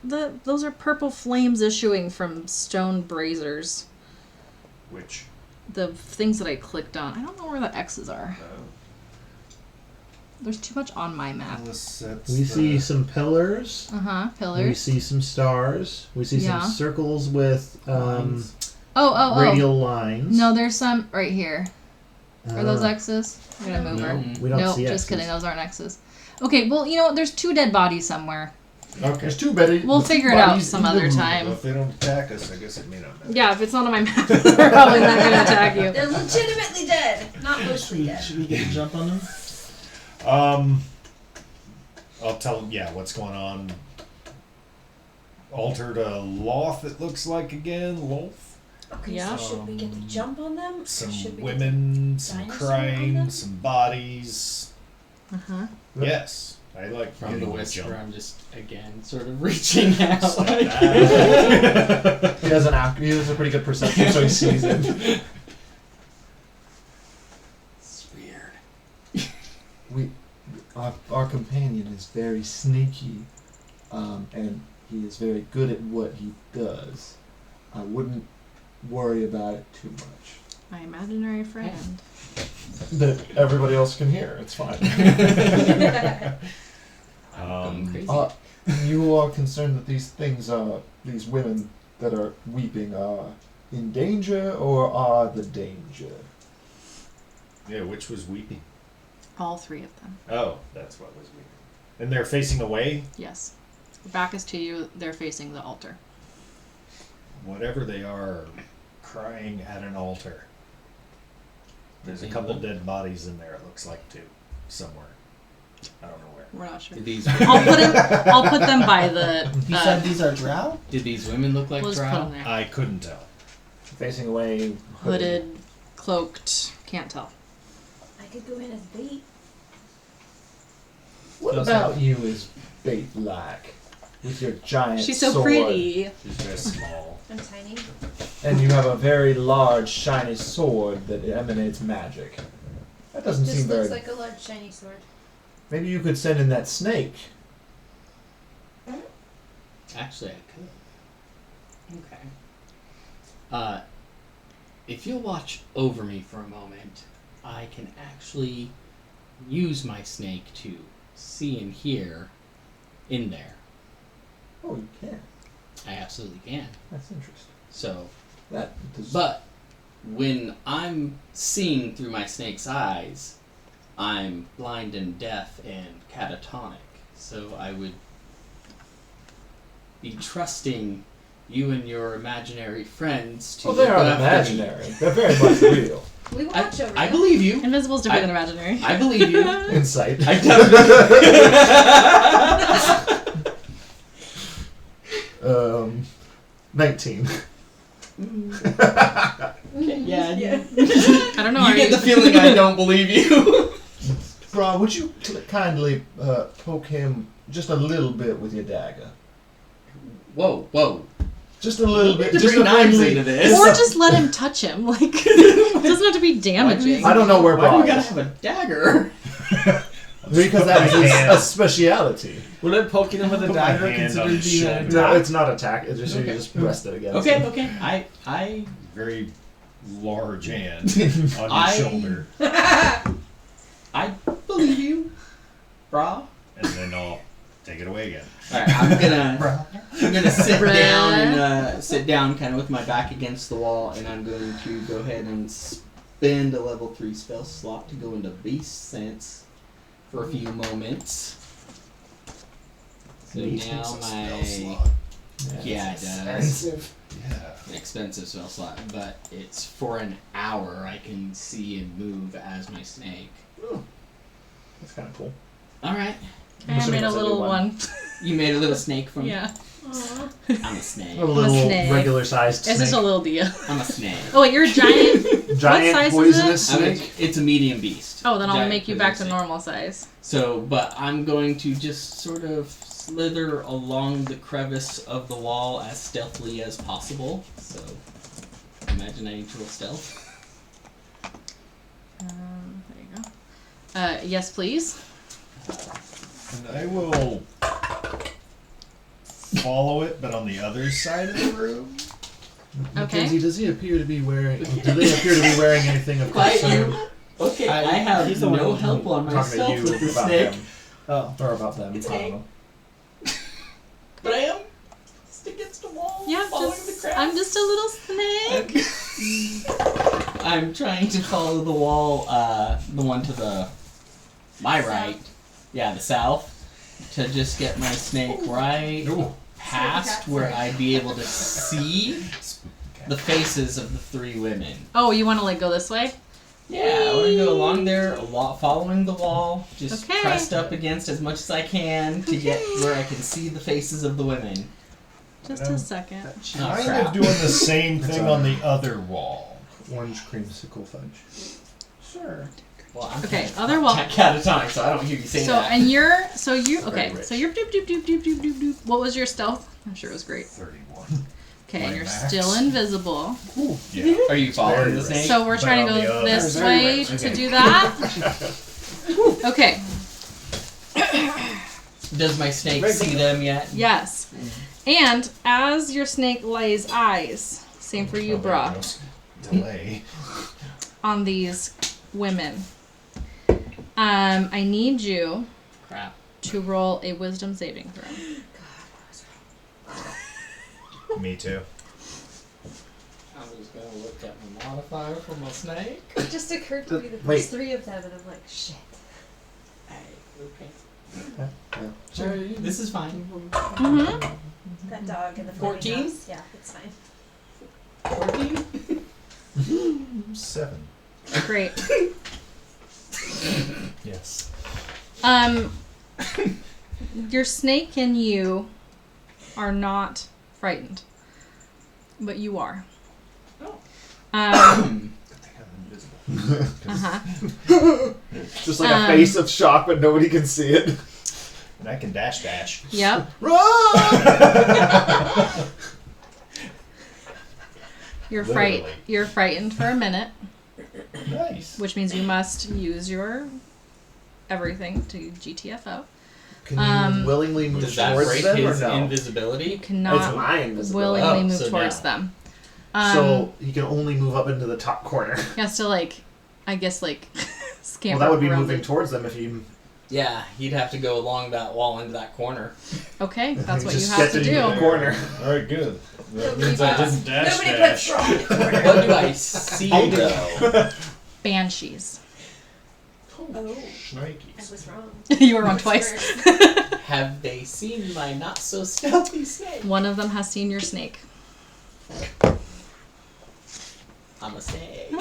those are purple flames issuing from stone braziers. which. The things that I clicked on. I don't know where the X's are. There's too much on my map. We see some pillars. We Pillars. see some stars. We see Yeah. some circles with Oh. radial lines. No, there's some right here. Are those Ah. X's? I'm gonna move her. We don't Nope, see just X's. kidding. Those aren't X's. Okay, well, you know what? There's 2 dead bodies somewhere. Okay. There's 2 bodies. We'll figure it out some other Well, time. if they don't attack us, I guess it may not matter. Yeah, if it's not on my map, they're probably not gonna attack you. They're legitimately dead, not mostly dead. Should we get a jump on them? I'll tell them, what's going on. Altar to Loth, it looks like again. Loth. Okay, Yeah. so should we get the jump on them? Some Should we women, some dinosaur on crying, them? some bodies. Yes, I like From getting the a whisper, jump. I'm just again sort of reaching out. Stop Like, that. He has a pretty good perception, so he sees it. it's weird. Our companion is very sneaky, and he is very good at what he does. I wouldn't worry about it too much. My imaginary friend. That everybody else can hear. It's fine. Going crazy. You are concerned that these things are, these women that are weeping are in danger, or are the danger? Yeah, which was weeping? All 3 of them. Oh, that's what was weeping. And they're facing away? Yes. Their back is to you. They're facing the altar. Whatever they are, crying at an altar. There's a couple dead bodies in there, it looks like, too. Somewhere. I don't know where. We're not sure. Did these I'll put them by the. You said these are drow? did these women look like We'll just put drow? them there. I couldn't tell. Facing away. Hooded, cloaked. Can't tell. I could go in as bait. What about you is bait-like, with your giant She's so sword, pretty. She's very small. I'm tiny. and you have a very large, shiny sword that emanates magic? That doesn't This seem looks very... like a large shiny sword. Maybe you could send in that snake. Actually, I could. Okay. If you'll watch over me for a moment, I can actually use my snake to see and hear in there. Oh, you can. I absolutely can. That's interesting. So, That does... but when I'm seeing through my snake's eyes, I'm blind and deaf and catatonic. So I would be trusting you and your imaginary friends to Oh, they look are after me. imaginary. They're very much real. We watch over I you. believe you. Invisible's different than imaginary. I believe you. Insight. I definitely. 19. Yeah. I don't know. You get the feeling I don't believe you. Bra, would you kindly poke him just a little bit with your dagger? Whoa. Just a little bit. Just Just bring a knives friendly. into this. Or just let him touch him. Like, it doesn't have to be damaging. I don't know where Why do Bra we gotta is. have a dagger? Because that is a speciality. Would it poking him with a Put my dagger hand on considered his being an shoulder. No, attack? it's not attack. It's just you just rest it against. Okay. I Very large hand on your shoulder. I believe you, brah. And then I'll take it away again. All right, I'm gonna sit down kind of with my back against the wall, and I'm going to go ahead and spend a level 3 spell slot to go into Beast Sense for a few moments. So now my yeah, it does. Yeah. An expensive spell slot, but it's for an hour. I can see and move as my snake. That's kind of cool. All right, I made a little one. you made a little snake from Yeah. Aw. I'm a snake. A little snake. regular sized snake. It's just a little deal. I'm a snake. Oh wait, you're a giant. Giant what size poisonous is I mean, snake. it's a medium beast. Oh, then I'll Giant make you back to poisonous snake. normal size. So, but I'm going to just sort of slither along the crevice of the wall as stealthily as possible. So, imagine I need to roll stealth. There you go. Yes, please. And I will follow it, but on the other side of the room. Okay. Mackenzie, does he appear to be wearing? Do they appear to be wearing anything of Quiet concern? you. Okay, I- I have he's the one no who's help on my Talking to stealth you with the about snake. them, Oh. or about them. It's I don't okay. know. But I am just against the wall, Yeah, following just, the crowd. I'm just a little snake. I'm trying to follow the wall, the one to my right. Yeah, the south. To just get my snake right Ooh. past where I'd be able to see the faces of the 3 women. Oh, you want to like go this way? Yeah, I want to go along there, following the wall, just Okay. pressed up against as much as I can to get where I can see the faces of the women. Just a second. Oh, Kind crap. of doing the same That's thing all on right. the other wall. Orange creamsicle fudge. Sure. Well, I'm Okay, other wall. catatonic, so I don't hear you say So that. and you're okay. rich. So you're doop doop doop doop doop doop doop. What was your stealth? I'm sure it was great. 31. Okay, My and you're max. still invisible. Yeah. Are you following Very the rich. snake? So we're But trying to on the go other- this Very way rich. to Okay. do that. Okay. Does my snake Very see good. them yet? Yes. And as your snake lays eyes, same for you, Oh, there brah, goes. Delay. on these women. I need you Crap. to roll a wisdom saving throw. Me too. I'm just gonna look at my modifier for my snake. It just occurred to me that Wait. there's 3 of them, and I'm like, shit. Okay. Yeah. Sure, this is fine. Mm-hmm. That dog in the 14? house. Yeah, it's fine. 14? 7. Great. Yes. Your snake and you are not frightened, but you are. Oh. Uh-huh. Just like a face of shock, but nobody can see it. And I can dash. Yep. Literally. You're frightened for a minute, Nice. which means you must use your everything to GTFO. Can you Um, willingly move Does that towards break them his or no? You invisibility? It's cannot my invisibility. willingly Oh, move so towards now. them. So he can only move up into the top corner. He has to I guess Well, scamper that would be around moving it. towards them if you. Yeah, he'd have to go along that wall into that corner. Okay, that's what you just have get to the do. corner. Alright, good. That Nobody means I puts- didn't dash. Nobody puts straw in the corner. What do I see though? Banshees. Oh, I Shnikes. was wrong. You were wrong What's twice. first? Have they seen my not so stealthy snake? One of them has seen your snake. I'm a snake.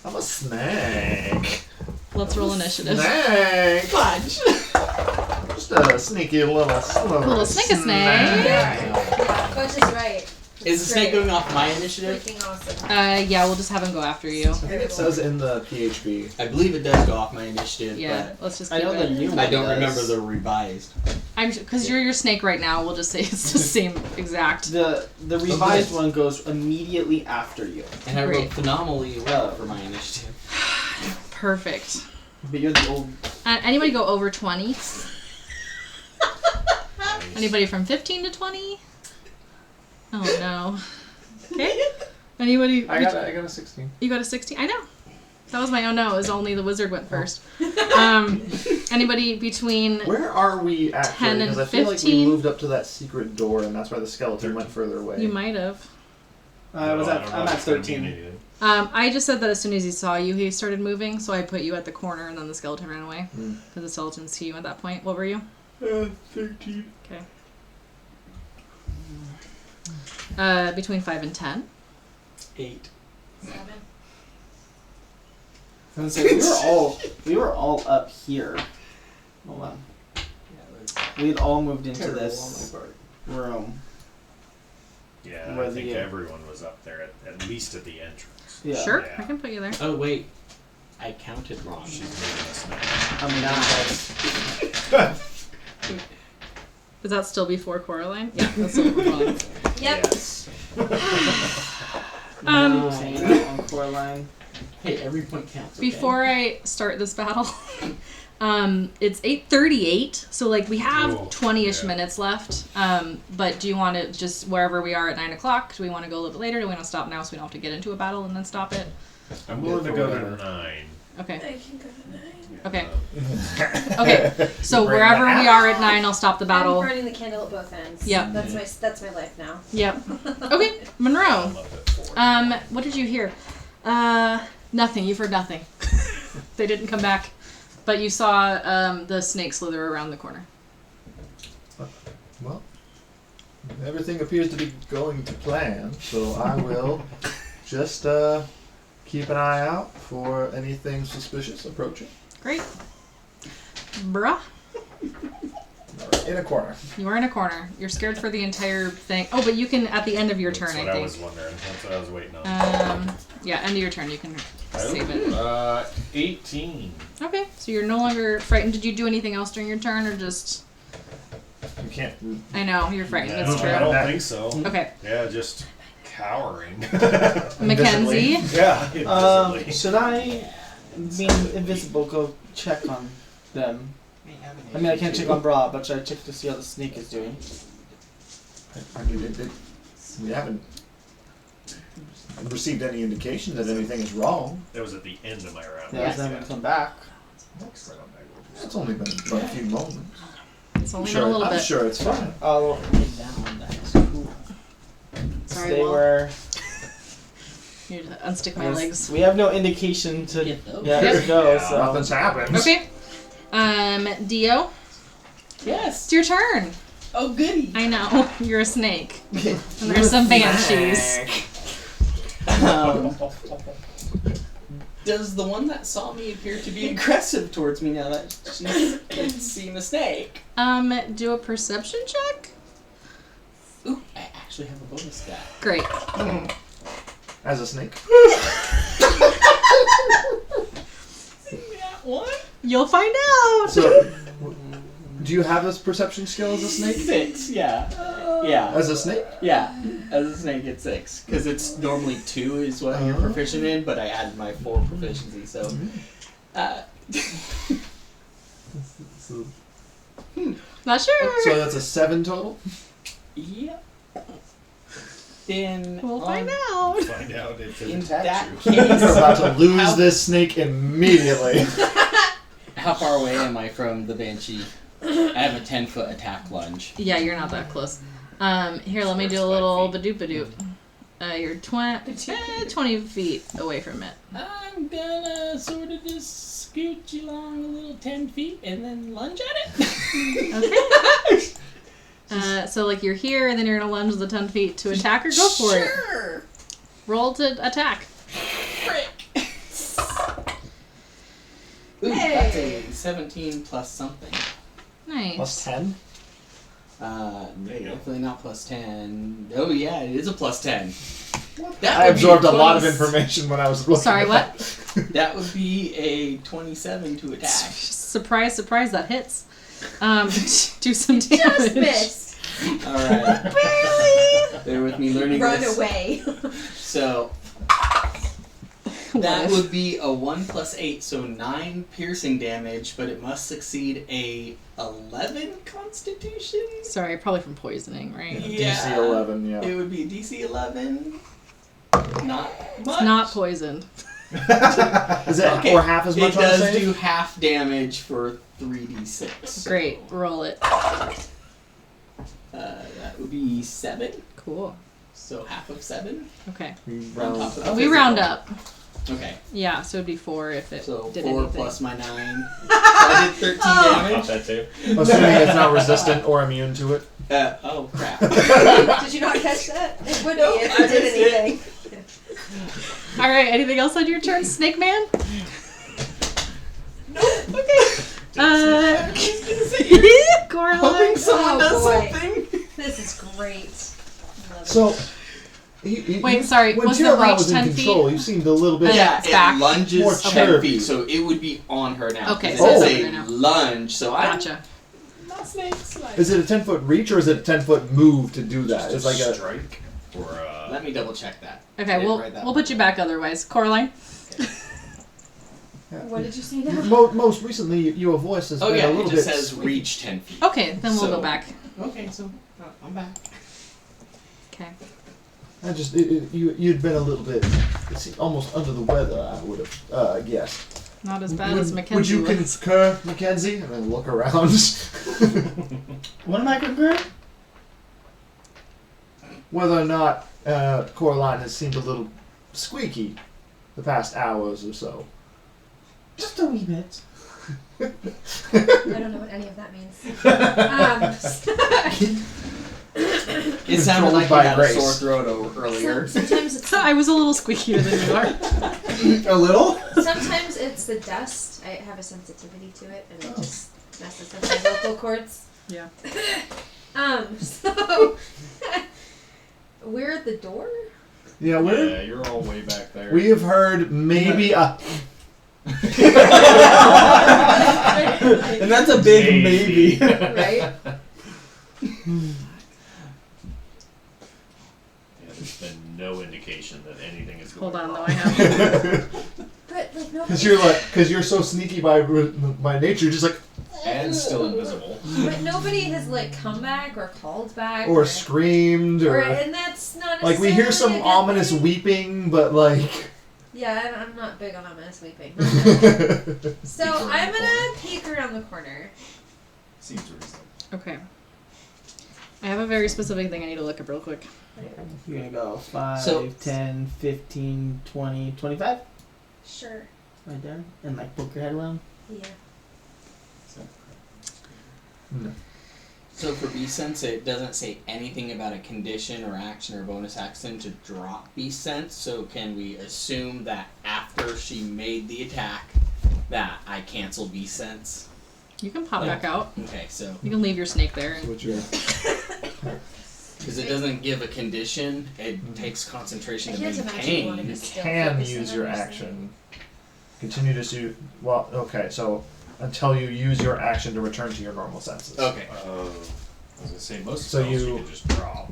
I'm a snake. Let's roll initiative. Snake. Punch. Just a sneaky little snake. Yeah, Coach is right. Is the snake going off my initiative? Freaking awesome. Yeah, we'll just have him go after you. I think it says in the PHB. I believe it does go off my initiative, Yeah, let's just I keep know the it. new one. but I don't does. remember the revised. Because you're your snake right now, we'll just say it's the same exact. The revised one goes immediately after you. And I rolled Great. phenomenally well for my initiative. Perfect. But you're the old. Anybody go over 20? Anybody from 15 to 20? Oh no. Okay. Anybody? I got a 16. You got a 16? I know. That was my oh no. It was only the wizard went first. Anybody between? Where are we actually? 10 and Because I feel like we 15? moved up to that secret door, and that's why the skeleton went further away. You might have. I'm at 13. I just said that as soon as he saw you, he started moving. So I put you at the corner, and then the skeleton ran away. Because the skeleton's to you at that point. What were you? 13. Okay. Between 5 and 10. 8. 7. I was gonna say, we were all up here. Hold on. We'd all moved into this room. Yeah, Where I think the, everyone was up there, at least at the entrance. Yeah. Sure, Yeah. I can put you there. Oh, wait. I counted wrong. She's making us now. I mean, Is that still before Coraline? Yeah, that's still before Coraline. Yep. Yes. on Coraline. Hey, every point counts. Okay? Before I start this battle, it's 8:38, so like we have Ooh, 20-ish yeah. minutes left. But do you want to just wherever we are at 9 o'clock? Do we want to go a little bit later? Do we want to stop now so we don't have to get into a battle and then stop it? I'm willing to go to 9. Okay. I can go to 9. Okay. Okay. So wherever we are at 9, I'll stop the I'm battle. burning the candle at both ends. Yep. That's my life now. Yep. Okay, Monroe. I love it for you. What did you hear? Nothing. You've heard nothing. They didn't come back, but you saw the snake slither around the corner. Well, everything appears to be going to plan, so I will just keep an eye out for anything suspicious approaching. Great. Bruh. In a corner. You are in a corner. You're scared for the entire thing. Oh, but you can at the end of your turn, That's I what I think. was wondering. That's what I was waiting on. Yeah, end of your turn. You can save it. 18. Okay, so you're no longer frightened. Did you do anything else during your turn, or just? You can't. I know you're frightened. That's I true. don't think so. Okay, Yeah, just cowering. Mackenzie. Yeah, invisibly. Should I, being invisible, go check on them? I mean, I can't check on Bra, but should I check to see how the snake is doing? I mean, we haven't received any indication that anything is wrong. That was at the end of my round. Yeah, Yes. then we come back. It's only been but a few moments. It's only been a little I'm bit. sure it's fine. I'll Cool. Sorry, stay Will. where. You need to unstick my Yes, legs. we have no indication to Get those. to go. Yeah, So nothing's happened. Okay. Dio, Yes. it's your turn. Oh, goody. I know you're a snake, and there's some banshees. Does the one that saw me appear to be aggressive towards me now that she's seen the snake? Do a perception check. Ooh, I actually have a bonus stat. Great. As a snake. That one? You'll find out. So, do you have this perception skill as a snake? 6, yeah. Yeah. As a snake? Yeah, as a snake it's 6. Because it's normally 2 is what you're proficient in, but I added my 4 proficiency, so... So Not sure. that's a 7 total? Yep. Then... We'll find out. Find out if it In attacks that you. case... You're about to lose How- this snake immediately. How far away am I from the Banshee? I have a 10-foot attack lunge. Yeah, you're not that close. Here, let me do a little badoop. You're 20 feet away from it. I'm gonna sort of just scooch along a little 10 feet and then lunge at it. Okay. So like you're here, and then you're gonna lunge the 10 feet to attack, or go for it. Sure. Roll to attack. Ooh, Hey. that's a 17 plus something. Nice. Plus 10? Definitely not plus 10. Oh yeah, it is a plus 10. I absorbed a lot of information when I was looking Sorry, at what? that. That would be a 27 to attack. Surprise, surprise, that hits. Do some damage. Just missed. Alright. Barely. Bear with me learning Run this. away. So, that would be a 1 plus 8, so 9 piercing damage, but it must succeed a 11 constitution? Sorry, probably from poisoning, right? DC 11, yeah. It would be DC 11. Not much. It's not poisoned. Is it Okay. or half as much It on the does save? do half damage for 3d6. Great, roll it. That would be 7. Cool. So half of 7. Okay. We On round top of up. the We round up. Okay. Yeah, so it'd be 4 if it So did 4 anything. plus my 9. So I did 13 Got damage. that too. Assuming it's not resistant or immune to it. Oh crap. Did you not catch that? It would be Nope, if I it did missed it. anything. All right, anything else on your turn, Snake Man? Coraline. Hoping someone Oh, does boy. something. This is great. I love it. So, Wait, sorry, when was the Tira reach was in 10 control, feet? you seemed a little bit. Yeah, it's it back. More lunges 10 chirpy. feet, so it would be on her now. Okay, It so says it's a on her now. lunge, so I'm Gotcha. not snakes. Like. Is it a 10-foot reach or is it a 10-foot move to do that? It's like a. strike or Let me double check that. I Okay, didn't we'll write that we'll one. put you back otherwise. Coraline. What did you say now? Most recently, your voice has Oh been yeah, a it little just bit. says squeaky. reach 10 feet. Okay, then we'll So- go back. Okay, so I'm back. Okay. I just you'd been a little bit almost under the weather. I would have guessed. Not as bad as Mackenzie. Would you looks. concur, Mackenzie? And then look around. What am I concurring? Whether or not Coraline has seemed a little squeaky the past hours or so. Just a wee bit. I don't know what any of that means. It sounded Controlled like you by had grace. a sore throat earlier. Sometimes it's I was a little squeakier than you are. A little? sometimes it's the dust. I have a sensitivity to it, and it just messes with my vocal cords. Yeah. So we're at the door. Yeah, yeah, you're all way back there. we have heard maybe a. And that's a big maybe. Right? Yeah, there's been no indication that anything is going Hold on, wrong. though. I have. But like Because nobody. you're so sneaky by nature, just like And still invisible. But nobody has like come back or called back or screamed or and that's not like we hear some necessarily a good ominous thing. weeping, but like. Yeah, I'm not big on ominous weeping. So Peek around I'm the gonna corner. peek around the corner. Seems reasonable. Okay. I have a very specific thing I need to look up real quick. You're gonna go 5, So- 10, 15, 20, 25? Sure. Right there? And like poke your head around? Yeah. No. So for Beast Sense, it doesn't say anything about a condition or action or bonus action to drop Beast Sense. So can we assume that after she made the attack, that I cancel Beast Sense? You can pop back out. Okay, so You can leave your snake there. So what you're- because it doesn't give a condition, it takes concentration I to can't imagine you want to maintain. be still can focusing use on your snake. action. Continue to do well. Okay, so until you use your action to return to your normal senses. Okay. I was gonna say most So spells you- you can just drop.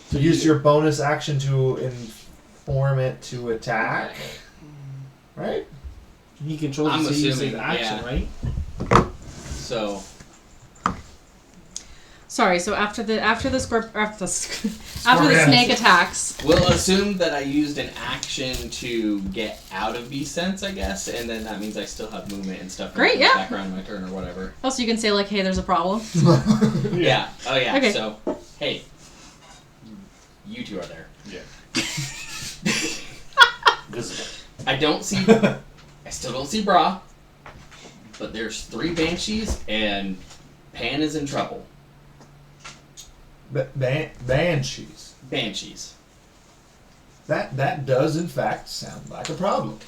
So use your bonus action to inform it to attack. Right? He controls I'm it, so you use assuming, his action, yeah. right? So Sorry. So after the after the Scorpion. snake attacks. we'll assume that I used an action to get out of Beast Sense, I guess, and then that means I still have movement and stuff. Great, in the yeah. background of my turn or whatever. Also, you can say like, "Hey, there's a problem." Yeah. Oh yeah. Okay. So hey, you two are there. Yeah. Visible. I don't see. I still don't see Bra. But there's 3 banshees and Pan is in trouble. Banshees. Banshees. That does in fact sound like a problem.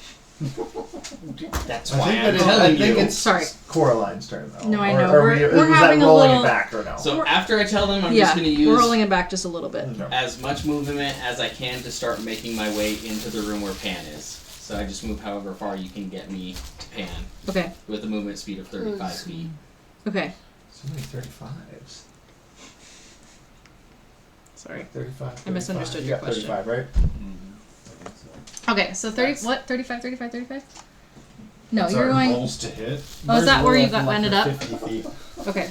That's I why think, I'm I telling think you. it's Sorry. Coraline's turn though. No, I Or know. are We're is that having a rolling little- it back or no? So after I tell them, I'm Yeah, just going to we're use rolling it back just a little bit. Okay. as much movement as I can to start making my way into the room where Pan is. So I just move however far you can get me to Pan Okay. with a movement speed of 35 feet. Okay. So many 35s. Sorry. 35. I misunderstood You your got question. 35, right? Okay, so 30. That's- What? 35, 35, 35? No, That's you're our going. rolls to hit. Oh, is that where you got Like ended for up? 50 feet. Okay.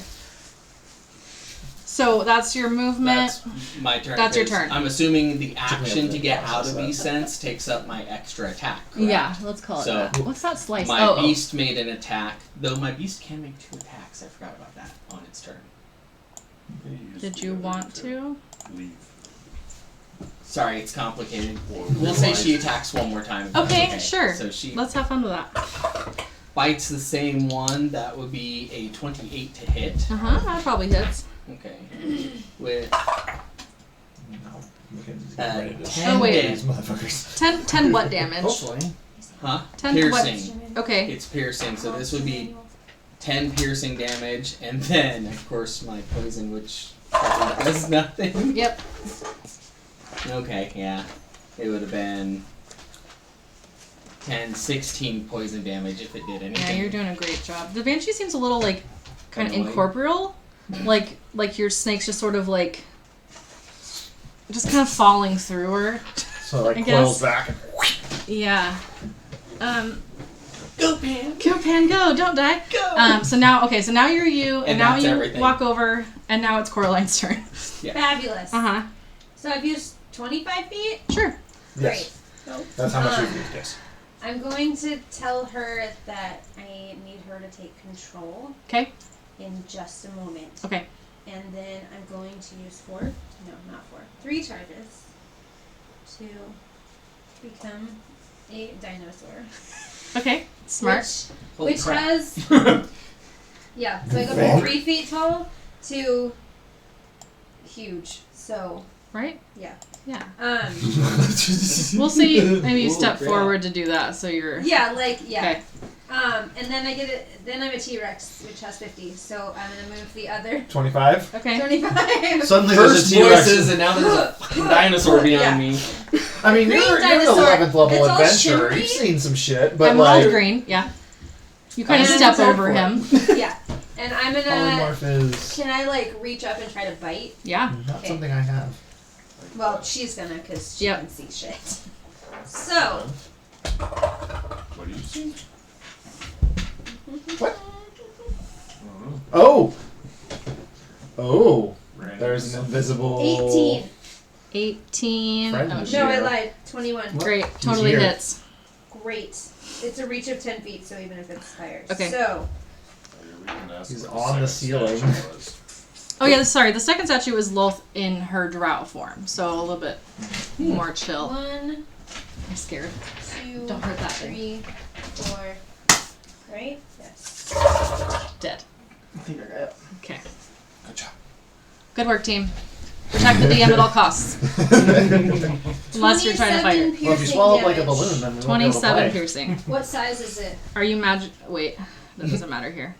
So that's your movement. That's my turn. That's your 'cause turn. I'm assuming the action to get out process of that. these scents takes up my extra attack. Correct? Yeah, let's call it So, that. What's that slice? My oh, beast made an attack, though my beast can make 2 attacks. I forgot about that on its turn. Did you want to? Leave. Sorry, it's complicated. We'll say she attacks one more time. if that's Okay, sure. So she Let's have fun with that. bites the same one. That would be a 28 to hit. That probably hits. Okay. With No. You can just get ready to 10 Oh, wait. damage. these motherfuckers. 10 what damage? Hopefully. Huh? 10 piercing. what? Okay. It's piercing, so this would be 10 piercing damage, and then, of course, my poison, which does nothing. Yep. Okay, yeah. It would have been 10, 16 poison damage if it did anything. Yeah, you're doing a great job. The banshee seems a little like kind of Annoying. incorporeal, like your snake's just sort of like just kind of falling through her. So it, like I coils guess. back and Yeah. Go, Pan! Go Pan, go! Don't die. Go! So now you're you, and now that's you everything. walk over, and now it's Coraline's turn. Fabulous. Uh-huh. So I've used 25 feet? Sure. yes, that's how much you've used. Yes. I'm going to tell her that I need her to take control Okay. in just a moment. Okay. And then I'm going to use 3 charges to become a dinosaur. Okay. Smart. Holy Which crap. has, yeah, so I go from 3 feet tall to huge. So, Right? yeah. Yeah. Um, We'll see. Maybe you Ooh, step crap. forward to do that, so you're. yeah, like, yeah. Okay. And then I get it, then I'm a T-Rex, which has 50. So I'm going to move the other 25. Okay. 25. Suddenly First there's a T-Rex. voices, and now there's a fucking dinosaur behind Yeah. me. I mean, Green you're an dinosaur. 11th level It's all adventurer. shimmery. You've seen some shit, but I'm like all green. Yeah. You kind of And step I'm over for him. Yeah. And I'm going to, polymorph is can I like reach up and try to bite? Yeah. not Okay. something I have. Well, she's going to because she Yep. can see shit. So, What do you see? What? I don't know. Oh. Oh. Random There's an something. invisible 18. 18. Friend Oh, of shit. No, I Here. lied. 21. Great. He's Totally here. hits. Great. It's a reach of 10 feet, so even if it's higher. Okay. So, We can ask He's what on the second ceiling. statue was. Oh yeah, sorry. The second statue is Loth in her drow form, so a little bit more chill. 1, I'm scared. 2, Don't hurt that thing. 3, 4. Right? Yes. Dead. I think I got it. Okay. Good job. Good work, team. Protect the DM at all costs. Unless you're trying to fight her. 27 Well, if you piercing swallow up like a damage. balloon, then we won't be able to 27 play. piercing. What size is it? Are you magic? Wait, that doesn't matter here.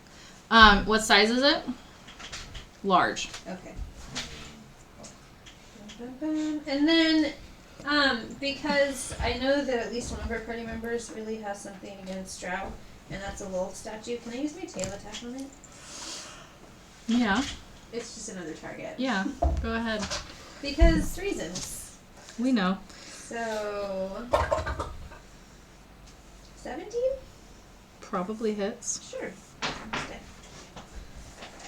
What size is it? Large. Okay. And then, because I know that at least one of our party members really has something against Drow, and that's a wolf statue, can I use my tail attack on it? Yeah. It's just another target. Yeah. Go ahead. Because reasons. We know. So, 17? Probably hits. Sure. Okay.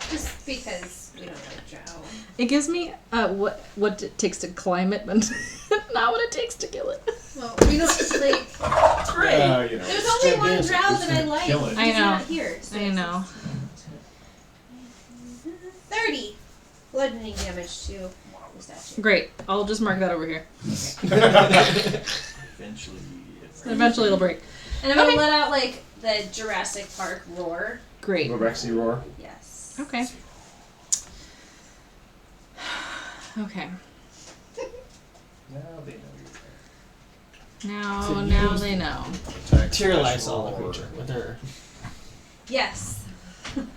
Just because we don't like Drow. It gives me what it takes to climb it, but not what it takes to kill it. Well, we don't like. You know, There's only it's one just Drow that I like. kill it. I He's know. not here. So I know. 30 bludgeoning damage to the statue. Great. I'll just mark that over here. Eventually, Eventually it'll break. And I'm gonna Okay. let out like the Jurassic Park roar. Great. The Rexy roar. Yes. Okay. Okay. now they know you're there. Now they know. Tyralis saw the creature with her. Yes. When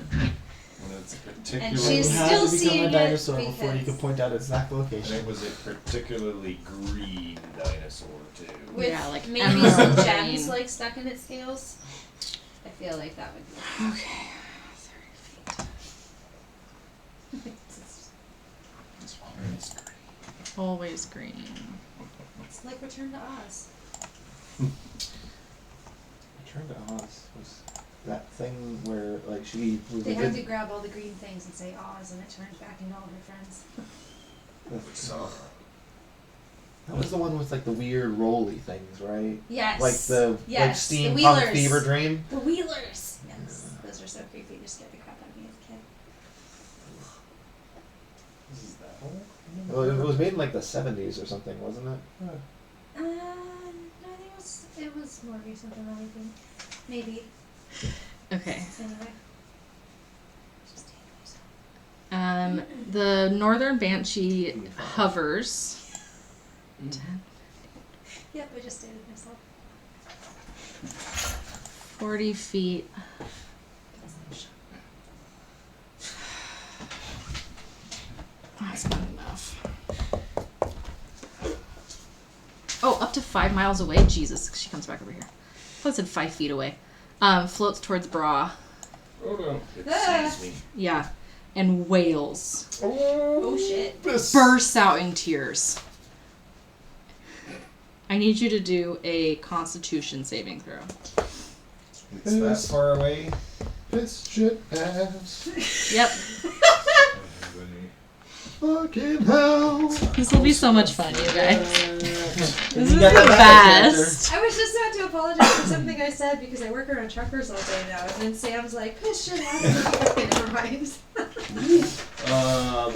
it's particularly, And she's You had still to become seeing a it dinosaur before you because- could point out exact and location. it was a particularly green dinosaur too. With Yeah, like maybe emerald some green. gems like stuck in its scales. I feel like that would be. Okay. 30 feet. This one is green. Always green. It's like Return to Oz. Return to Oz was that thing where like she was They a had good. to grab all the green things and say Oz, and it turned back into all her friends. That was the one with like the weird rolly things, right? Yes. Like the like Yes, the steampunk Wheelers. fever dream. The Wheelers. Yes, those are so creepy. They scared the crap out of me as a kid. This is that whole. Well, it was made in like the 70s or something, wasn't it? No, I think it was more recent than that. I think maybe. Okay. Anyway. The northern banshee hovers. Yep, I just stated myself. 40 feet. That's not enough. Oh, up to 5 miles away? Jesus, she comes back over here. I thought it said 5 feet away. Floats towards Bra. Oh no. It Ah. sees me. Yeah. And wails. Oh shit. Bursts out in tears. I need you to do a Constitution saving throw. It's that far away. This shit ass. Yep. Fucking hell. This will be so much fun, you guys. This is You the got that best. I was just about to apologize for something I said because I work around truckers all day now, and then Sam's like, "This shit happens." Okay, never mind.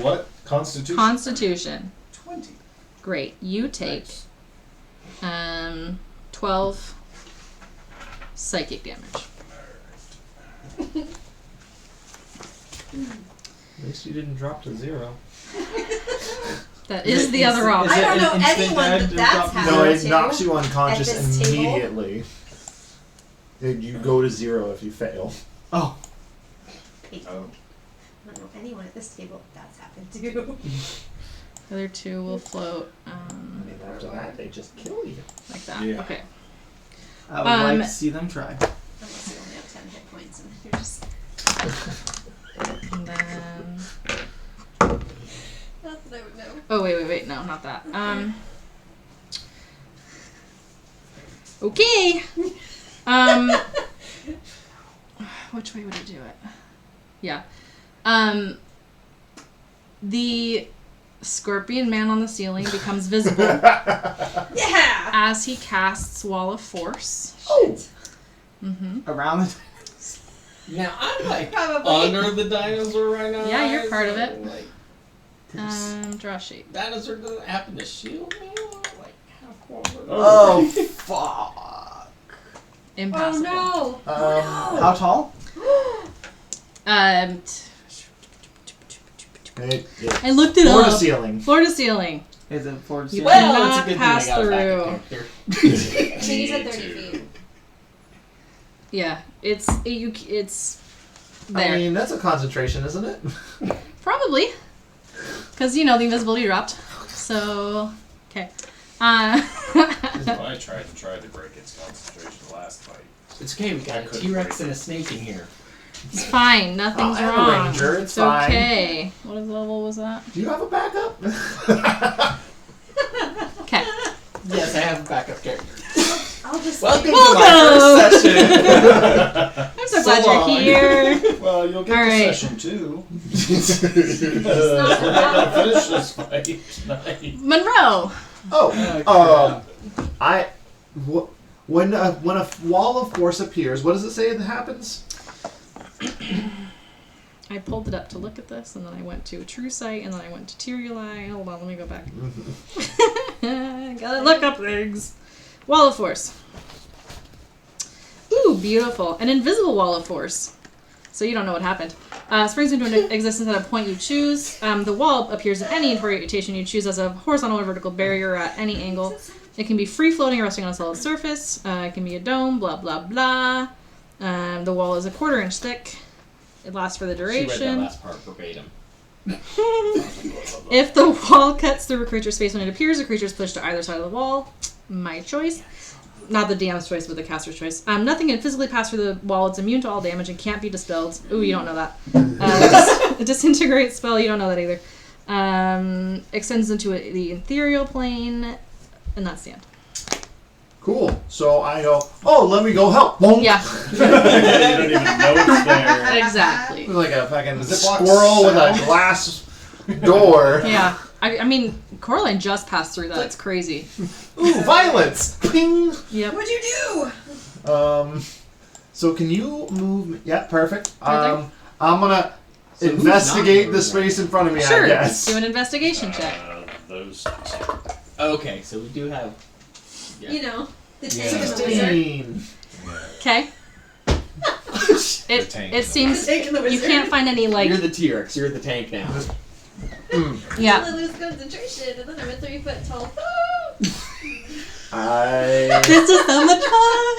What? Constitution? Constitution. 20. Great. You take Nice. 12 psychic damage. At least you didn't drop to 0. That is the other Is option. I don't it know an instant anyone dad that to that's drop- happened No, it to. knocks you unconscious at this table? immediately. You go to 0 if you fail. Oh. Hey, Oh. I don't know anyone at this table that's happened to. The other 2 will float I mean, after that, they just kill you. like that. Yeah. Okay. I would like to see them try. Unless you only have 10 hit points and you're just. And then... Not that I would know. Oh, wait. No, not that. Okay. Which way would I do it? Yeah. The scorpion man on the ceiling becomes visible Yeah! as he casts Wall of Force. Oh! Mm-hmm. Around the Now I'm like Probably. under the dinosaur right now. Yeah, you're part of it. Like, Draw shape. dinosaur doesn't happen to shield me. Like how forward? Oh, fuck. Impassable. Oh no! How tall? I looked it Floor to up. ceiling. Floor to ceiling. Is it for You Well, cannot it's a good pass thing I got a through. backup character. I think he said 30 feet. Yeah, it's there. I mean, that's a concentration, isn't it? Probably. Because, the invisibility dropped. So, okay. I tried to break its concentration last fight. It's okay. We got a T-Rex and a snake in here. It's fine. Nothing's I'm a wrong. ranger, it's fine. Okay. What level was that? Do you have a backup? Okay. Yes, I have a backup character. I'll just. Welcome to Welcome! my first session. I'm so glad you're here. Well, you'll get All the right. session too. not We're not gonna finish this fight tonight. Monroe. When a wall of force appears, what does it say that happens? I pulled it up to look at this, and then I went to True Sight, and then I went to Teary-Eye. Hold on, let me go back. Gotta look up things. Wall of Force. Ooh, beautiful. An invisible wall of force. So you don't know what happened. Springs into existence at a point you choose. The wall appears in any orientation you choose as a horizontal or vertical barrier at any angle. It can be free-floating or resting on a solid surface. It can be a dome, blah, blah, blah. The wall is a 1/4 inch thick. It lasts for the She read that duration. last part verbatim. If the wall cuts through a creature's face when it appears, the creature is pushed to either side of the wall. My choice. Not the DM's choice, but the caster's choice. Nothing can physically pass through the wall. It's immune to all damage and can't be dispelled. Ooh, you don't know that. A disintegrate spell, you don't know that either. Extends into the ethereal plane, and that's the end. Cool. So I go, oh, let me go help. Boom. Yeah, You don't even know it's there. exactly. Like a fucking Ziploc squirrel with a sound. glass door. Yeah. I mean, Coraline just passed through that. It's crazy. Ooh, violence. Ping. Yep. What'd you do? So can you move? Yeah, perfect. Right there. I'm gonna So who's investigate not the space in front of me. Sure. I guess. Do an investigation check. Those. Okay, so we do have. Yeah. You know, the tank and the wizard. 16. Okay. The tank. It seems The tank and the you wizard. can't find any like You're the T-Rex. You're the tank now. yeah. I lose concentration, and then I'm a 3 foot tall. This is so much fun.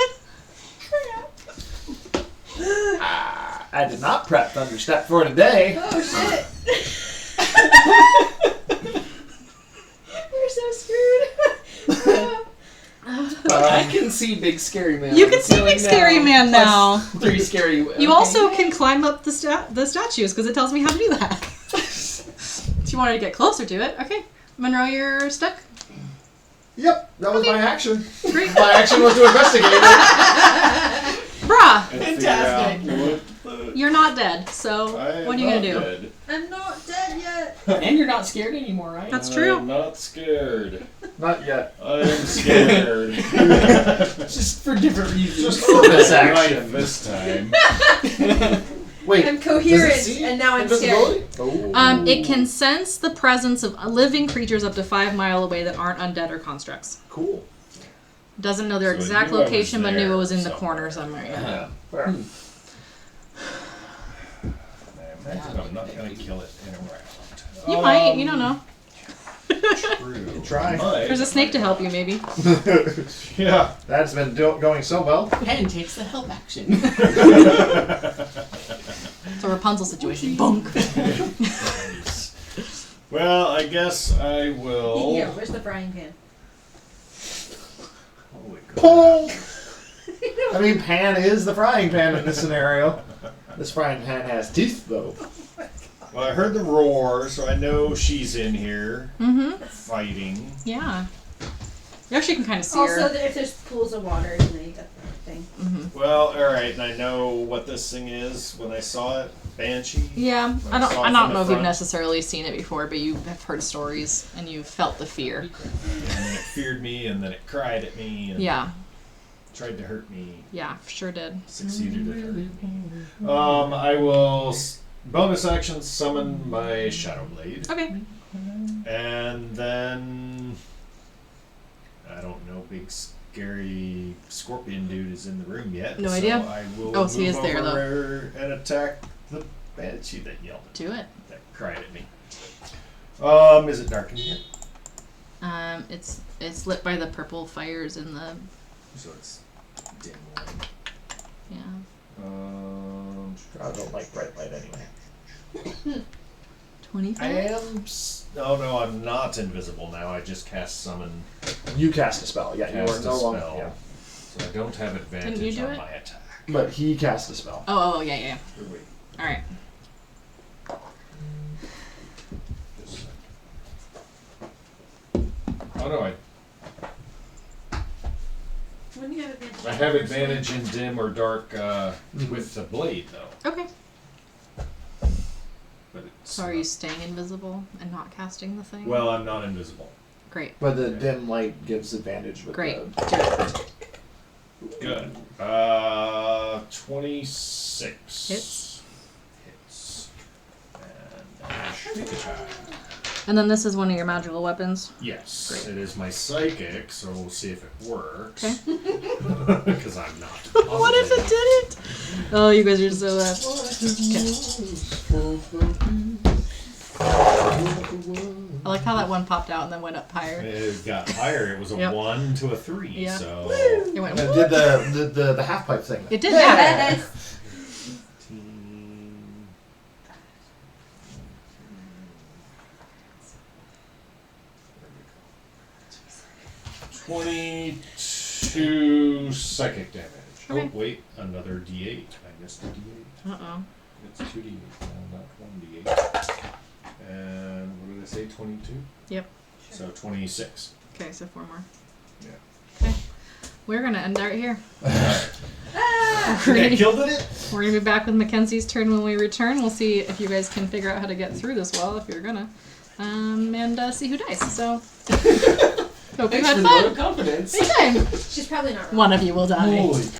I did not prep Thunderstep for today. Oh shit! We're so screwed. I can see Big Scary Man. You on can the see ceiling Big Scary Man Plus now. 3 scary. You also can climb up the statues because it tells me how to do that. If you wanted to get closer to it, okay. Monroe, you're stuck. Yep, that was my action. Great. My action was to investigate it. Bruh, And figure out what the- you're not dead. So I am what are you gonna not do? dead. I'm not dead yet. And you're not scared anymore, right? That's true. I'm not scared. Not yet. I am scared. Just for different reasons. Just for this Right action. this time. Wait. I'm does coherent, it see and now I'm scared. invisibility? Oh. It can sense the presence of living creatures up to 5 miles away that aren't undead or constructs. Cool. Doesn't know their So it exact knew I was location, but knew it there was in the somewhere. corner somewhere. Yeah. Yeah. Fair. I imagine I'm not going to kill it in a round. You might. You don't know. True. Try. Might. There's a snake to help you, maybe. Yeah. That's been going so well. And takes the help action. It's a Rapunzel situation. Bunk. Well, I guess I will. Here, where's the frying pan? Holy God. Pull. I mean, pan is the frying pan in this scenario. This frying pan has teeth, though. Well, I heard the roar, so I know she's in here Mm-hmm. fighting. Yeah. You actually can kind of see Also, her. if there's pools of water, you know, you got the thing. Mm-hmm. Well, all right, and I know what this thing is when I saw it. Banshee. Yeah, I saw it I from don't the know if you've front. necessarily seen it before, but you have heard stories and you've felt the fear. And then it feared me, and then it cried at me, and Yeah, tried to hurt me. yeah, sure did. Succeeded at hurting me. I will bonus action summon my Shadow Blade, Okay. and then I don't know. Big scary scorpion dude is in the room yet. No so idea. I will Oh, so he move is there, over and attack the banshee that yelled at Do it. that cried at me. Is it dark in here? It's lit by the purple fires in the So it's dim light. yeah. I don't like bright light anyway. 25. I am. Oh no, I'm not invisible now. I just cast summon. You cast a spell. Yeah, you are Cast a no longer. spell. Yeah. So I don't have advantage you do on it? my attack. But he cast a spell. Oh, yeah, yeah. Here, wait, All right. just a second. Oh no, When do you have advantage? I have advantage in dim or dark with the blade though. Okay. But it's So are you staying invisible and not casting the thing? Well, I'm not invisible. Great. But the dim light gives advantage with Great. the... Do it. Good. 26. Hits. Hits. And sneak attack. And then this is one of your magical weapons. Yes, Great. it is my psychic, so we'll see if it works. Okay. Because I'm not. What if it didn't? Oh, you guys are so left. I like how that one popped out and then went up higher. It got higher. It was a Yep. 1 to a 3. Yeah. So. It went. And it did the half pipe thing. It did. Yeah. 22 psychic damage. Okay. Oh, wait, another D8. I missed a D8. Uh oh. It's 2D8, not 1D8. And what did I say, 22? Yep. So 26. Okay, so 4 more. Yeah. Okay. We're gonna end right here. I killed it? We're gonna be back with Mackenzie's turn when we return. We'll see if you guys can figure out how to get through this wall, if you're gonna, and see who dies. So, hope you Thanks had for the fun. vote of confidence. Anytime. She's probably not wrong. One of you will die. Holy